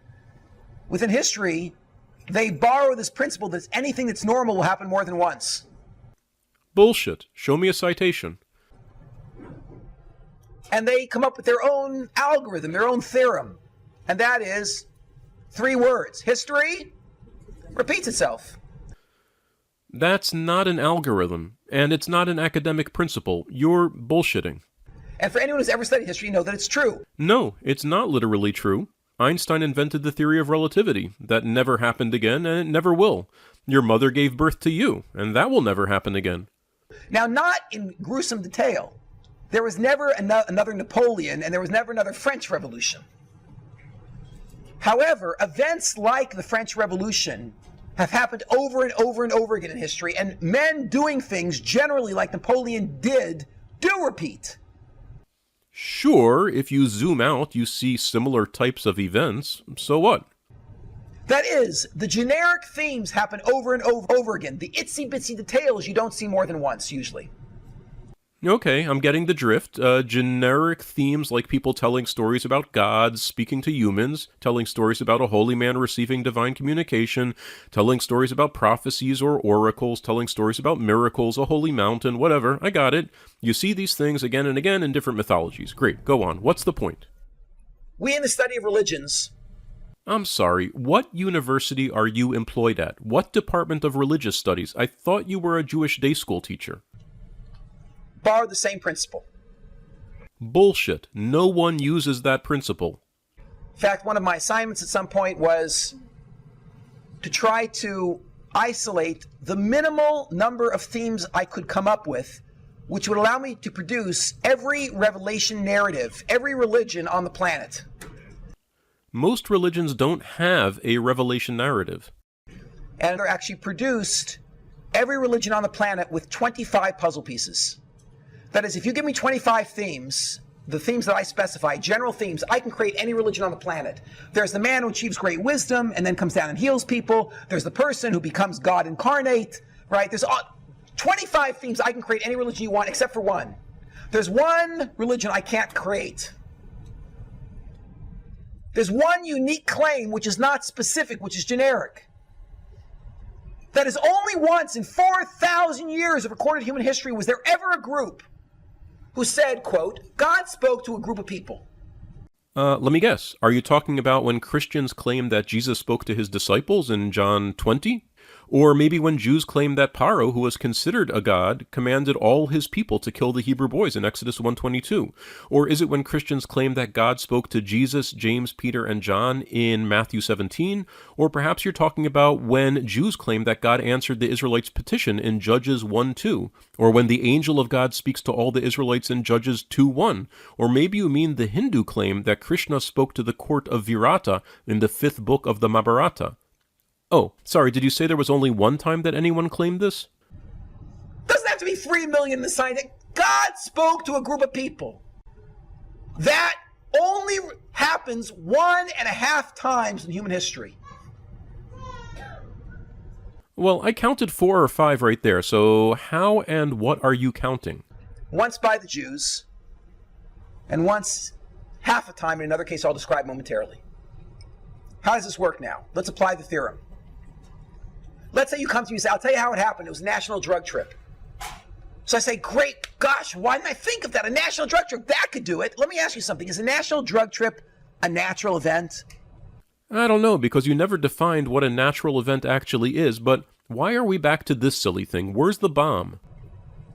Within history, they borrow this principle that anything that's normal will happen more than once. Bullshit. Show me a citation. And they come up with their own algorithm, their own theorem. And that is 3 words. History repeats itself. That's not an algorithm, and it's not an academic principle. You're bullshitting. And for anyone who's ever studied history, you know that it's true. No, it's not literally true. Einstein invented the theory of relativity. That never happened again, and it never will. Your mother gave birth to you, and that will never happen again. Now, not in gruesome detail. There was never another Napoleon, and there was never another French Revolution. However, events like the French Revolution have happened over and over and over again in history, and men doing things generally like Napoleon did do repeat. Sure, if you zoom out, you see similar types of events. So what? That is, the generic themes happen over and over again. The itsy-bitsy details you don't see more than once, usually. Okay, I'm getting the drift. Generic themes like people telling stories about gods, speaking to humans, telling stories about a holy man receiving divine communication, telling stories about prophecies or oracles, telling stories about miracles, a holy mountain, whatever. I got it. You see these things again and again in different mythologies. Great, go on. What's the point? We in the study of religions... I'm sorry, what university are you employed at? What department of religious studies? I thought you were a Jewish day school teacher. borrow the same principle. Bullshit. No one uses that principle. In fact, one of my assignments at some point was to try to isolate the minimal number of themes I could come up with, which would allow me to produce every revelation narrative, every religion on the planet. Most religions don't have a revelation narrative. And they're actually produced every religion on the planet with 25 puzzle pieces. That is, if you give me 25 themes, the themes that I specify, general themes, I can create any religion on the planet. There's the man who achieves great wisdom and then comes down and heals people. There's the person who becomes God incarnate, right? There's 25 themes. I can create any religion you want except for one. There's one religion I can't create. There's one unique claim which is not specific, which is generic. That is, only once in 4,000 years of recorded human history was there ever a group who said, quote, God spoke to a group of people. Let me guess. Are you talking about when Christians claim that Jesus spoke to his disciples in John 20? Or maybe when Jews claim that Paro, who was considered a god, commanded all his people to kill the Hebrew boys in Exodus 1:22? Or is it when Christians claim that God spoke to Jesus, James, Peter, and John in Matthew 17? Or perhaps you're talking about when Jews claim that God answered the Israelites' petition in Judges 1:2? Or when the angel of God speaks to all the Israelites in Judges 2:1? Or maybe you mean the Hindu claim that Krishna spoke to the court of Virata in the 5th book of the Mahabharata? Oh, sorry, did you say there was only one time that anyone claimed this? Doesn't have to be 3 million in the science. God spoke to a group of people. That only happens 1.5 times in human history. Well, I counted 4 or 5 right there, so how and what are you counting? Once by the Jews, and once half a time in another case I'll describe momentarily. How does this work now? Let's apply the theorem. Let's say you come to me and say, I'll tell you how it happened. It was a national drug trip. So I say, great, gosh, why didn't I think of that? A national drug trip, that could do it. Let me ask you something. Is a national drug trip a natural event? I don't know, because you never defined what a natural event actually is, but why are we back to this silly thing? Where's the bomb?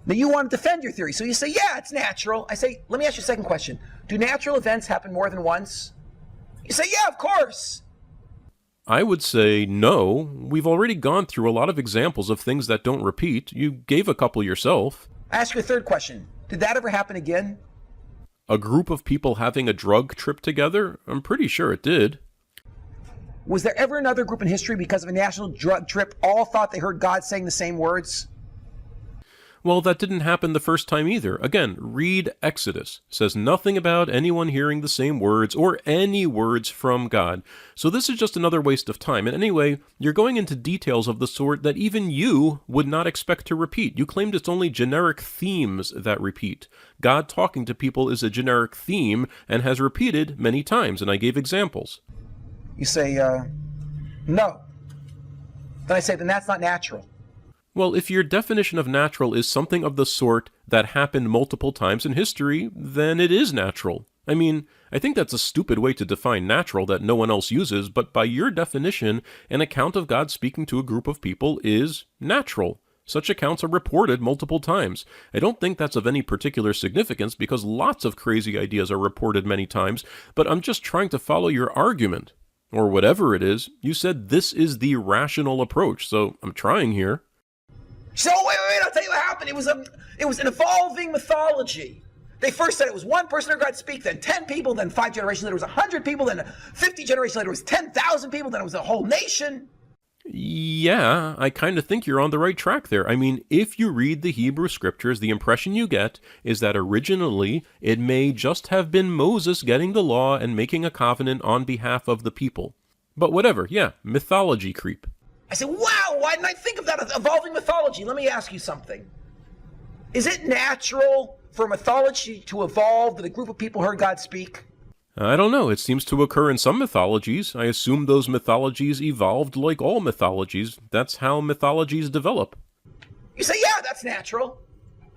Now you want to defend your theory, so you say, yeah, it's natural. I say, let me ask you a second question. Do natural events happen more than once? You say, yeah, of course. I would say no. We've already gone through a lot of examples of things that don't repeat. You gave a couple yourself. I ask you a third question. Did that ever happen again? A group of people having a drug trip together? I'm pretty sure it did. Was there ever another group in history because of a national drug trip all thought they heard God saying the same words? Well, that didn't happen the first time either. Again, read Exodus. It says nothing about anyone hearing the same words or any words from God. So this is just another waste of time. And anyway, you're going into details of the sort that even you would not expect to repeat. You claimed it's only generic themes that repeat. God talking to people is a generic theme and has repeated many times, and I gave examples. You say, no. Then I say, then that's not natural. Well, if your definition of natural is something of the sort that happened multiple times in history, then it is natural. I mean, I think that's a stupid way to define natural that no one else uses, but by your definition, an account of God speaking to a group of people is natural. Such accounts are reported multiple times. I don't think that's of any particular significance because lots of crazy ideas are reported many times, but I'm just trying to follow your argument. Or whatever it is, you said this is the rational approach, so I'm trying here. So wait, I'll tell you what happened. It was an evolving mythology. They first said it was one person heard God speak, then 10 people, then 5 generations later it was 100 people, then 50 generations later it was 10,000 people, then it was a whole nation. Yeah, I kind of think you're on the right track there. I mean, if you read the Hebrew scriptures, the impression you get is that originally it may just have been Moses getting the law and making a covenant on behalf of the people. But whatever, yeah, mythology creep. I said, wow, why didn't I think of that? Evolving mythology. Let me ask you something. Is it natural for mythology to evolve that a group of people heard God speak? I don't know. It seems to occur in some mythologies. I assume those mythologies evolved like all mythologies. That's how mythologies develop. You say, yeah, that's natural.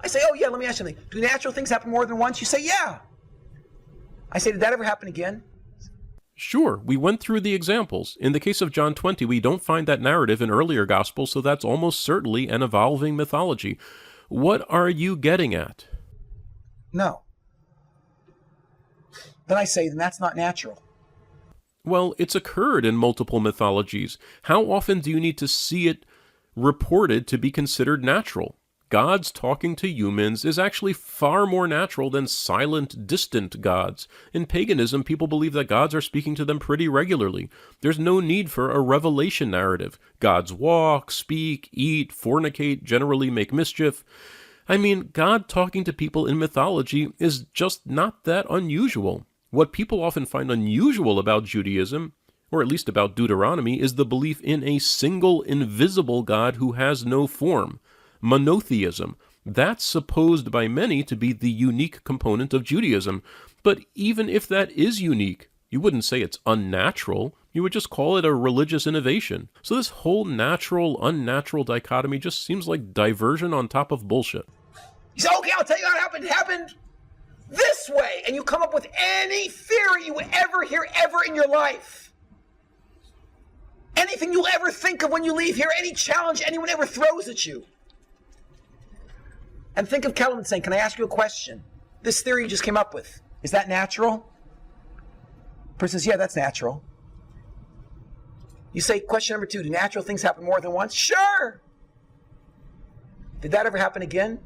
I say, oh, yeah, let me ask you something. Do natural things happen more than once? You say, yeah. I say, did that ever happen again? Sure, we went through the examples. In the case of John 20, we don't find that narrative in earlier Gospels, so that's almost certainly an evolving mythology. What are you getting at? No. Then I say, then that's not natural. Well, it's occurred in multiple mythologies. How often do you need to see it reported to be considered natural? Gods talking to humans is actually far more natural than silent, distant gods. In paganism, people believe that gods are speaking to them pretty regularly. There's no need for a revelation narrative. Gods walk, speak, eat, fornicate, generally make mischief. I mean, God talking to people in mythology is just not that unusual. What people often find unusual about Judaism, or at least about Deuteronomy, is the belief in a single invisible God who has no form. Monotheism. That's supposed by many to be the unique component of Judaism. But even if that is unique, you wouldn't say it's unnatural. You would just call it a religious innovation. So this whole natural-unnatural dichotomy just seems like diversion on top of bullshit. You say, okay, I'll tell you how it happened. It happened this way. And you come up with any theory you would ever hear ever in your life. Anything you'll ever think of when you leave here, any challenge anyone ever throws at you. And think of Kelemen saying, can I ask you a question? This theory you just came up with, is that natural? Person says, yeah, that's natural. You say, question number 2, do natural things happen more than once? Sure. Did that ever happen again?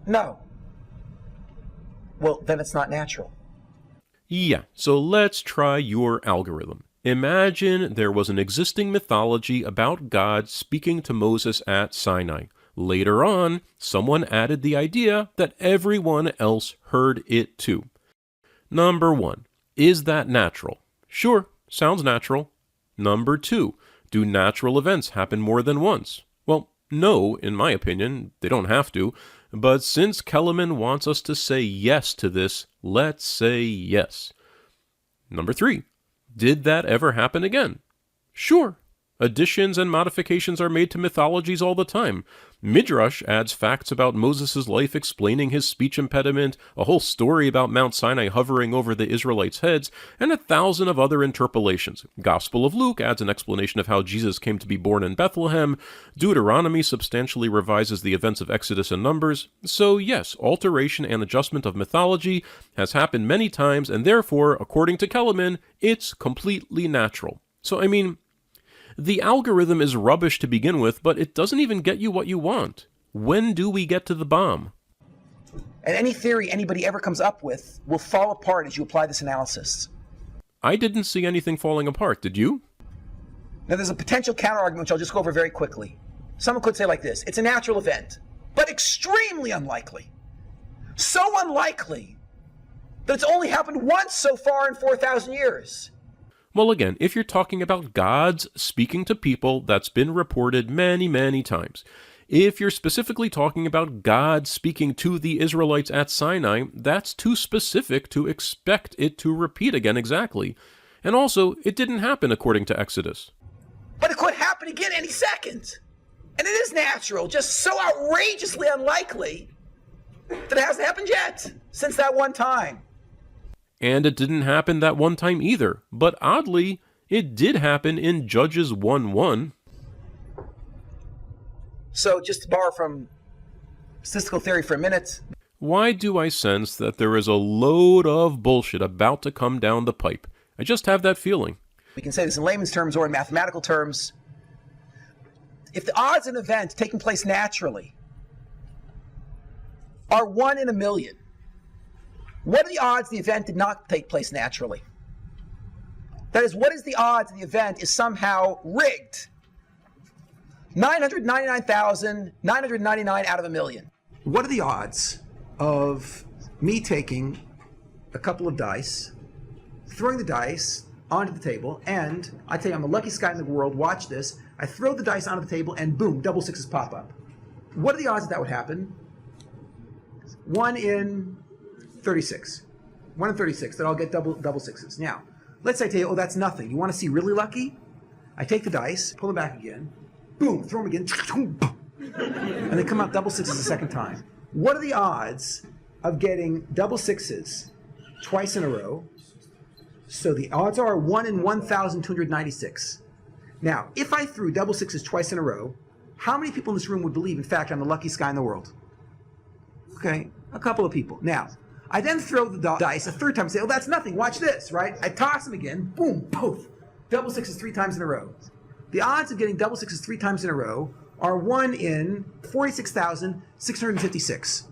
No. Well, then it's not natural. Yeah, so let's try your algorithm. Imagine there was an existing mythology about God speaking to Moses at Sinai. Later on, someone added the idea that everyone else heard it too. Number 1, is that natural? Sure, sounds natural. Number 2, do natural events happen more than once? Well, no, in my opinion, they don't have to. But since Kelemen wants us to say yes to this, let's say yes. Number 3, did that ever happen again? Sure. Additions and modifications are made to mythologies all the time. Midrash adds facts about Moses' life explaining his speech impediment, a whole story about Mount Sinai hovering over the Israelites' heads, and 1,000 of other interpolations. Gospel of Luke adds an explanation of how Jesus came to be born in Bethlehem. Deuteronomy substantially revises the events of Exodus and Numbers. So yes, alteration and adjustment of mythology has happened many times, and therefore, according to Kelemen, it's completely natural. So I mean, the algorithm is rubbish to begin with, but it doesn't even get you what you want. When do we get to the bomb? And any theory anybody ever comes up with will fall apart as you apply this analysis. I didn't see anything falling apart, did you? Now there's a potential counter-argument which I'll just go over very quickly. Someone could say like this, it's a natural event. but extremely unlikely. So unlikely that it's only happened once so far in 4,000 years. Well, again, if you're talking about gods speaking to people, that's been reported many, many times. If you're specifically talking about God speaking to the Israelites at Sinai, that's too specific to expect it to repeat again exactly. And also, it didn't happen according to Exodus. But it could happen again any second. And it is natural, just so outrageously unlikely that it hasn't happened yet, since that one time. And it didn't happen that one time either. But oddly, it did happen in Judges 1:1. So just to borrow from statistical theory for a minute. Why do I sense that there is a load of bullshit about to come down the pipe? I just have that feeling. We can say this in layman's terms or in mathematical terms. If the odds of an event taking place naturally are 1 in a million, what are the odds the event did not take place naturally? That is, what is the odds the event is somehow rigged? 999,999 out of a million. What are the odds of me taking a couple of dice, throwing the dice onto the table, and I tell you, I'm the luckiest guy in the world, watch this, I throw the dice onto the table and boom, double sixes pop up. What are the odds that would happen? 1 in 36. 1 in 36 that I'll get double sixes. Now, let's say I tell you, oh, that's nothing. You want to see really lucky? I take the dice, pull them back again, boom, throw them again, and they come out double sixes the second time. What are the odds of getting double sixes twice in a row? So the odds are 1 in 1,296. Now, if I threw double sixes twice in a row, how many people in this room would believe, in fact, I'm the luckiest guy in the world? Okay, a couple of people. Now, I then throw the dice a third time and say, oh, that's nothing, watch this, right? I toss them again, boom, both. Double sixes 3 times in a row. The odds of getting double sixes 3 times in a row are 1 in 46,656.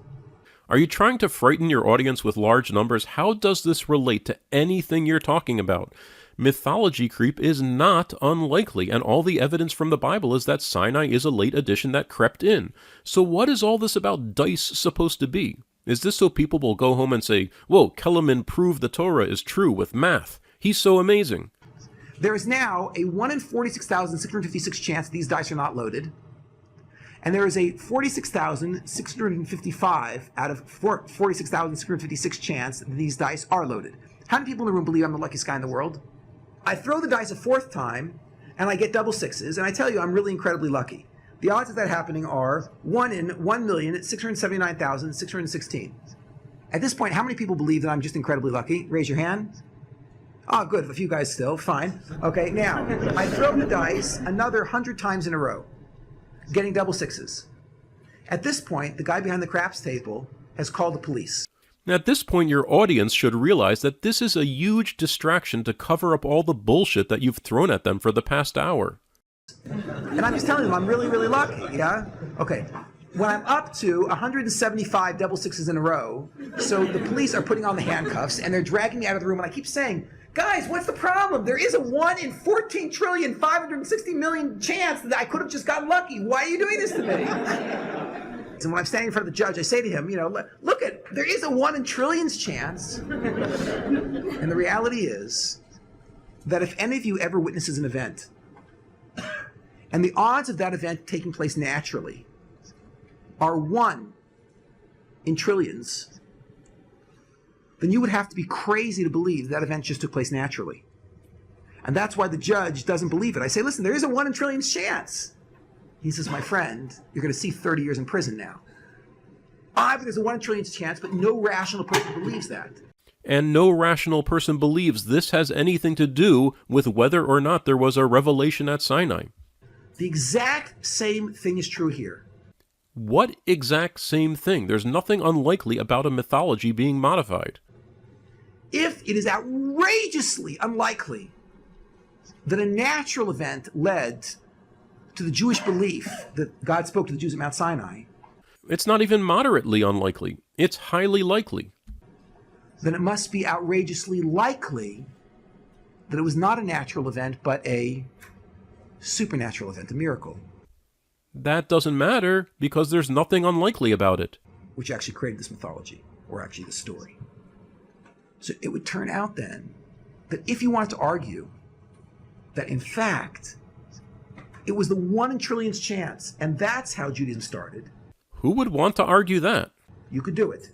Are you trying to frighten your audience with large numbers? How does this relate to anything you're talking about? Mythology creep is not unlikely, and all the evidence from the Bible is that Sinai is a late addition that crept in. So what is all this about dice supposed to be? Is this so people will go home and say, whoa, Kelemen proved the Torah is true with math. He's so amazing. There is now a 1 in 46,656 chance these dice are not loaded. And there is a 46,655 out of 46,656 chance that these dice are loaded. How many people in the room believe I'm the luckiest guy in the world? I throw the dice a 4th time, and I get double sixes, and I tell you I'm really incredibly lucky. The odds of that happening are 1 in 1,679,616. At this point, how many people believe that I'm just incredibly lucky? Raise your hand. Oh, good. A few guys still. Fine. Okay, now, I throw the dice another 100 times in a row, getting double sixes. At this point, the guy behind the craps table has called the police. At this point, your audience should realize that this is a huge distraction to cover up all the bullshit that you've thrown at them for the past hour. And I'm just telling them I'm really, really lucky, yeah? Okay. When I'm up to 175 double sixes in a row, so the police are putting on the handcuffs and they're dragging me out of the room, and I keep saying, guys, what's the problem? There is a 1 in 14,560,000,000 chance that I could have just gotten lucky. Why are you doing this to me? And when I'm standing in front of the judge, I say to him, look there is a 1 in trillions chance. And the reality is that if any of you ever witnesses an event, and the odds of that event taking place naturally are 1 in trillions, then you would have to be crazy to believe that event just took place naturally. And that's why the judge doesn't believe it. I say, listen, there is a 1 in trillions chance. He says, my friend, you're going to see 30 years in prison now. But there's a 1 in trillions chance, but no rational person believes that. And no rational person believes this has anything to do with whether or not there was a revelation at Sinai. The exact same thing is true here. What exact same thing? There's nothing unlikely about a mythology being modified. If it is outrageously unlikely that a natural event led to the Jewish belief that God spoke to the Jews at Mount Sinai, it's not even moderately unlikely. It's highly likely. Then it must be outrageously likely that it was not a natural event, but a supernatural event, a miracle. That doesn't matter because there's nothing unlikely about it. Which actually created this mythology, or actually the story. So it would turn out then that if you wanted to argue that in fact it was the 1 in trillions chance, and that's how Judaism started. Who would want to argue that? You could do it.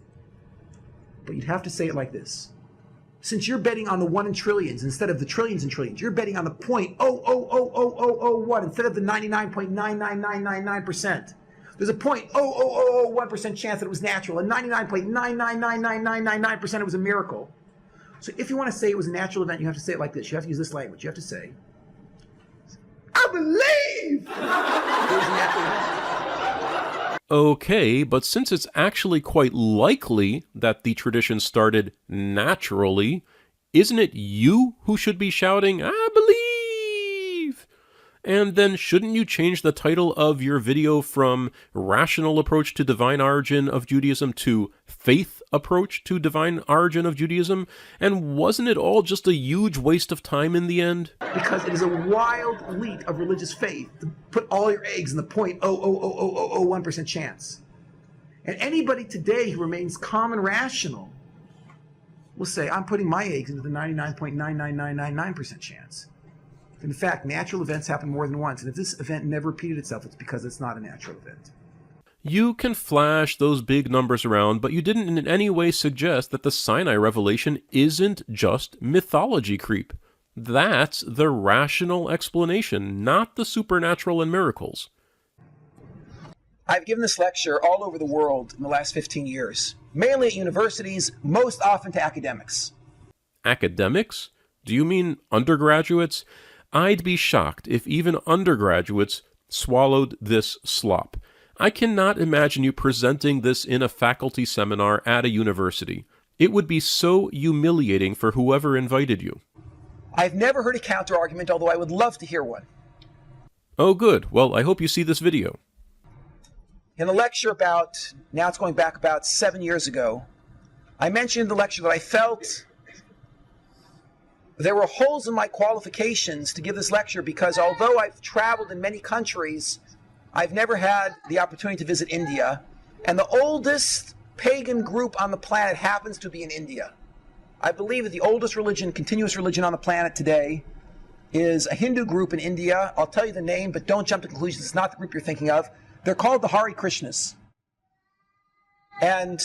But you'd have to say it like this. Since you're betting on the 1 in trillions instead of the trillions and trillions, you're betting on the 0.0000001 instead of the 99.99999%. There's a 0.00001% chance that it was natural, and 99.9999999% it was a miracle. So if you want to say it was a natural event, you have to say it like this. You have to use this language. You have to say, I believe it was a natural event. Okay, but since it's actually quite likely that the tradition started naturally, isn't it you who should be shouting, I believe? And then shouldn't you change the title of your video from Rational Approach to Divine Origin of Judaism to Faith Approach to Divine Origin of Judaism? And wasn't it all just a huge waste of time in the end? Because it is a wild leap of religious faith to put all your eggs in the 0.00001% chance. And anybody today who remains calm and rational will say, I'm putting my eggs into the 99.99999% chance. In fact, natural events happen more than once, and if this event never repeated itself, it's because it's not a natural event. You can flash those big numbers around, but you didn't in any way suggest that the Sinai revelation isn't just mythology creep. That's the rational explanation, not the supernatural and miracles. I've given this lecture all over the world in the last 15 years, mainly at universities, most often to academics. Academics? Do you mean undergraduates? I'd be shocked if even undergraduates swallowed this slop. I cannot imagine you presenting this in a faculty seminar at a university. It would be so humiliating for whoever invited you. I've never heard a counter-argument, although I would love to hear one. Oh, good. Well, I hope you see this video. In a lecture about, now it's going back about 7 years ago, I mentioned in the lecture that I felt there were holes in my qualifications to give this lecture because although I've traveled in many countries, I've never had the opportunity to visit India, and the oldest pagan group on the planet happens to be in India. I believe that the oldest religion, continuous religion on the planet today is a Hindu group in India. I'll tell you the name, but don't jump to conclusions. It's not the group you're thinking of. They're called the Hare Krishnas. And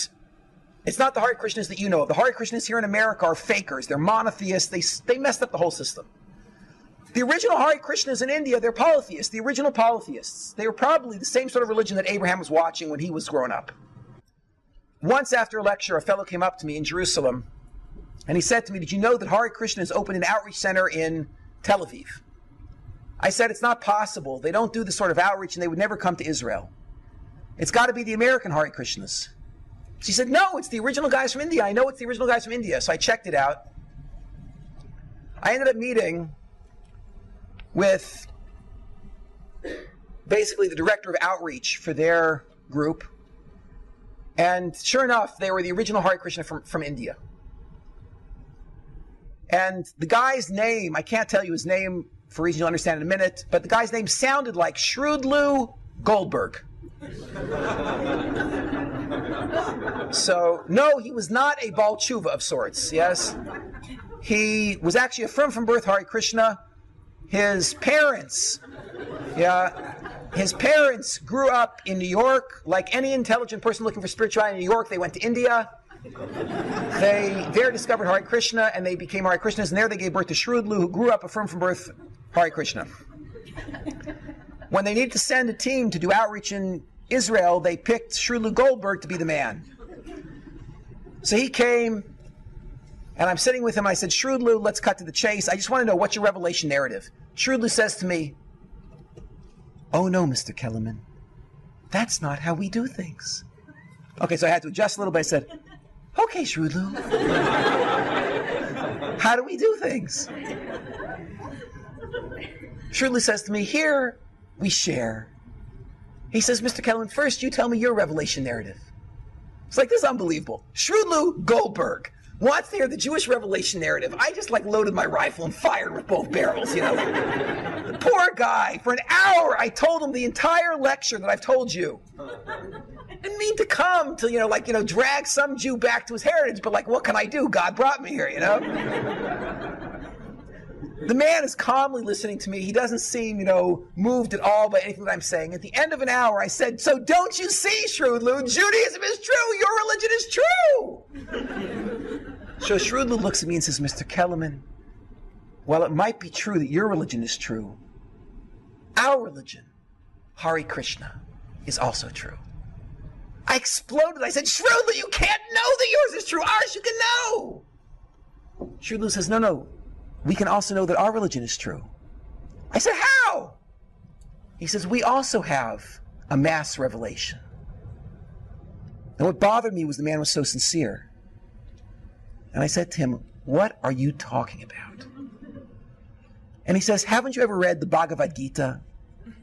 it's not the Hare Krishnas that you know of. The Hare Krishnas here in America are fakers. They're monotheists. They messed up the whole system. The original Hare Krishnas in India, they're polytheists, the original polytheists. They were probably the same sort of religion that Abraham was watching when he was growing up. Once after a lecture, a fellow came up to me in Jerusalem, and he said to me, did you know that Hare Krishnas opened an outreach center in Tel Aviv? I said, it's not possible. They don't do this sort of outreach, and they would never come to Israel. It's got to be the American Hare Krishnas. She said, no, it's the original guys from India. I know it's the original guys from India. So I checked it out. I ended up meeting with basically the director of outreach for their group. And sure enough, they were the original Hare Krishna from India. And the guy's name, I can't tell you his name for reasons you'll understand in a minute, but the guy's name sounded like Shrewdlou Goldberg. So, no, he was not a Baal Tshuva of sorts, yes? He was actually a from birth Hare Krishna. His parents grew up in New York. Like any intelligent person looking for spirituality in New York, they went to India. They there discovered Hare Krishna, and they became Hare Krishnas, and there they gave birth to Shrewdlou, who grew up a from birth Hare Krishna. When they needed to send a team to do outreach in Israel, they picked Shrewdlou Goldberg to be the man. So he came, and I'm sitting with him. I said, Shrewdlou, let's cut to the chase. I just want to know, what's your revelation narrative? Shrewdlou says to me, oh no, Mr. Kelemen, that's not how we do things. Okay, so I had to adjust a little bit. I said, okay, Shrewdlou, how do we do things? Shrewdlou says to me, here we share. He says, Mr. Kelemen, first you tell me your revelation narrative. It's like, this is unbelievable. Shrewdlou Goldberg wants to hear the Jewish revelation narrative. I just loaded my rifle and fired with both barrels, you know. The poor bizarre guy. For an hour, I told him the entire lecture that I've told you. Didn't mean to come to, drag some Jew back to his heritage, but what can I do? God brought me here, The man is calmly listening to me. He doesn't seem, moved at all by anything that I'm saying. At the end of an hour, I said, so don't you see, Shrewdloo, Judaism is true. Your religion is true. So Shrewdloo looks at me and says, Mr. Kelemen, while it might be true that your religion is true, our religion, Hare Krishna, is also true. I exploded. I said, Shrewdloo, you can't know that yours is true. Ours you can know. Shrewdloo says, no. We can also know that our religion is true. I said, how? He says, we also have a mass revelation. And what bothered me was the man was so sincere. And I said to him, what are you talking about? And he says, haven't you ever read the Bhagavad Gita?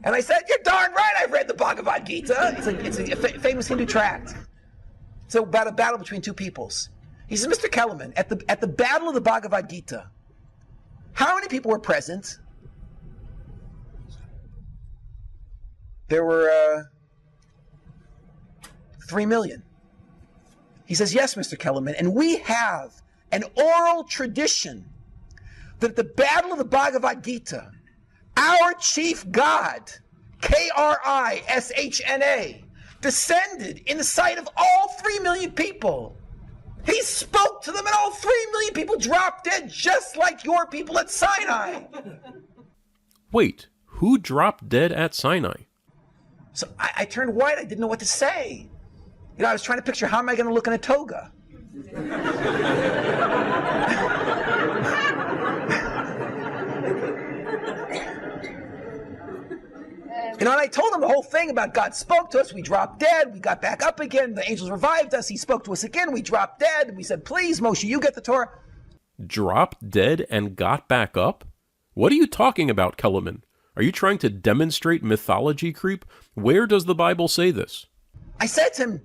And I said, you're darn right I've read the Bhagavad Gita. It's a famous Hindu tract. It's about a battle between two peoples. He says, Mr. Kelemen, at the battle of the Bhagavad Gita, how many people were present? There were 3 million. He says, yes, Mr. Kelemen, and we have an oral tradition that at the battle of the Bhagavad Gita, our chief god, Krishna, descended in the sight of all 3 million people. He spoke to them and all 3 million people dropped dead just like your people at Sinai. Wait, who dropped dead at Sinai? So I turned white. I didn't know what to say. I was trying to picture, how am I going to look in a toga? And I told him the whole thing about God spoke to us, we dropped dead, we got back up again, the angels revived us, he spoke to us again, we dropped dead, and we said, please, Moshe, you get the Torah. Dropped dead and got back up? What are you talking about, Kelemen? Are you trying to demonstrate mythology creep? Where does the Bible say this? I said to him,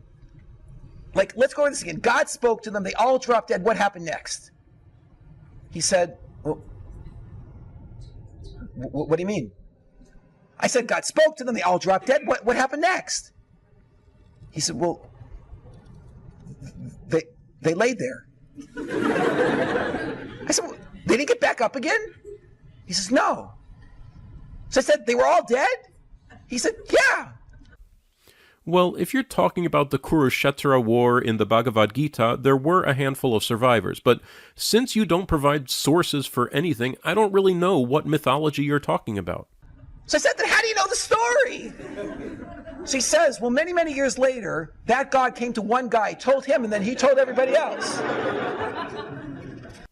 let's go over this again. God spoke to them, they all dropped dead, what happened next? He said, well, what do you mean? I said, God spoke to them, they all dropped dead. What happened next? He said, well, they laid there. I said, well, they didn't get back up again? He says, no. So I said, they were all dead? He said, yeah. Well, if you're talking about the Kurukshetra war in the Bhagavad Gita, there were a handful of survivors. But since you don't provide sources for anything, I don't really know what mythology you're talking about. So I said, then how do you know the story? So he says, well, many, many years later, that God came to one guy, told him, and then he told everybody else.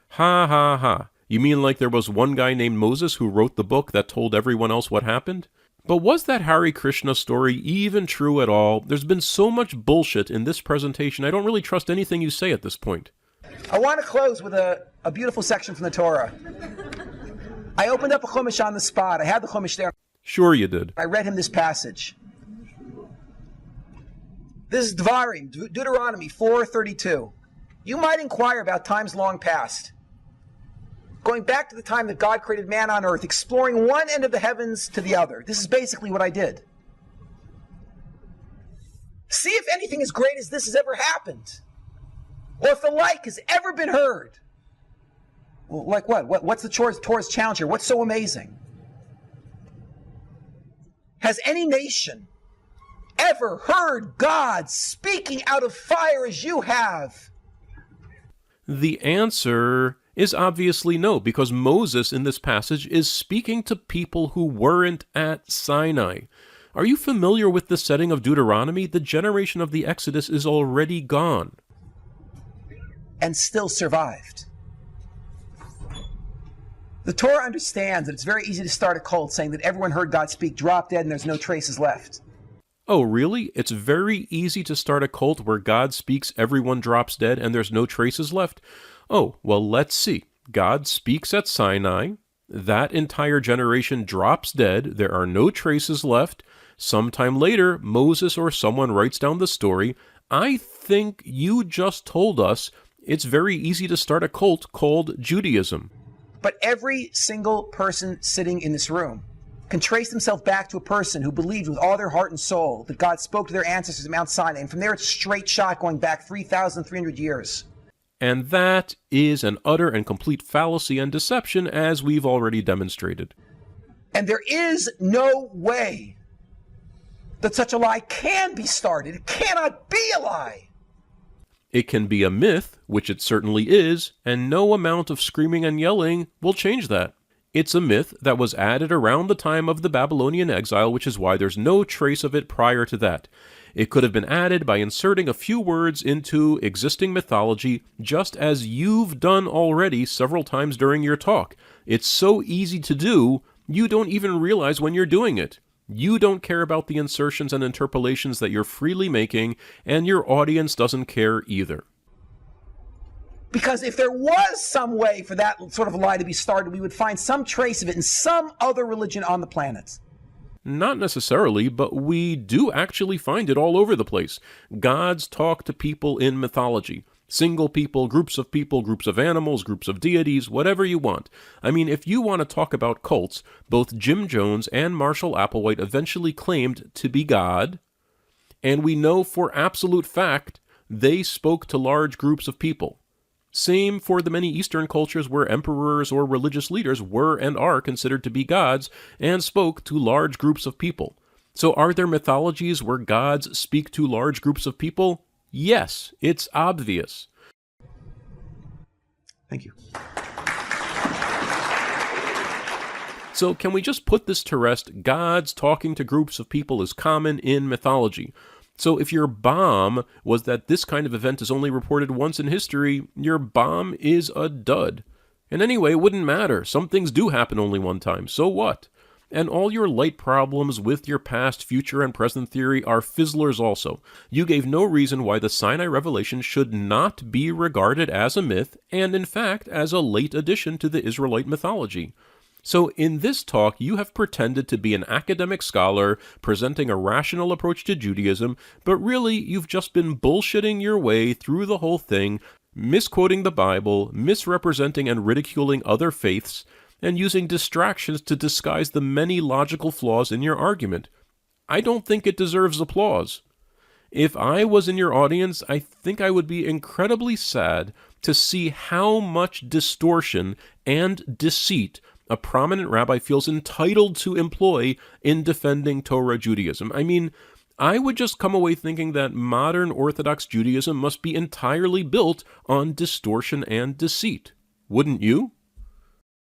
Ha ha ha. You mean like there was one guy named Moses who wrote the book that told everyone else what happened? But was that Hare Krishna story even true at all? There's been so much bullshit in this presentation, I don't really trust anything you say at this point. I want to close with a beautiful section from the Torah. I opened up a Chumash on the spot. I had the Chumash there. Sure you did. I read him this passage. This is Dvarim, Deuteronomy 4:32. You might inquire about times long past, going back to the time that God created man on earth, exploring one end of the heavens to the other. This is basically what I did. See if anything as great as this has ever happened, or if the like has ever been heard. Well, like what? What's the Torah's challenge here? What's so amazing? Has any nation ever heard God speaking out of fire as you have? The answer is obviously no, because Moses in this passage is speaking to people who weren't at Sinai. Are you familiar with the setting of Deuteronomy? The generation of the Exodus is already gone. And still survived. The Torah understands that it's very easy to start a cult saying that everyone heard God speak, drop dead, and there's no traces left. Oh, really? It's very easy to start a cult where God speaks, everyone drops dead, and there's no traces left? Oh, well, let's see. God speaks at Sinai. That entire generation drops dead. There are no traces left. Sometime later, Moses or someone writes down the story. I think you just told us it's very easy to start a cult called Judaism. But every single person sitting in this room can trace themselves back to a person who believed with all their heart and soul that God spoke to their ancestors at Mount Sinai, and from there it's straight shot going back 3,300 years. And that is an utter and complete fallacy and deception, as we've already demonstrated. And there is no way that such a lie can be started. It cannot be a lie. It can be a myth, which it certainly is, and no amount of screaming and yelling will change that. It's a myth that was added around the time of the Babylonian exile, which is why there's no trace of it prior to that. It could have been added by inserting a few words into existing mythology, just as you've done already several times during your talk. It's so easy to do, you don't even realize when you're doing it. You don't care about the insertions and interpolations that you're freely making, and your audience doesn't care either. Because if there was some way for that sort of lie to be started, we would find some trace of it in some other religion on the planet. Not necessarily, but we do actually find it all over the place. Gods talk to people in mythology. Single people, groups of animals, groups of deities, whatever you want. I mean, if you want to talk about cults, both Jim Jones and Marshall Applewhite eventually claimed to be God, and we know for absolute fact they spoke to large groups of people. Same for the many Eastern cultures where emperors or religious leaders were and are considered to be gods and spoke to large groups of people. So are there mythologies where gods speak to large groups of people? Yes, it's obvious. Thank you. So can we just put this to rest? Gods talking to groups of people is common in mythology. So if your bomb was that this kind of event is only reported once in history, your bomb is a dud. And anyway, it wouldn't matter. Some things do happen only one time. So what? And all your light problems with your past, future, and present theory are fizzlers also. You gave no reason why the Sinai revelation should not be regarded as a myth, and in fact as a late addition to the Israelite mythology. So in this talk, you have pretended to be an academic scholar presenting a rational approach to Judaism, but really you've just been bullshitting your way through the whole thing, misquoting the Bible, misrepresenting and ridiculing other faiths, and using distractions to disguise the many logical flaws in your argument. I don't think it deserves applause. If I was in your audience, I think I would be incredibly sad to see how much distortion and deceit a prominent rabbi feels entitled to employ in defending Torah Judaism. I mean, I would just come away thinking that modern Orthodox Judaism must be entirely built on distortion and deceit. Wouldn't you?